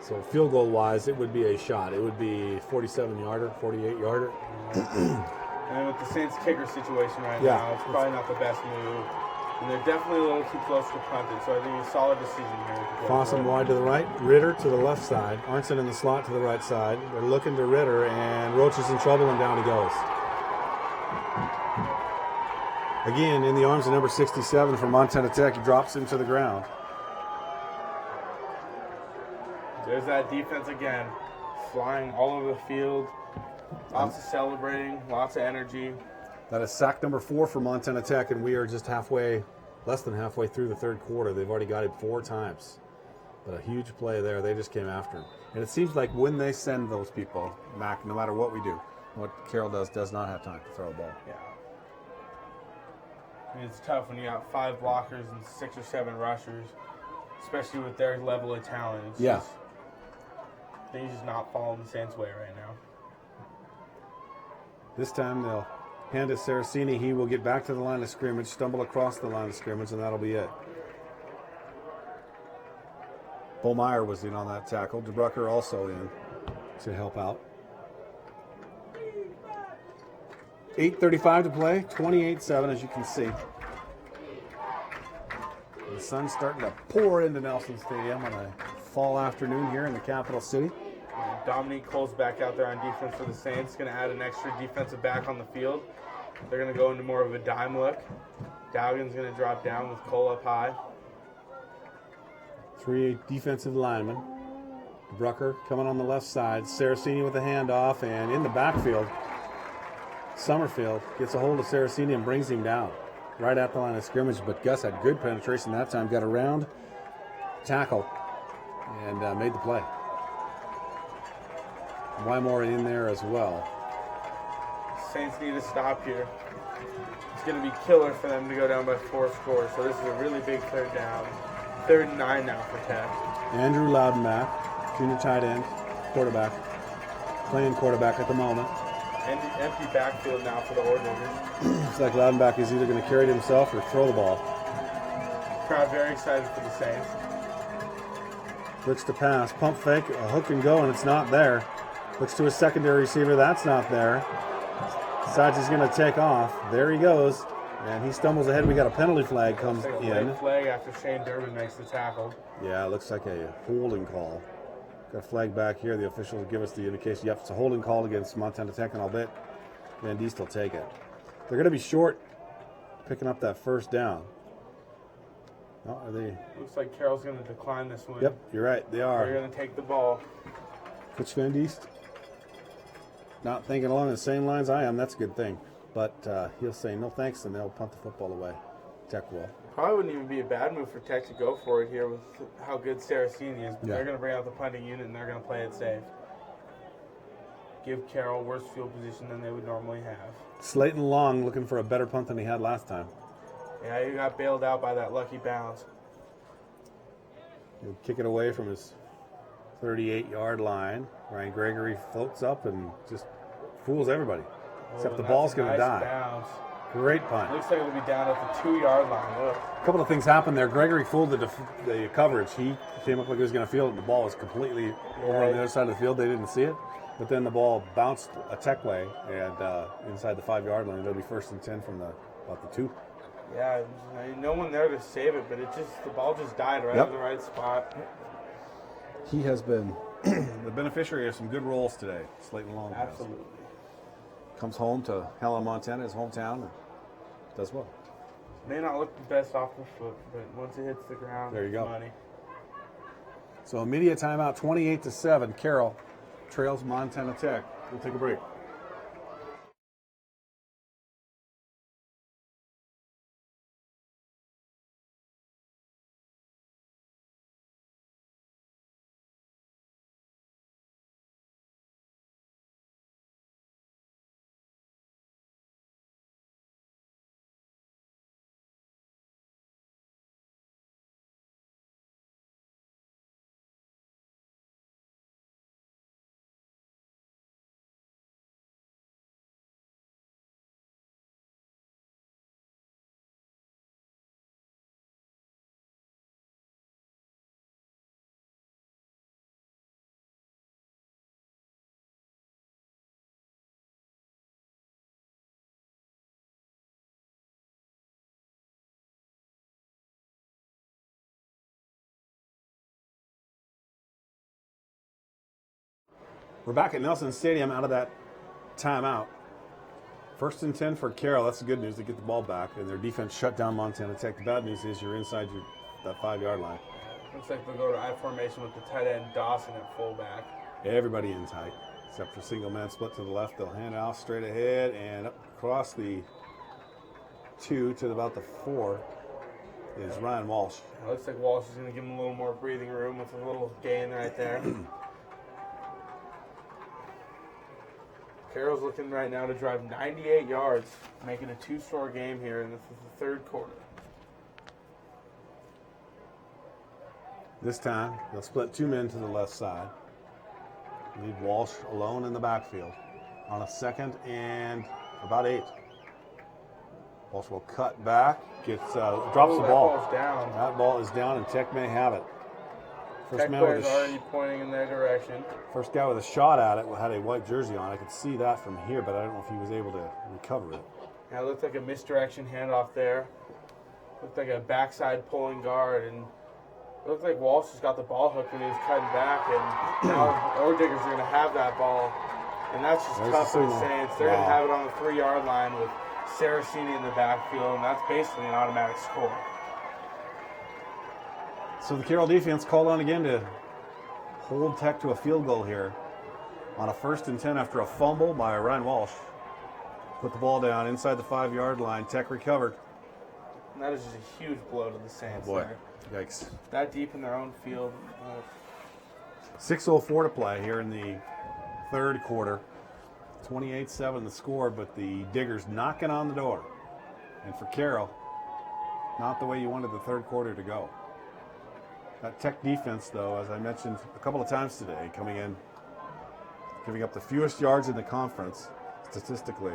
So field goal wise, it would be a shot. It would be 47-yarder, 48-yarder. And with the Saints kicker situation right now, it's probably not the best move. And they're definitely a little too close to punt it, so I think a solid decision here. Fossum wide to the right, Ritter to the left side, Arnson in the slot to the right side. They're looking to Ritter, and Roach is in trouble, and down he goes. Again, in the arms of number 67 from Montana Tech, he drops him to the ground. There's that defense again, flying all over the field. Lots of celebrating, lots of energy. That is sack number 4 for Montana Tech, and we are just less than halfway through the 3rd quarter. They've already got it 4 times. But a huge play there. They just came after him. And it seems like when they send those people back, no matter what we do, what Carroll does not have time to throw a ball. Yeah. I mean, it's tough when you got 5 blockers and 6 or 7 rushers, especially with their level of talent. Things just not following the Saints' way right now. This time they'll hand it to Saraceni. He will get back to the line of scrimmage, stumble across the line of scrimmage, and that'll be it. Bullmeyer was in on that tackle. DeBrucker also in to help out. 8:35 to play, 28-7 as you can see. The sun's starting to pour into Nelson Stadium on a fall afternoon here in the capital city. Dominique Cole's back out there on defense for the Saints. Going to add an extra defensive back on the field. They're going to go into more of a dime look. Dowgan's going to drop down with Cole up high. 3 defensive linemen. Brucker coming on the left side. Saraceni with the handoff, and in the backfield, Summerfield gets a hold of Saraceni and brings him down right at the line of scrimmage. But Gus had good penetration that time, got around, tackle, and made the play. Wymore in there as well. Saints need to stop here. It's going to be killer for them to go down by 4 scores. So this is a really big 3rd down. 3rd and 9 now for Tech. Andrew Loudenbach, junior tight end, quarterback, playing quarterback at the moment. Empty backfield now for the Ordinators. Looks like Loudenbach is either going to carry it himself or throw the ball. Crowd very excited for the Saints. Looks to pass, pump fake, a hook and go, and it's not there. Looks to his secondary receiver, that's not there. Decides he's going to take off. There he goes, and he stumbles ahead. We got a penalty flag comes like a in. late flag after Shane Durbin makes the tackle. Yeah, it looks like a holding call. Got a flag back here. The officials give us the indication. Yep, it's a holding call against Montana Tech, and I'll bet Van Diest will take it. They're going to be short picking up that 1st down. Oh, are they? Looks like Carroll's going to decline this one. Yep, you're right. They are. They're going to take the ball. Coach Van Diest? not thinking along the same lines I am, that's a good thing. But he'll say no thanks, and they'll punt the football away. Tech will. Probably wouldn't even be a bad move for Tech to go for it here with how good Saraceni is. But they're going to bring out the punting unit, and they're going to play it safe. Give Carroll worse field position than they would normally have. Slayton Long looking for a better punt than he had last time. Yeah, he got bailed out by that lucky bounce. He'll kick it away from his 38-yard line. Ryan Gregory floats up and just fools everybody. Except the ball's going to die. Bounce. Great punt. Looks like it'll be down at the 2-yard line. Look. A couple of things happened there. Gregory fooled the coverage. He came up like he was going to field it, and the ball was completely over on the other side of the field. They didn't see it. But then the ball bounced a Tech way and inside the 5-yard line. It'll be 1st and 10 from about the 2. Yeah, no one there to save it, but the ball just died right in the right spot. He has been the beneficiary of some good rolls today, Slayton Long. Absolutely. Comes home to Helen, Montana, his hometown, and does well. May not look the best off the foot, but once it hits the ground, there you go. Money. So immediate timeout, 28-7. Carroll trails Montana Tech. We'll take a break. We're back at Nelson Stadium out of that timeout. 1st and 10 for Carroll. That's the good news. They get the ball back, and their defense shut down Montana Tech. The bad news is you're inside that 5-yard line. Looks like they'll go to I formation with the tight end Dawson at fullback. Everybody in tight, except for single man split to the left. They'll hand off straight ahead and up across the 2 to about the 4 is Ryan Walsh. It looks like Walsh is going to give him a little more breathing room with a little gain right there. Carroll's looking right now to drive 98 yards, making a 2-score game here in the 3rd quarter. This time, they'll split 2 men to the left side. Leave Walsh alone in the backfield on a 2nd and about 8. Walsh will cut back, drops the ball. Ball's down. That ball is down, and Tech may have it. Tech player's already pointing in their direction. First guy with a shot at it had a white jersey on. I could see that from here, but I don't know if he was able to recover it. Yeah, it looked like a misdirection handoff there. Looked like a backside pulling guard, and it looked like Walsh just got the ball hook when he was cutting back, and now Ordiggers are going to have that ball, and that's just tough for the Saints. They're going to have it on the 3-yard line with Saraceni in the backfield, and that's basically an automatic score. So the Carroll defense called on again to hold Tech to a field goal here on a 1st and 10 after a fumble by Ryan Walsh. Put the ball down inside the 5-yard line. Tech recovered. And that is just a huge blow to the Saints. Oh boy, there. yikes. That deep in their own field. 6:04 to play here in the 3rd quarter. 28-7 the score, but the Diggers knocking on the door. And for Carroll, not the way you wanted the 3rd quarter to go. That Tech defense, though, as I mentioned a couple of times today, coming in, giving up the fewest yards in the conference, statistically.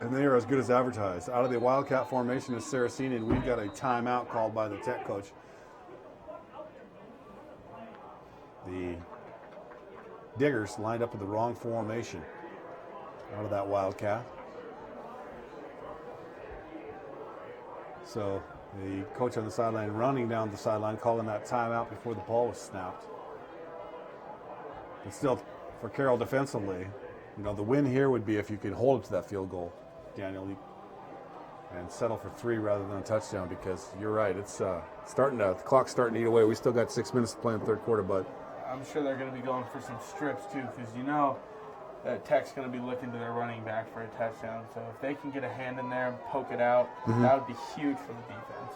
And they are as good as advertised. Out of the Wildcat formation is Saraceni, and we've got a timeout called by the Tech coach. The Diggers lined up in the wrong formation out of that Wildcat. So the coach on the sideline running down the sideline, calling that timeout before the ball was snapped. But still, for Carroll defensively, the win here would be if you could hold it to that field goal, Daniel, and settle for 3 rather than a touchdown, because you're right, it's the clock's starting to eat away. We still got 6 minutes to play in the 3rd quarter, but I'm sure they're going to be going for some strips too, because Tech's going to be looking to their running back for a touchdown. So if they can get a hand in there and poke it out, that would be huge for the defense.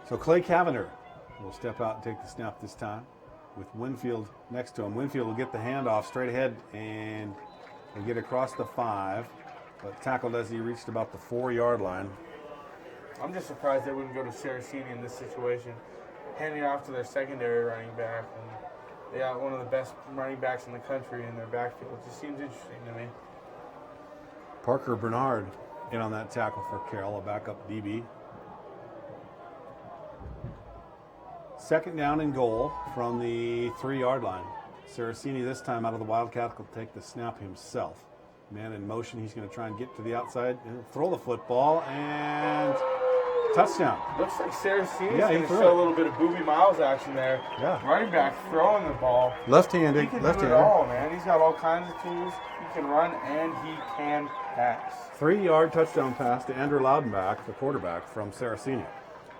So Clay Cavender will step out and take the snap this time with Winfield next to him. Winfield will get the handoff straight ahead and get across the 5, but tackled as he reached about the 4-yard line. I'm just surprised they wouldn't go to Saraceni in this situation, handing it off to their secondary running back. And they got one of the best running backs in the country in their backfield. It just seems interesting to me. Parker Bernard in on that tackle for Carroll, a backup DB. Second down and goal from the 3-yard line. Saraceni this time out of the Wildcat will take the snap himself. Man in motion, he's going to try and get to the outside, and throw the football, and touchdown. Looks like Saraceni's Yeah, going to show a little bit of Booby Miles action there. Yeah. Running back throwing the ball. Left-handed. He can do it all, man. He's got all kinds of tools. He can run and he can pass. 3-yard touchdown pass to Andrew Loudenbach, the quarterback from Saraceni.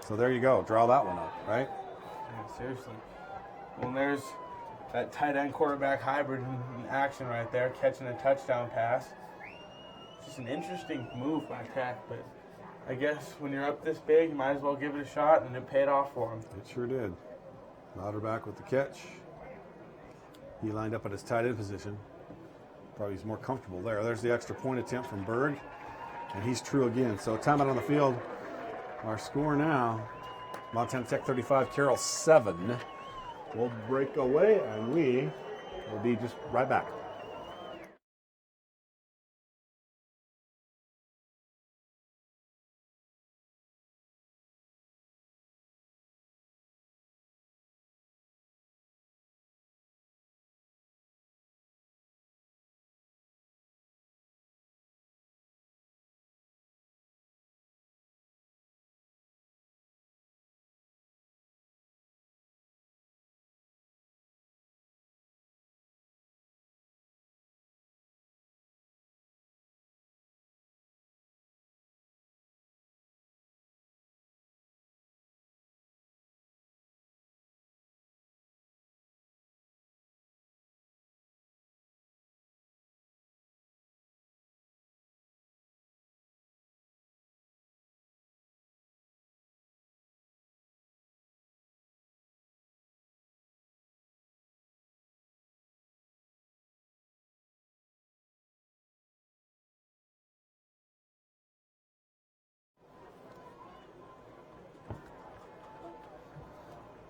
So there you go. Draw that one up, right? Yeah, seriously. Well, there's that tight end quarterback hybrid in action right there, catching a touchdown pass. Just an interesting move by Tech, but I guess when you're up this big, you might as well give it a shot, and it paid off for him. It sure did. Louderback with the catch. He lined up at his tight end position. Probably he's more comfortable there. There's the extra point attempt from Berg, and he's true again. So timeout on the field. Our score now, Montana Tech 35, Carroll 7. We'll break away, and we will be just right back.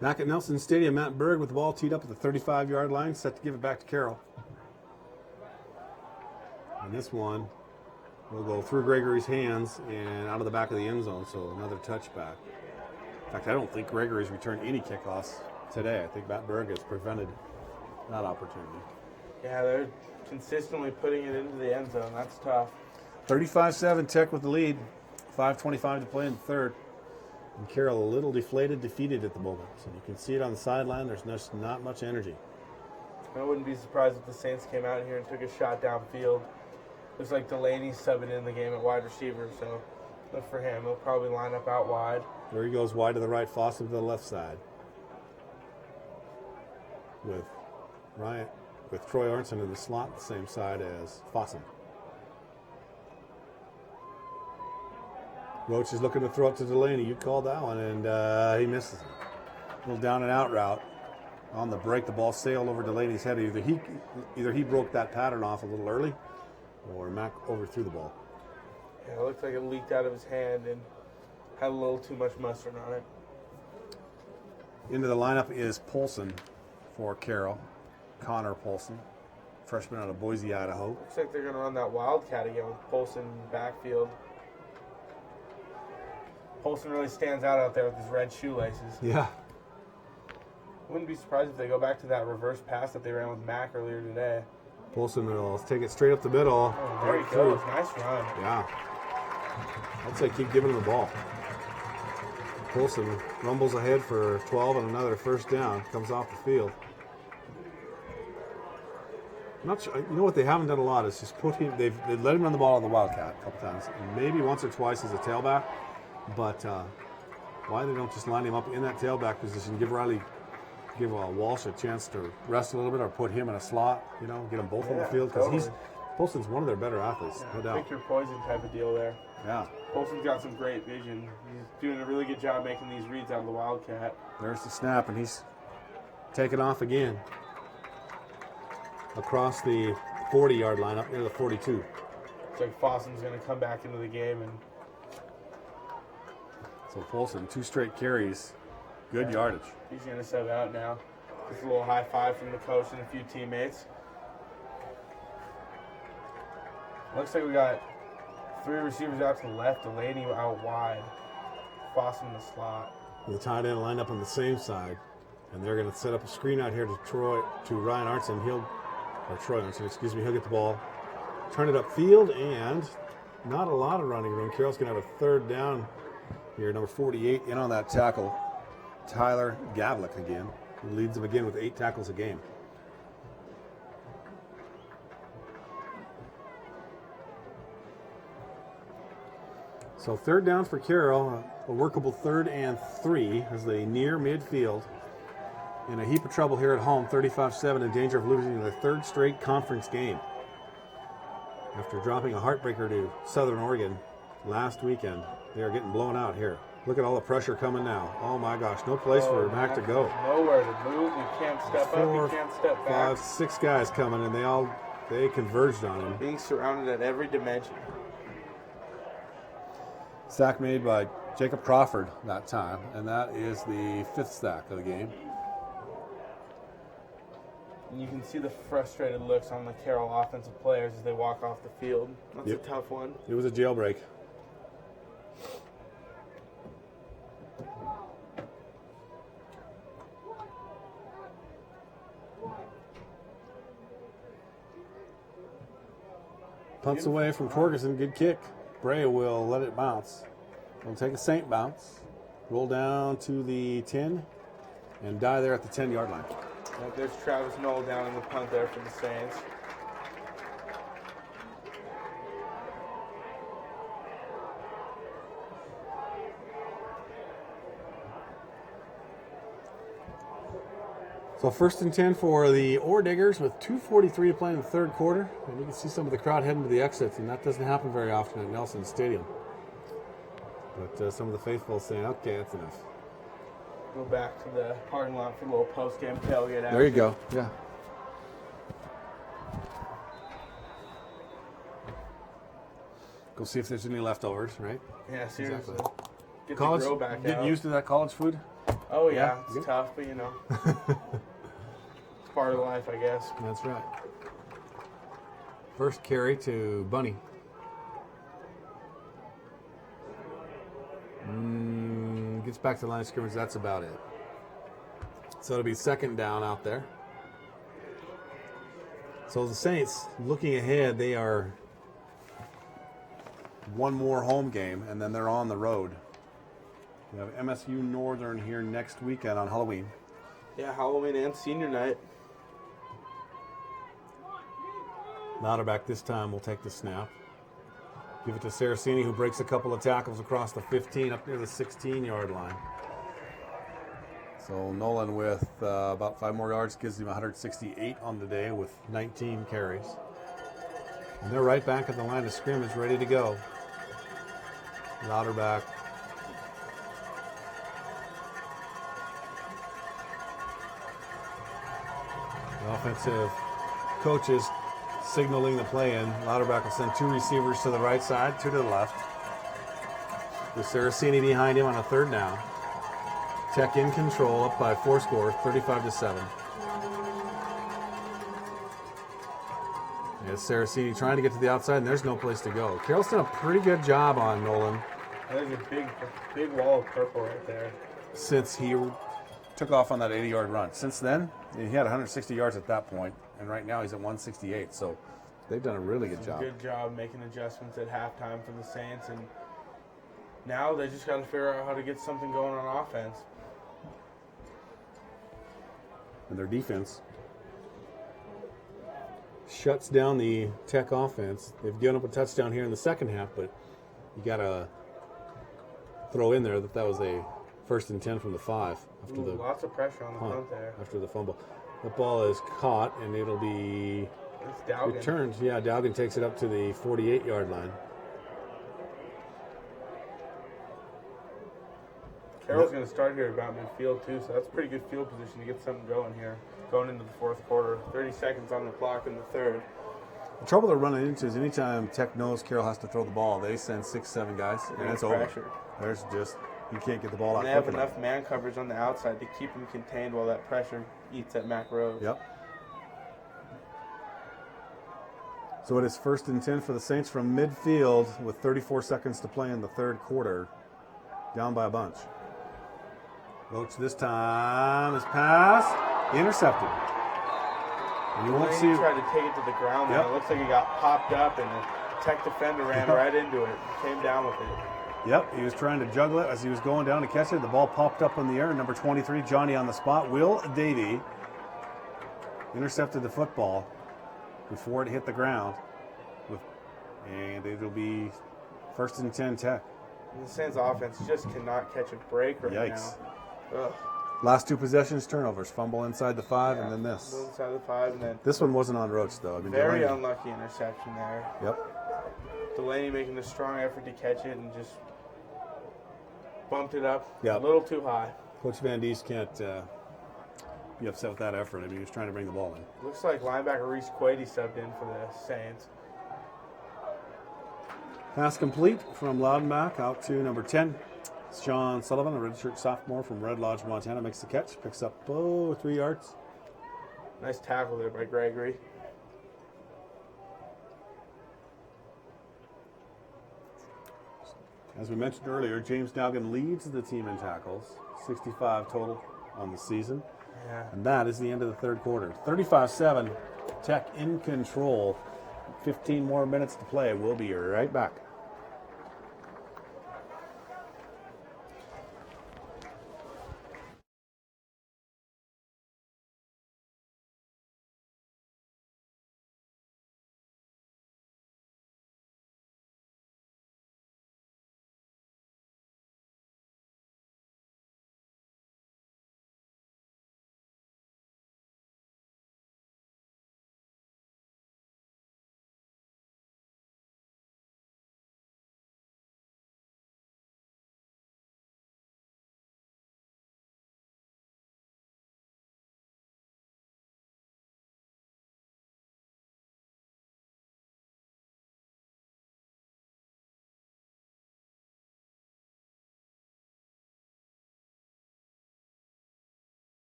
Back at Nelson Stadium, Matt Berg with the ball teed up at the 35-yard line, set to give it back to Carroll. And this one will go through Gregory's hands and out of the back of the end zone, so another touchback. In fact, I don't think Gregory's returned any kickoffs today. I think Matt Berg has prevented that opportunity. Yeah, they're consistently putting it into the end zone. That's tough. 35-7, Tech with the lead. 5:25 to play in the third. And Carroll a little deflated, defeated at the moment. So you can see it on the sideline. There's just not much energy. I wouldn't be surprised if the Saints came out here and took a shot downfield. Looks like Delaney's subbing in the game at wide receiver, so look for him. He'll probably line up out wide. There he goes wide to the right, Fossum to the left side. With Troy Arnson in the slot, the same side as Fossum. Roach is looking to throw it to Delaney. You called that one, and he misses it. A little down and out route. On the break, the ball sailed over Delaney's head. Either he broke that pattern off a little early, or Mac overthrew the ball. Yeah, it looked like it leaked out of his hand and had a little too much mustard on it. Into the lineup is Polson for Carroll. Connor Polson, freshman out of Boise, Idaho. Looks like they're going to run that Wildcat again with Polson in the backfield. Polson really stands out there with his red shoelaces. Yeah. Wouldn't be surprised if they go back to that reverse pass that they ran with Mac earlier today. Polson will take it straight up the middle. Oh, there he goes. Nice run. Yeah. I'd say keep giving him the ball. Polson rumbles ahead for 12 and another first down. Comes off the field. I'm not sure. You know what they haven't done a lot is just they've let him run the ball on the Wildcat a couple times. Maybe once or twice as a tailback. But why they don't just line him up in that tailback position, give give Walsh a chance to rest a little bit or put him in a slot, get them both on the field because Polston's one of their better athletes, no doubt. Pick your poison type of deal there. Yeah. Polston's got some great vision. He's doing a really good job making these reads out of the Wildcat. There's the snap, and he's taking off again across the 40-yard line up near the 42. Looks like Fossum's going to come back into the game. And so Polston, 2 straight carries, good yardage. He's going to sub out now. Just a little high five from the coach and a few teammates. Looks like we got 3 receivers out to the left, Delaney out wide, Fossum in the slot. The tight end lined up on the same side, and they're going to set up a screen out here to Ryan Arnson. He'll get the ball, turn it upfield, and not a lot of running room. Carroll's going to have a 3rd down here. Number 48 in on that tackle, Tyler Gavlik again, who leads them again with 8 tackles a game. So 3rd down for Carroll, a workable 3rd and 3 as they near midfield. In a heap of trouble here at home, 35-7, in danger of losing their 3rd straight conference game. After dropping a heartbreaker to Southern Oregon last weekend, they are getting blown out here. Look at all the pressure coming now. Oh my gosh, no place for Mac to go. Nowhere to move. You can't step up. You can't step back. 5, 6 guys coming, and they converged on him. Being surrounded at every dimension. Sack made by Jacob Crawford that time, and that is the 5th sack of the game. And you can see the frustrated looks on the Carroll offensive players as they walk off the field. That's a tough one. It was a jailbreak. Punts away from Torgerson. Good kick. Bray will let it bounce. We'll take a Saint bounce. Roll down to the 10 and die there at the 10-yard line. There's Travis Knoll down in the punt there for the Saints. So 1st and 10 for the Ore Diggers with 2:43 to play in the 3rd quarter. And you can see some of the crowd heading to the exits, and that doesn't happen very often at Nelson Stadium. But some of the faithful saying, okay, that's enough. Go back to the parking lot for a little post-game tailgate. There you go, yeah. Go see if there's any leftovers, right? Yeah, seriously. Exactly. Get College, the grill back getting out. used to that college food? Oh, yeah. Yeah? It's tough, but, it's part of life, I guess. That's right. First carry to Bunny. Gets back to the line of scrimmage. That's about it. So it'll be 2nd down out there. So the Saints, looking ahead, they are one more home game, and then they're on the road. We have MSU Northern here next weekend on Halloween. Yeah, Halloween and senior night. Lauderback this time will take the snap. Give it to Saraceni, who breaks a couple of tackles across the 15 up near the 16-yard line. So Nolan with about 5 more yards gives him 168 on the day with 19 carries. And they're right back at the line of scrimmage, ready to go. Lauderback. The offensive coaches signaling the play in. Lauderback will send 2 receivers to the right side, 2 to the left. With Saraceni behind him on a 3rd down. Tech in control, up by 4 scores, 35-7. As Saraceni trying to get to the outside, and there's no place to go. Carroll's done a pretty good job on Nolan. There's a big wall of purple right there. Since he took off on that 80-yard run. Since then, he had 160 yards at that point, and right now he's at 168. So they've done a really good job. Good job making adjustments at halftime for the Saints, and now they just got to figure out how to get something going on offense. And their defense shuts down the Tech offense. They've given up a touchdown here in the second half, but you got to throw in there that was a 1st and 10 from the 5. Lots of pressure on the front there. After the fumble. The ball is caught, and it'll be returned. Yeah, Dowgan takes it up to the 48-yard line. Carroll's going to start here about midfield, too, so that's a pretty good field position to get something going here, going into the fourth quarter. 30 seconds on the clock in the third. The trouble they're running into is anytime Tech knows Carroll has to throw the ball, they send 6-7 guys, and it's over. There's just, you can't get the ball out. And they have enough man coverage on the outside to keep him contained while that pressure eats at Mac Rose. Yep. So it is 1st and 10 for the Saints from midfield with 34 seconds to play in the third quarter. Down by a bunch. Roach this time is passed, intercepted. And you won't see. He tried to take it to the ground. Yep. It looks like he got popped up, and the Tech defender ran right into it, came down with it. Yep, he was trying to juggle it as he was going down to catch it. The ball popped up in the air. Number 23, Johnny on the spot. Will Davey intercepted the football before it hit the ground. And it'll be 1st and 10 Tech. The Saints offense just cannot catch a break right now. Ugh. Last 2 possessions, turnovers. Fumble inside the 5, and then this. Fumble inside the 5, and then this one wasn't on Roach, though. Very unlucky interception there. Yep. Delaney making a strong effort to catch it and just bumped it up a little too high. Coach Van Diest can't be upset with that effort. I mean, he was trying to bring the ball in. Looks like linebacker Reese Quady subbed in for the Saints. Pass complete from Loudenbach out to number 10. Sean Sullivan, a redshirt sophomore from Red Lodge, Montana, makes the catch. Picks up 3 yards. Nice tackle there by Gregory. As we mentioned earlier, James Dowgan leads the team in tackles, 65 total on the season. Yeah. And that is the end of the third quarter. 35-7, Tech in control. 15 more minutes to play. We'll be right back.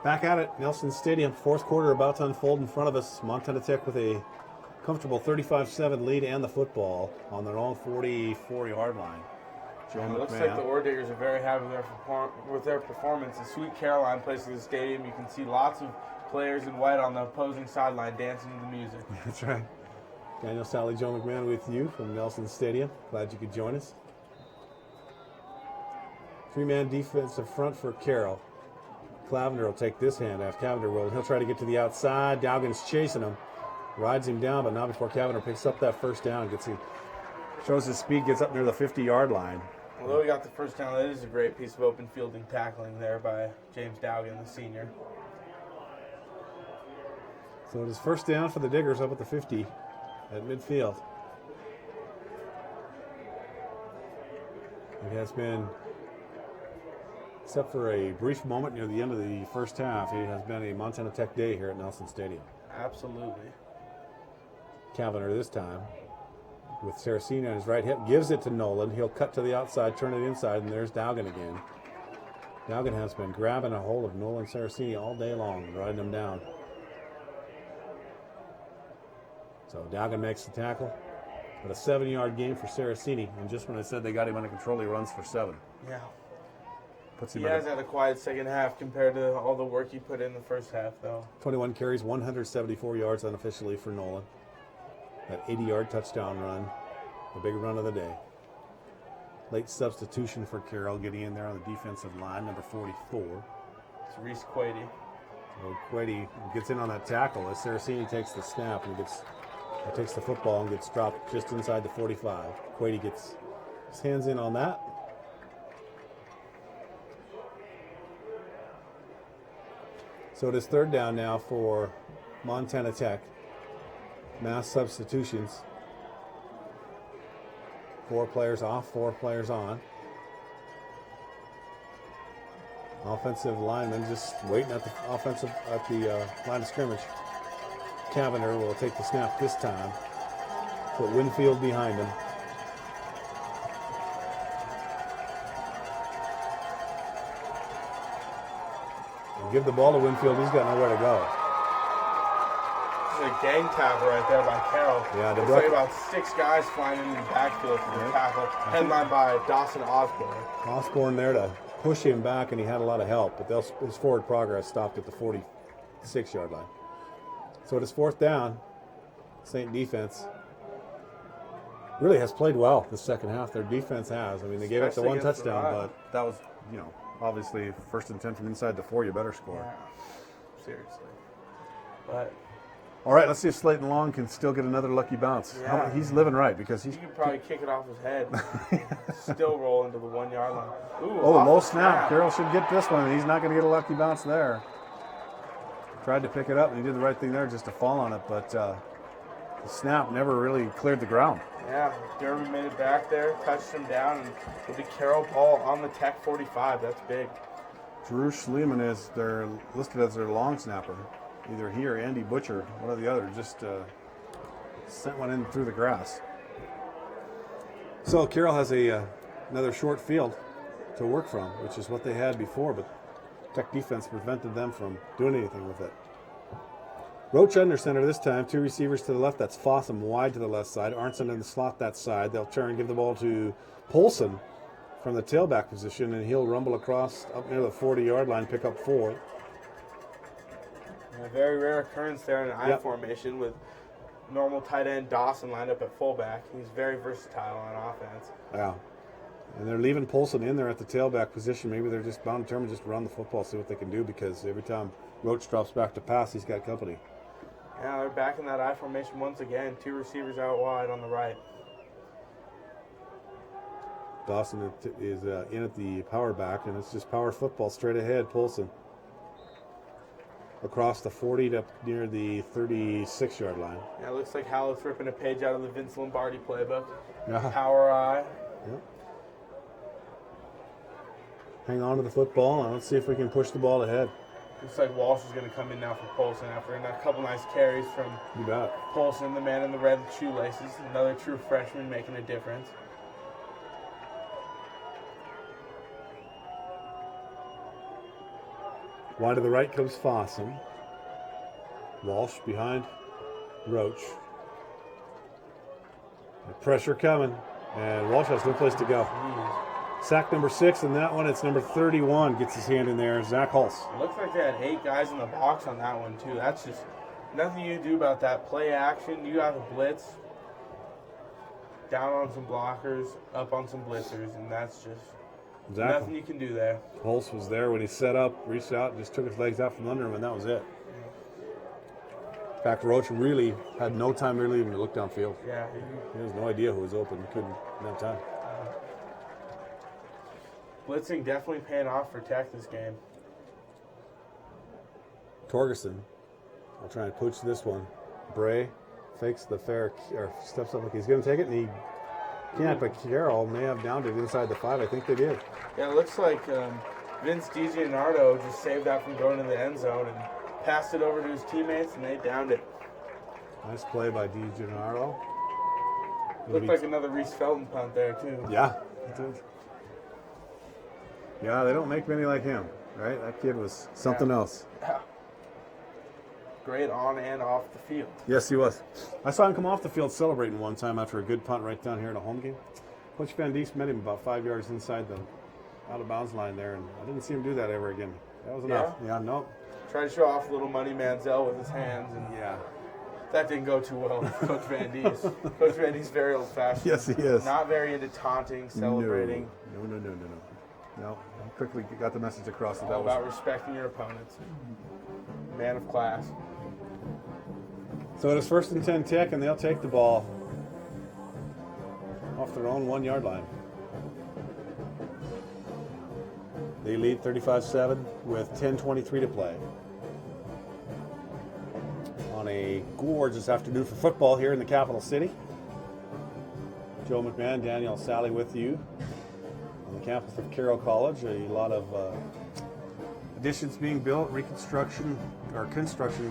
Back at it, Nelson Stadium, fourth quarter about to unfold in front of us. Montana Tech with a comfortable 35-7 lead and the football on their own 44-yard line. It looks like the Orediggers are very happy with their performance. The Sweet Caroline place of the stadium, you can see lots of players in white on the opposing sideline dancing to the music. That's right. Daniel Sally, Joe McMahon with you from Nelson Stadium. Glad you could join us. 3-man defensive front for Carroll. Clavender will take this handoff. Cavender will. He'll try to get to the outside. Dowgan's chasing him. Rides him down, but not before Cavender picks up that first down. Shows his speed, gets up near the 50-yard line. Although he got the first down, that is a great piece of open fielding tackling there by James Dowgan, the senior. So it is first down for the Diggers up at the 50 at midfield. It has been, except for a brief moment near the end of the first half, it has been a Montana Tech day here at Nelson Stadium. Absolutely. Cavender this time with Saraceni on his right hip, gives it to Nolan. He'll cut to the outside, turn it inside, and there's Dowgan again. Dowgan has been grabbing a hold of Nolan Saraceni all day long, riding him down. So Dowgan makes the tackle. But a 7-yard gain for Saraceni. And just when I said they got him under control, he runs for 7. Yeah. Puts him He has had a quiet second half compared to all the work he put in the first half, though. 21 carries, 174 yards unofficially for Nolan. That 80-yard touchdown run, the big run of the day. Late substitution for Carroll, getting in there on the defensive line, number 44. It's Reese Quady. So Quady gets in on that tackle as Saraceni takes the snap and takes the football and gets dropped just inside the 45. Quady gets his hands in on that. So it is third down now for Montana Tech. Mass substitutions. 4 players off, 4 players on. Offensive lineman just waiting at the line of scrimmage. Cavender will take the snap this time. Put Winfield behind him. And give the ball to Winfield. He's got nowhere to go. This is a gang tackle right there by Carroll. Yeah, looks like about 6 guys flying in the backfield for the tackle, headlined by Dawson Osborne. Osborne there to push him back, and he had a lot of help, but his forward progress stopped at the 46-yard line. So it is fourth down. St. defense really has played well the second half. Their defense has. I mean, they gave up the 1 touchdown, but that was, obviously first and 10 from inside the 4. You better score. Yeah. Seriously. But all right, let's see if Slayton Long can still get another lucky bounce. Yeah. He's living right because he could probably kick it off his head. Still roll into the 1-yard line. Ooh, low snap. Carroll should get this one, and he's not going to get a lucky bounce there. Tried to pick it up, and he did the right thing there just to fall on it, but the snap never really cleared the ground. Yeah, Derby made it back there, touched him down, and with the Carroll ball on the Tech 45, that's big. Drew Schliemann is listed as their long snapper. Either he or Andy Butcher, one or the other, just sent one in through the grass. So Carroll has another short field to work from, which is what they had before, but Tech defense prevented them from doing anything with it. Roach under center this time. 2 receivers to the left. That's Fossum wide to the left side. Arnson in the slot that side. They'll turn and give the ball to Polson from the tailback position, and he'll rumble across up near the 40-yard line, pick up 4. A very rare occurrence there in an I formation with normal tight end Dawson lined up at fullback. He's very versatile on offense. Yeah. And they're leaving Polson in there at the tailback position. Maybe they're just bound determined just to run the football, see what they can do, because every time Roach drops back to pass, he's got company. Yeah, they're back in that I formation once again. 2 receivers out wide on the right. Dawson is in at the power back, and it's just power football straight ahead. Polson across the 40 to near the 36-yard line. Yeah, it looks like Hallow's ripping a page out of the Vince Lombardi playbook. Yeah. Power eye. Yep. Hang on to the football, and let's see if we can push the ball ahead. Looks like Walsh is going to come in now for Polson after a couple nice carries from Polson, the man in the red shoelaces. Another true freshman making a difference. Wide to the right comes Fossum. Walsh behind Roach. The pressure coming, and Walsh has no place to go. Sack number 6, and that one, it's number 31, gets his hand in there, Zach Hulse. It looks like they had 8 guys in the box on that one, too. That's just nothing you do about that. Play action, you got the blitz, down on some blockers, up on some blitzers, and that's just nothing you can do there. Hulse was there when he set up, reached out, and just took his legs out from under him, and that was it. In fact, Roach really had no time really even to look downfield. Yeah. He has no idea who was open. He couldn't in that time. Blitzing definitely paying off for Tech this game. Torgerson will try and pooch this one. Bray fakes the fair, or steps up like he's going to take it, and he can't, but Carroll may have downed it inside the 5. I think they did. Yeah, it looks like Vince DiGianardo just saved that from going in the end zone and passed it over to his teammates, and they downed it. Nice play by DiGianardo. Looked like another Reese Felton punt there, too. Yeah, it did. Yeah, they don't make many like him, right? That kid was something else. great on and off the field. Yes, he was. I saw him come off the field celebrating one time after a good punt right down here at a home game. Coach Van Diest met him about 5 yards inside the out-of-bounds line there, and I didn't see him do that ever again. That was enough. Yeah, no. Tried to show off little Money Manziel with his hands, and that didn't go too well with Coach Van Diest. Coach Van Diest very old-fashioned. Yes, he is. Not very into taunting, celebrating. No, I quickly got the message across that All was about respecting your opponents. Man of class. So it is 1st and 10 Tech, and they'll take the ball off their own 1 yard line. They lead 35-7 with 10:23 to play. On a gorgeous afternoon for football here in the capital city. Joe McMahon, Daniel Sally with you on the campus of Carroll College. A lot of additions being built, construction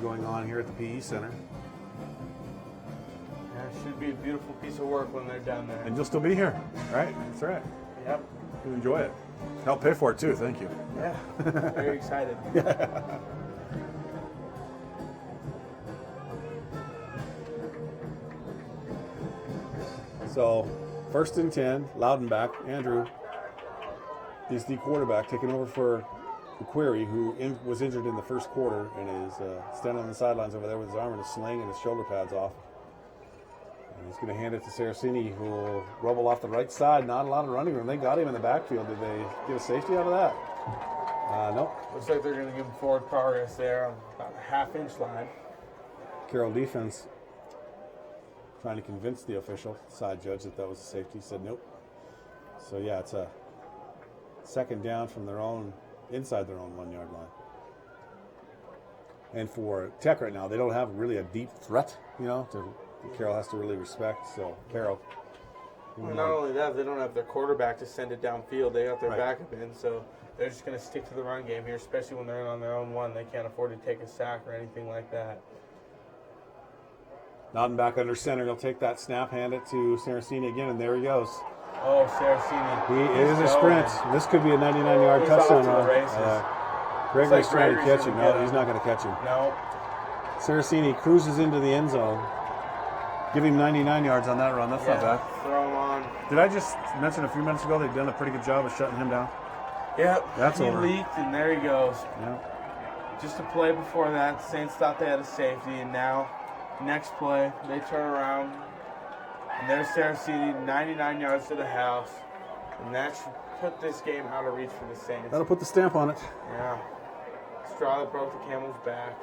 going on here at the PE Center. Yeah, it should be a beautiful piece of work when they're down there. And you'll still be here, right? That's right. Yep. You enjoy it. Help pay for it too, thank you. Yeah, very excited. So, 1st and 10, Loudenback, Andrew is the quarterback, taking over for McQuarrie, who was injured in the first quarter and is standing on the sidelines over there with his arm in a sling and his shoulder pads off. And he's going to hand it to Saraceni, who will rubble off the right side. Not a lot of running room. They got him in the backfield. Did they get a safety out of that? Nope. Looks like they're going to give him forward progress there on about a half-inch line. Carroll defense trying to convince the official, side judge, that was a safety. He said nope. So yeah, it's a 2nd down from inside their own 1 yard line. And for Tech right now, they don't have really a deep threat, Carroll has to really respect. So Carroll. Well, not only that, they don't have their quarterback to send it downfield. They got their backup in, so they're just going to stick to the run game here, especially when they're on their own 1. They can't afford to take a sack or anything like that. Nodding back under center, he'll take that snap, hand it to Saraceni again, and there he goes. Oh, Saraceni. It is a sprint. This could be a 99-yard touchdown run. Gregory's trying to catch him. No, he's not going to catch him. No. Saraceni cruises into the end zone. Give him 99 yards on that run. That's not bad. Throw him on. Did I just mention a few minutes ago they've done a pretty good job of shutting him down? Yep. That's over. He leaked, and there he goes. Yep. Just a play before that, Saints thought they had a safety, and now, next play, they turn around, and there's Saraceni, 99 yards to the house, and that should put this game out of reach for the Saints. That'll put the stamp on it. Yeah. Straw that broke the camel's back.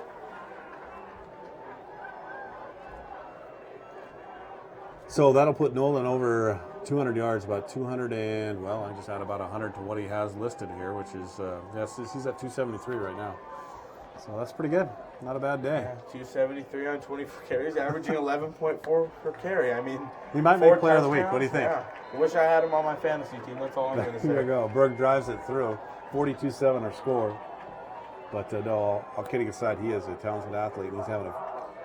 So that'll put Nolan over 200 yards, about 200 and, well, I just add about 100 to what he has listed here, which is, he's at 273 right now. So that's pretty good. Not a bad day. Yeah, 273 on 24 carries, averaging 11.4 per carry. I mean, he might make player of the week. What do you think? Yeah. I wish I had him on my fantasy team. That's all I'm going to say. There you go. Berg drives it through. 42-7 our score. But no, all kidding aside, he is a talented athlete, and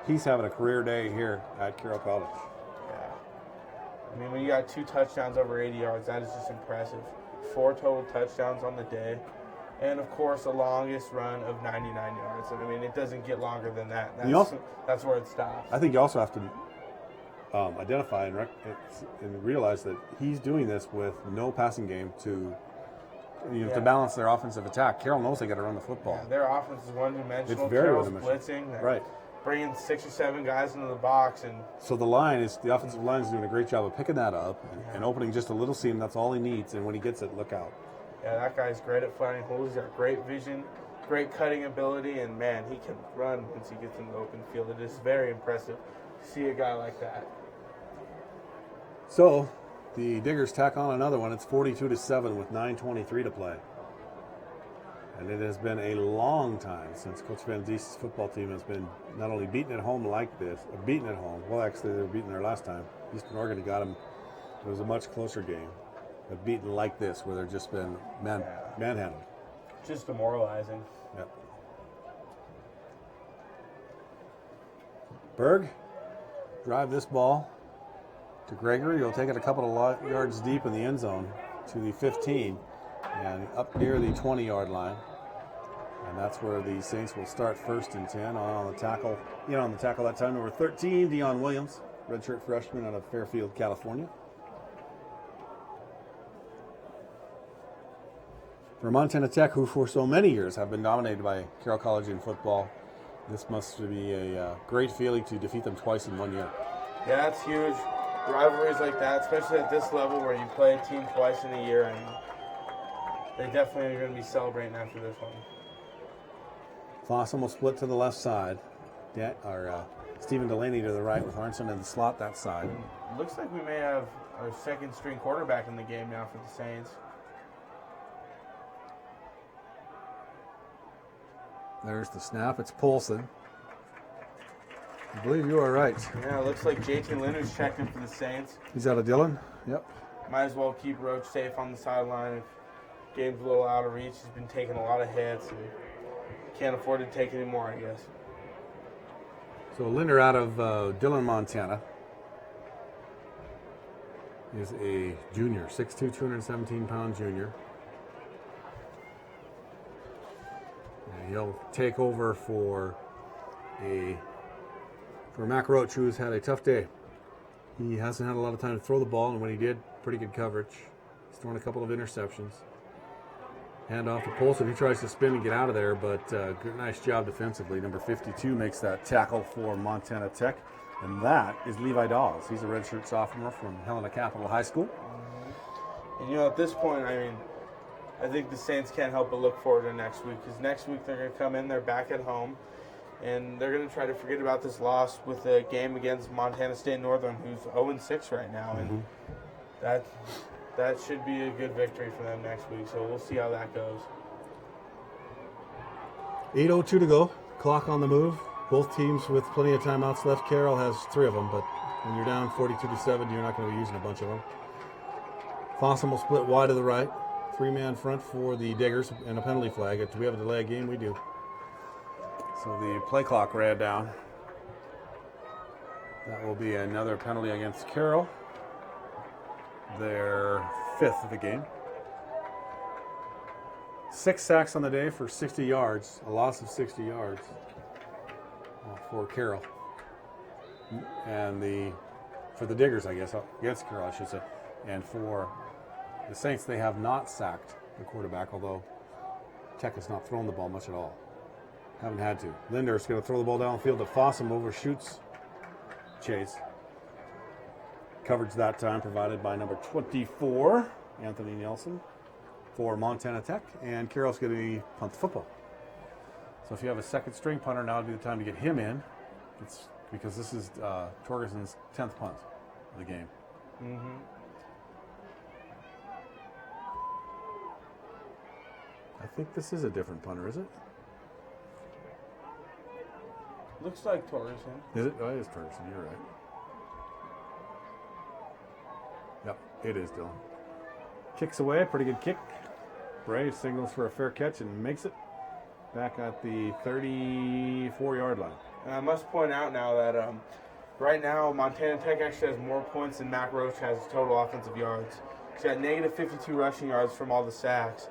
he's having a career day here at Carroll College. I mean, when you got 2 touchdowns over 80 yards, that is just impressive. 4 total touchdowns on the day. And, of course, the longest run of 99 yards. I mean, it doesn't get longer than that. That's where it stops. I think you also have to identify and realize that he's doing this with no passing game to balance their offensive attack. Carroll knows they got to run the football. Yeah, their offense is one-dimensional. It's very Carroll's one-dimensional. blitzing. Right. Bringing 6 or 7 guys into the box. And so the offensive line is doing a great job of picking that up and opening just a little seam. That's all he needs. And when he gets it, look out. Yeah, that guy's great at finding holes. He's got great vision, great cutting ability, and, man, he can run once he gets in the open field. It is very impressive to see a guy like that. So the Diggers tack on another one. It's 42-7 with 9:23 to play. And it has been a long time since Coach Van Diest's football team has been not only beaten at home like this, beaten at home. Well, actually, they were beaten there last time. Eastern Oregon got them. It was a much closer game. But beaten like this, where they've just been manhandled. Just demoralizing. Yep. Berg, drive this ball to Gregory. He'll take it a couple of yards deep in the end zone to the 15 and up near the 20-yard line. And that's where the Saints will start 1st and 10 on the tackle. On the tackle that time, number 13, Dion Williams, redshirt freshman out of Fairfield, California. For Montana Tech, who for so many years have been dominated by Carroll College in football, this must be a great feeling to defeat them twice in 1 year. Yeah, that's huge. Rivalries like that, especially at this level where you play a team twice in a year, and they definitely are going to be celebrating after this one. Fossum will split to the left side. Stephen Delaney to the right with Arnson in the slot that side. And looks like we may have our second string quarterback in the game now for the Saints. There's the snap. It's Polson. I believe you are right. Yeah, it looks like JT Leonard's checked in for the Saints. He's out of Dillon. Yep. Might as well keep Roach safe on the sideline. If game's a little out of reach, he's been taking a lot of hits and can't afford to take any more, I guess. So Linder out of Dillon, Montana, is a junior, 6'2", 217-pound junior. And he'll take over for Mac Roach, who's had a tough day. He hasn't had a lot of time to throw the ball, and when he did, pretty good coverage. He's thrown a couple of interceptions. Hand off to Polson. He tries to spin and get out of there, but nice job defensively. Number 52 makes that tackle for Montana Tech, and that is Levi Dawes. He's a redshirt sophomore from Helena Capital High School. And at this point, I think the Saints can't help but look forward to next week, because next week they're going to come in, they're back at home, and they're going to try to forget about this loss with a game against Montana State Northern, who's 0-6 right now, and that should be a good victory for them next week, so we'll see how that goes. 8:02 to go. Clock on the move. Both teams with plenty of timeouts left. Carroll has 3 of them, but when you're down 42-7, you're not going to be using a bunch of them. Fossum will split wide to the right. 3-man front for the Diggers and a penalty flag. Do we have a delay game? We do. So the play clock ran down. That will be another penalty against Carroll. Their 5th of the game. 6 sacks on the day for 60 yards. A loss of 60 yards for Carroll. And for the Diggers, I guess, against Carroll, I should say. And for the Saints, they have not sacked the quarterback, although Tech has not thrown the ball much at all. Haven't had to. Linder is going to throw the ball downfield to Fossum, overshoots Chase. Coverage that time provided by number 24, Anthony Nelson, for Montana Tech. And Carroll's going to punt the football. So if you have a second string punter, now would be the time to get him in. It's because this is Torgerson's 10th punt of the game. Mm-hmm. I think this is a different punter, is it? Looks like Torgerson. Is it? Oh, it is Torgerson. You're right. Yep, it is Dillon. Kicks away, pretty good kick. Bray signals for a fair catch and makes it back at the 34-yard line. And I must point out now that right now Montana Tech actually has more points than Mac Roach has total offensive yards. He's got negative 52 rushing yards from all the sacks.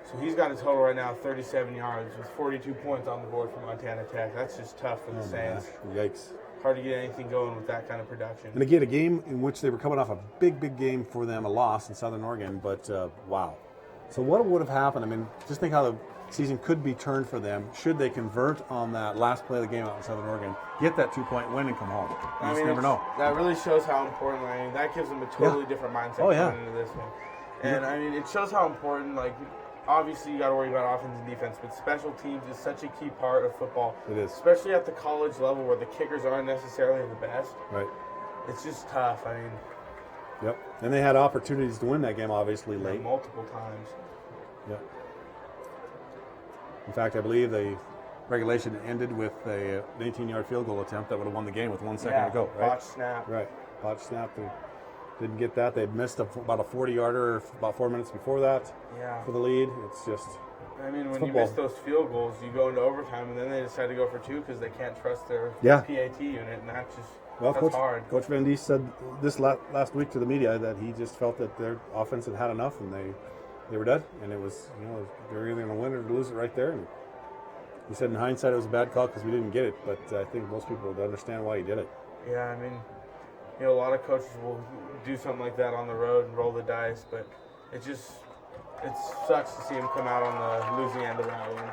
So he's got a total right now of 37 yards with 42 points on the board for Montana Tech. That's just tough for the Saints. Yikes. Hard to get anything going with that kind of production. And again, a game in which they were coming off a big, big game for them, a loss in Southern Oregon, but wow. So what would have happened? I mean, just think how the season could be turned for them should they convert on that last play of the game out in Southern Oregon, get that 2-point win and come home. You just never know. That really shows how important, that gives them a totally different mindset coming into this one. And it shows how important, obviously you got to worry about offense and defense, but special teams is such a key part of football. It is. Especially at the college level where the kickers aren't necessarily the best. Right. It's just tough. Yep. And they had opportunities to win that game, obviously, late. Multiple times. Yep. In fact, I believe the regulation ended with an 18-yard field goal attempt that would have won the game with 1 second to go. Right? Botch snap. Right. Botch snap. They didn't get that. They'd missed about a 40-yarder about 4 minutes before that for the lead. It's just when you miss those field goals, you go into overtime, and then they decide to go for 2 because they can't trust their PAT unit, and that's hard. Coach Van Diest said this last week to the media that he just felt that their offense had had enough, and they They were dead, and it was, they were either going to win or lose it right there. And he said in hindsight it was a bad call because we didn't get it, but I think most people would understand why he did it. Yeah, I mean, a lot of coaches will do something like that on the road and roll the dice, but it sucks to see him come out on the losing end of that one.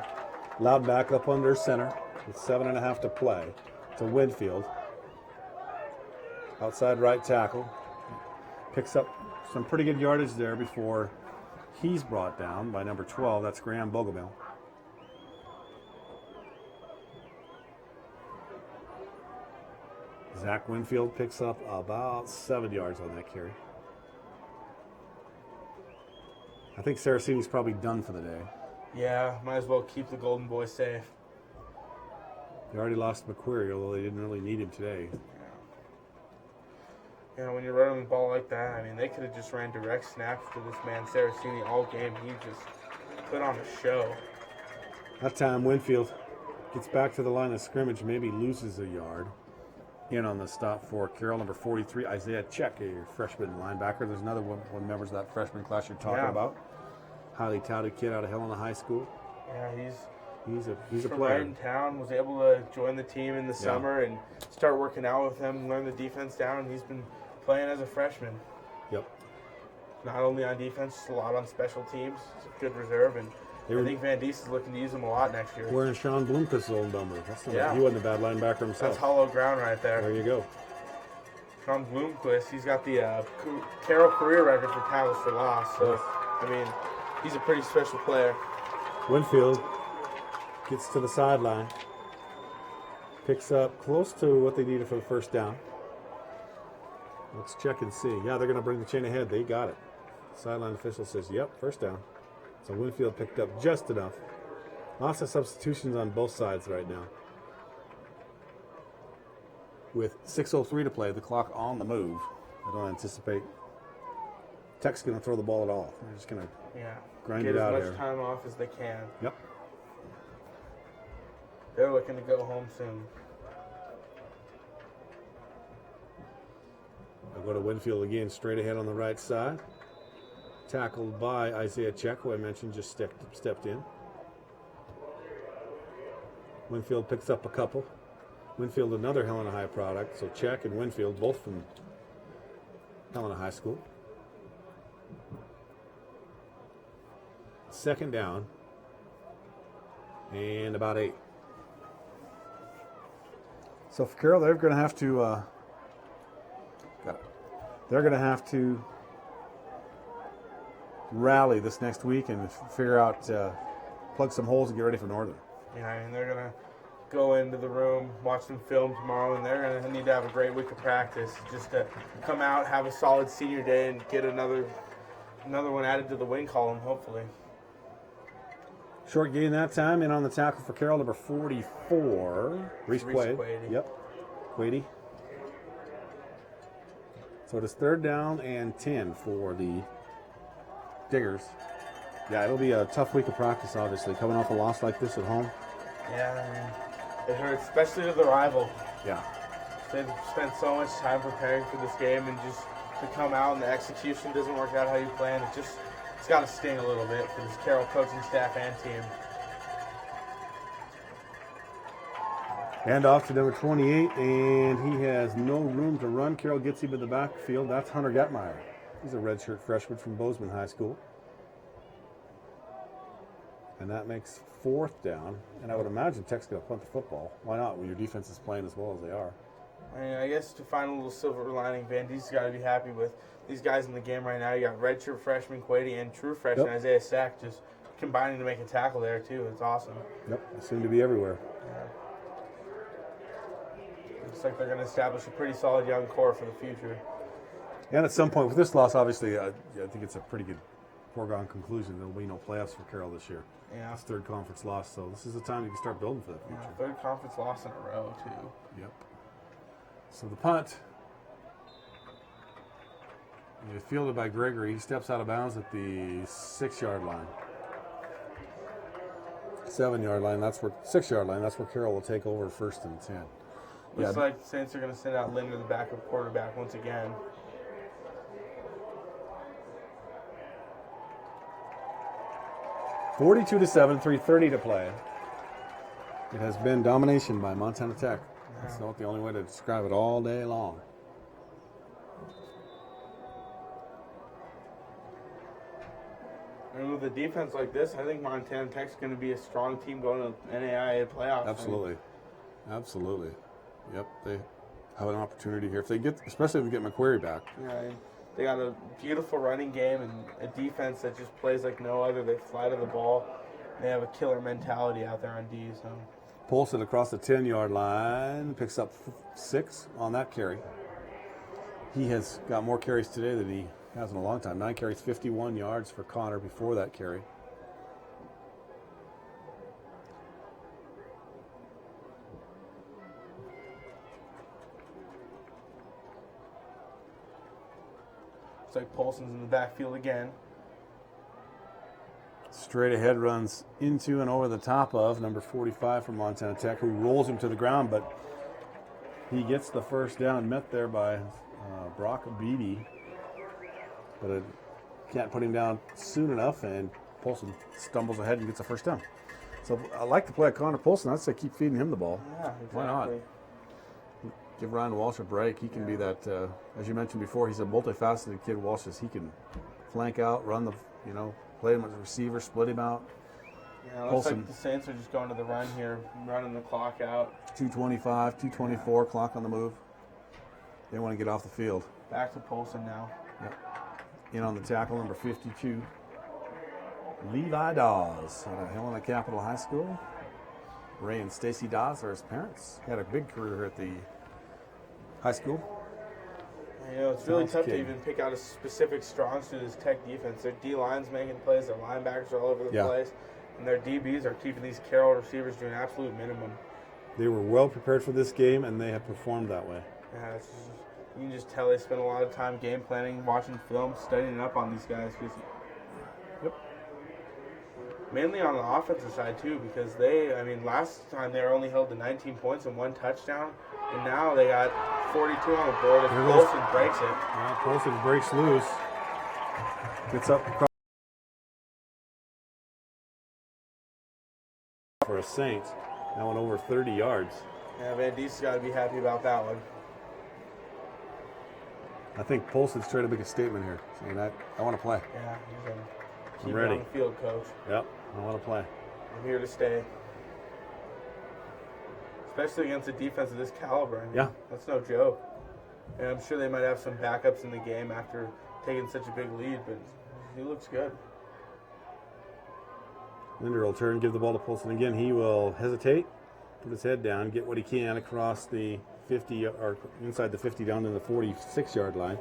Loud back up under center with 7.5 to play to Winfield. Outside right tackle. Picks up some pretty good yardage there before he's brought down by number 12. That's Graham Bogomil. Zach Winfield picks up about 7 yards on that carry. I think Saraceni's probably done for the day. Yeah, might as well keep the Golden Boy safe. They already lost McQuarrie, although they didn't really need him today. Yeah. When you're running the ball like that, I mean, they could have just ran direct snaps to this man Saraceni all game. He just put on a show. That time, Winfield gets back to the line of scrimmage, maybe loses a yard. In on the stop for Carroll, number 43, Isaiah Check, a freshman linebacker. There's another one members of that freshman class you're talking about. Highly touted kid out of Helena High School. Yeah, he's a from player. right in town. Was able to join the team in the summer and start working out with them, learn the defense down. And he's been playing as a freshman. Yep. Not only on defense, just a lot on special teams. He's a good reserve, and I think Van Diest is looking to use him a lot next year. Wearing Sean Bloomquist's old number. He wasn't a bad linebacker himself. That's hollow ground right there. There you go. Sean Bloomquist, he's got the Carroll career record for tackles for loss. So, I mean, he's a pretty special player. Winfield gets to the sideline. Picks up close to what they needed for the first down. Let's check and see. Yeah, they're going to bring the chain ahead. They got it. Sideline official says, yep, first down. So Winfield picked up just enough. Lots of substitutions on both sides right now. With 6:03 to play, the clock on the move. I don't anticipate Tech's going to throw the ball at all. They're just going to grind it out here. Get as much time off as they can. Yep. They're looking to go home soon. They'll go to Winfield again, straight ahead on the right side. Tackled by Isaiah Check, who I mentioned just stepped in. Winfield picks up a couple. Winfield, another Helena High product. So Check and Winfield, both from Helena High School. Second down. And about 8. So for Carroll, they're going to have to... They're going to have to rally this next week and figure out, plug some holes and get ready for Northern. Yeah, I mean, they're going to go into the room, watch some film tomorrow, and they're going to need to have a great week of practice just to come out, have a solid senior day, and get another one added to the win column, hopefully. Short gain that time, and on the tackle for Carroll, number 44, Reese Quaid. Yep, Quady. So it is 3rd down and 10 for the Diggers. Yeah, it'll be a tough week of practice, obviously, coming off a loss like this at home. Yeah, I mean, it hurts, especially to the rival. Yeah. They've spent so much time preparing for this game, and just to come out and the execution doesn't work out how you planned, it's got to sting a little bit for this Carroll coaching staff and team. Hand off to number 28, and he has no room to run. Carroll gets him in the backfield. That's Hunter Getmeyer. He's a redshirt freshman from Bozeman High School. And that makes 4th down. And I would imagine Tech's going to punt the football. Why not when your defense is playing as well as they are? I mean, I guess to find a little silver lining, Van Dies's got to be happy with these guys in the game right now. You got redshirt freshman Quady and true freshman Isaiah Sack just combining to make a tackle there, too. It's awesome. Yep, they seem to be everywhere. Yeah. Looks like they're going to establish a pretty solid young core for the future. And at some point, with this loss, obviously, I think it's a pretty good foregone conclusion. There will be no playoffs for Carroll this year. Yeah. It's 3rd conference loss, so this is the time you can start building for the future. Yeah, 3rd conference loss in a row, too. Yep. So the punt is fielded by Gregory. He steps out of bounds at the 6-yard line. 7-yard line, 6-yard line. That's where Carroll will take over 1st and 10. Looks like the Saints are going to send out Linder, the backup quarterback, once again. 42-7, 3:30 to play. It has been domination by Montana Tech. That's not the only way to describe it all day long. And with a defense like this, I think Montana Tech's going to be a strong team going to NAIA playoffs. Absolutely. Absolutely. Yep, they have an opportunity here. If they get, especially if we get McQuarrie back. Yeah, they got a beautiful running game and a defense that just plays like no other. They fly to the ball. They have a killer mentality out there on D. So Polson across the 10-yard line, picks up 6 on that carry. He has got more carries today than he has in a long time. 9 carries, 51 yards for Connor before that carry. it's like Polson's in the backfield again. Straight ahead runs into and over the top of number 45 from Montana Tech, who rolls him to the ground, but he gets the first down, met there by Brock Beatty. But it can't put him down soon enough, and Polson stumbles ahead and gets a first down. So I like to play Connor Polson. I'd say keep feeding him the ball. Yeah, exactly. Why not? Give Ryan Walsh a break. He can be that, as you mentioned before, he's a multifaceted kid, Walsh is. He can flank out, run the, play him as a receiver, split him out. Yeah, it looks like the Saints are just going to the run here, running the clock out. 2:25, 2:24, clock on the move. They want to get off the field. Back to Polson now. Yep. In on the tackle, number 52, Levi Dawes out of Helena Capital High School. Ray and Stacy Dawes are his parents. He had a big career at the high school. It's really tough to even pick out a specific strong suit of this Tech defense. Their D-line's making plays, their linebackers are all over the place, and their DBs are keeping these Carroll receivers to an absolute minimum. They were well prepared for this game, and they have performed that way. Yeah, you can just tell they spend a lot of time game planning, watching film, studying up on these guys. Mainly on the offensive side, too, because last time they were only held to 19 points and 1 touchdown, and now they got 42 on the board. If Polson breaks it. Yeah, Polson breaks loose. Gets up across for a Saint. That went over 30 yards. Yeah, Van Dies's got to be happy about that one. I think Polson's trying to make a statement here, saying I want to play. Yeah, he's going to I'm keep ready. On the field, coach. Yep, I want to play. I'm here to stay. Especially against a defense of this caliber. That's no joke. And I'm sure they might have some backups in the game after taking such a big lead, but he looks good. Linder will turn, give the ball to Polson again. He will hesitate, put his head down, get what he can across the 50 or inside the 50 down to the 46-yard line.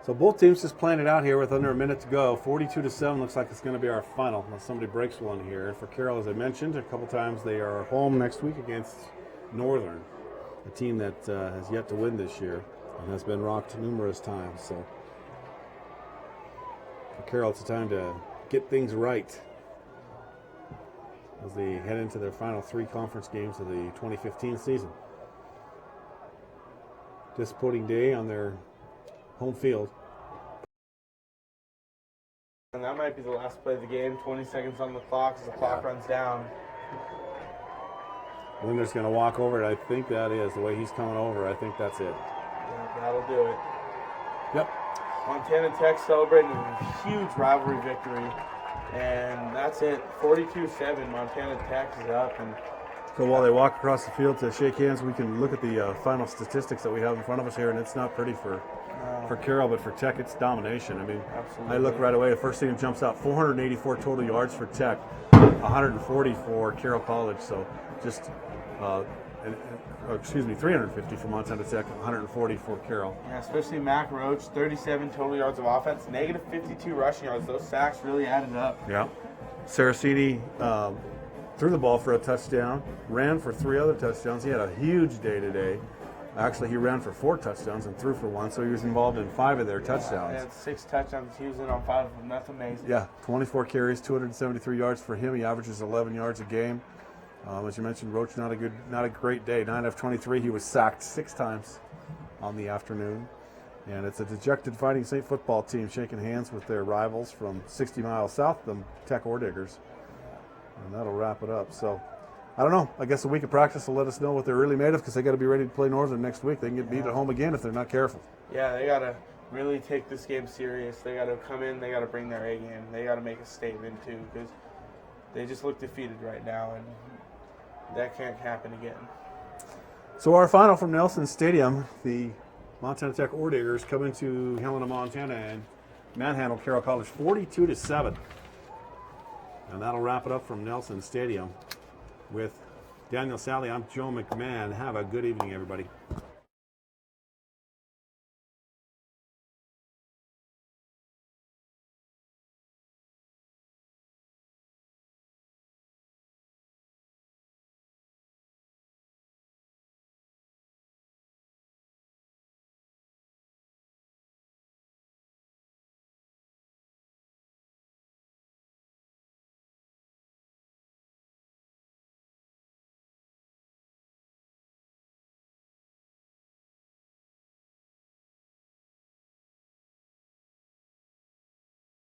So both teams just playing it out here with under a minute to go. 42-7 looks like it's going to be our final unless somebody breaks one here. And for Carroll, as I mentioned, a couple times they are home next week against Northern, a team that has yet to win this year and has been rocked numerous times. So for Carroll, it's a time to get things right as they head into their final 3 conference games of the 2015 season. Disappointing day on their home field. And that might be the last play of the game. 20 seconds on the clock as the clock runs down. Linder's going to walk over it. I think that is the way he's coming over. I think that's it. Yeah, that'll do it. Yep. Montana Tech celebrating a huge rivalry victory. And that's it. 42-7. Montana Tech is up. And so while they walk across the field to shake hands, we can look at the final statistics that we have in front of us here, and it's not pretty for Carroll, but for Tech, it's domination. I mean, absolutely. I look right away. The first thing that jumps out: 484 total yards for Tech, 140 for Carroll College. So just 350 for Montana Tech, 140 for Carroll. Yeah, especially Mac Roach, 37 total yards of offense, negative 52 rushing yards. Those sacks really added up. Yeah. Saraceni threw the ball for a touchdown, ran for 3 other touchdowns. He had a huge day today. Actually, he ran for 4 touchdowns and threw for 1, so he was involved in 5 of their touchdowns. He had 6 touchdowns. He was in on 5 of them. That's amazing. Yeah, 24 carries, 273 yards for him. He averages 11 yards a game. As you mentioned, Roach not a great day. 9 of 23. He was sacked 6 times on the afternoon. And it's a dejected Fighting St. football team shaking hands with their rivals from 60 miles south, the Tech Ore Diggers. And that'll wrap it up. So, I don't know. I guess a week of practice will let us know what they're really made of, because they got to be ready to play Northern next week. They can get beat at home again if they're not careful. Yeah, they got to really take this game serious. They got to come in. They got to bring their A game. They got to make a statement, too, because they just look defeated right now, and that can't happen again. So our final from Nelson Stadium, the Montana Tech Ore Diggers come into Helena, Montana, and manhandle Carroll College 42-7. And that'll wrap it up from Nelson Stadium. With Daniel Sally, I'm Joe McMahon. Have a good evening, everybody.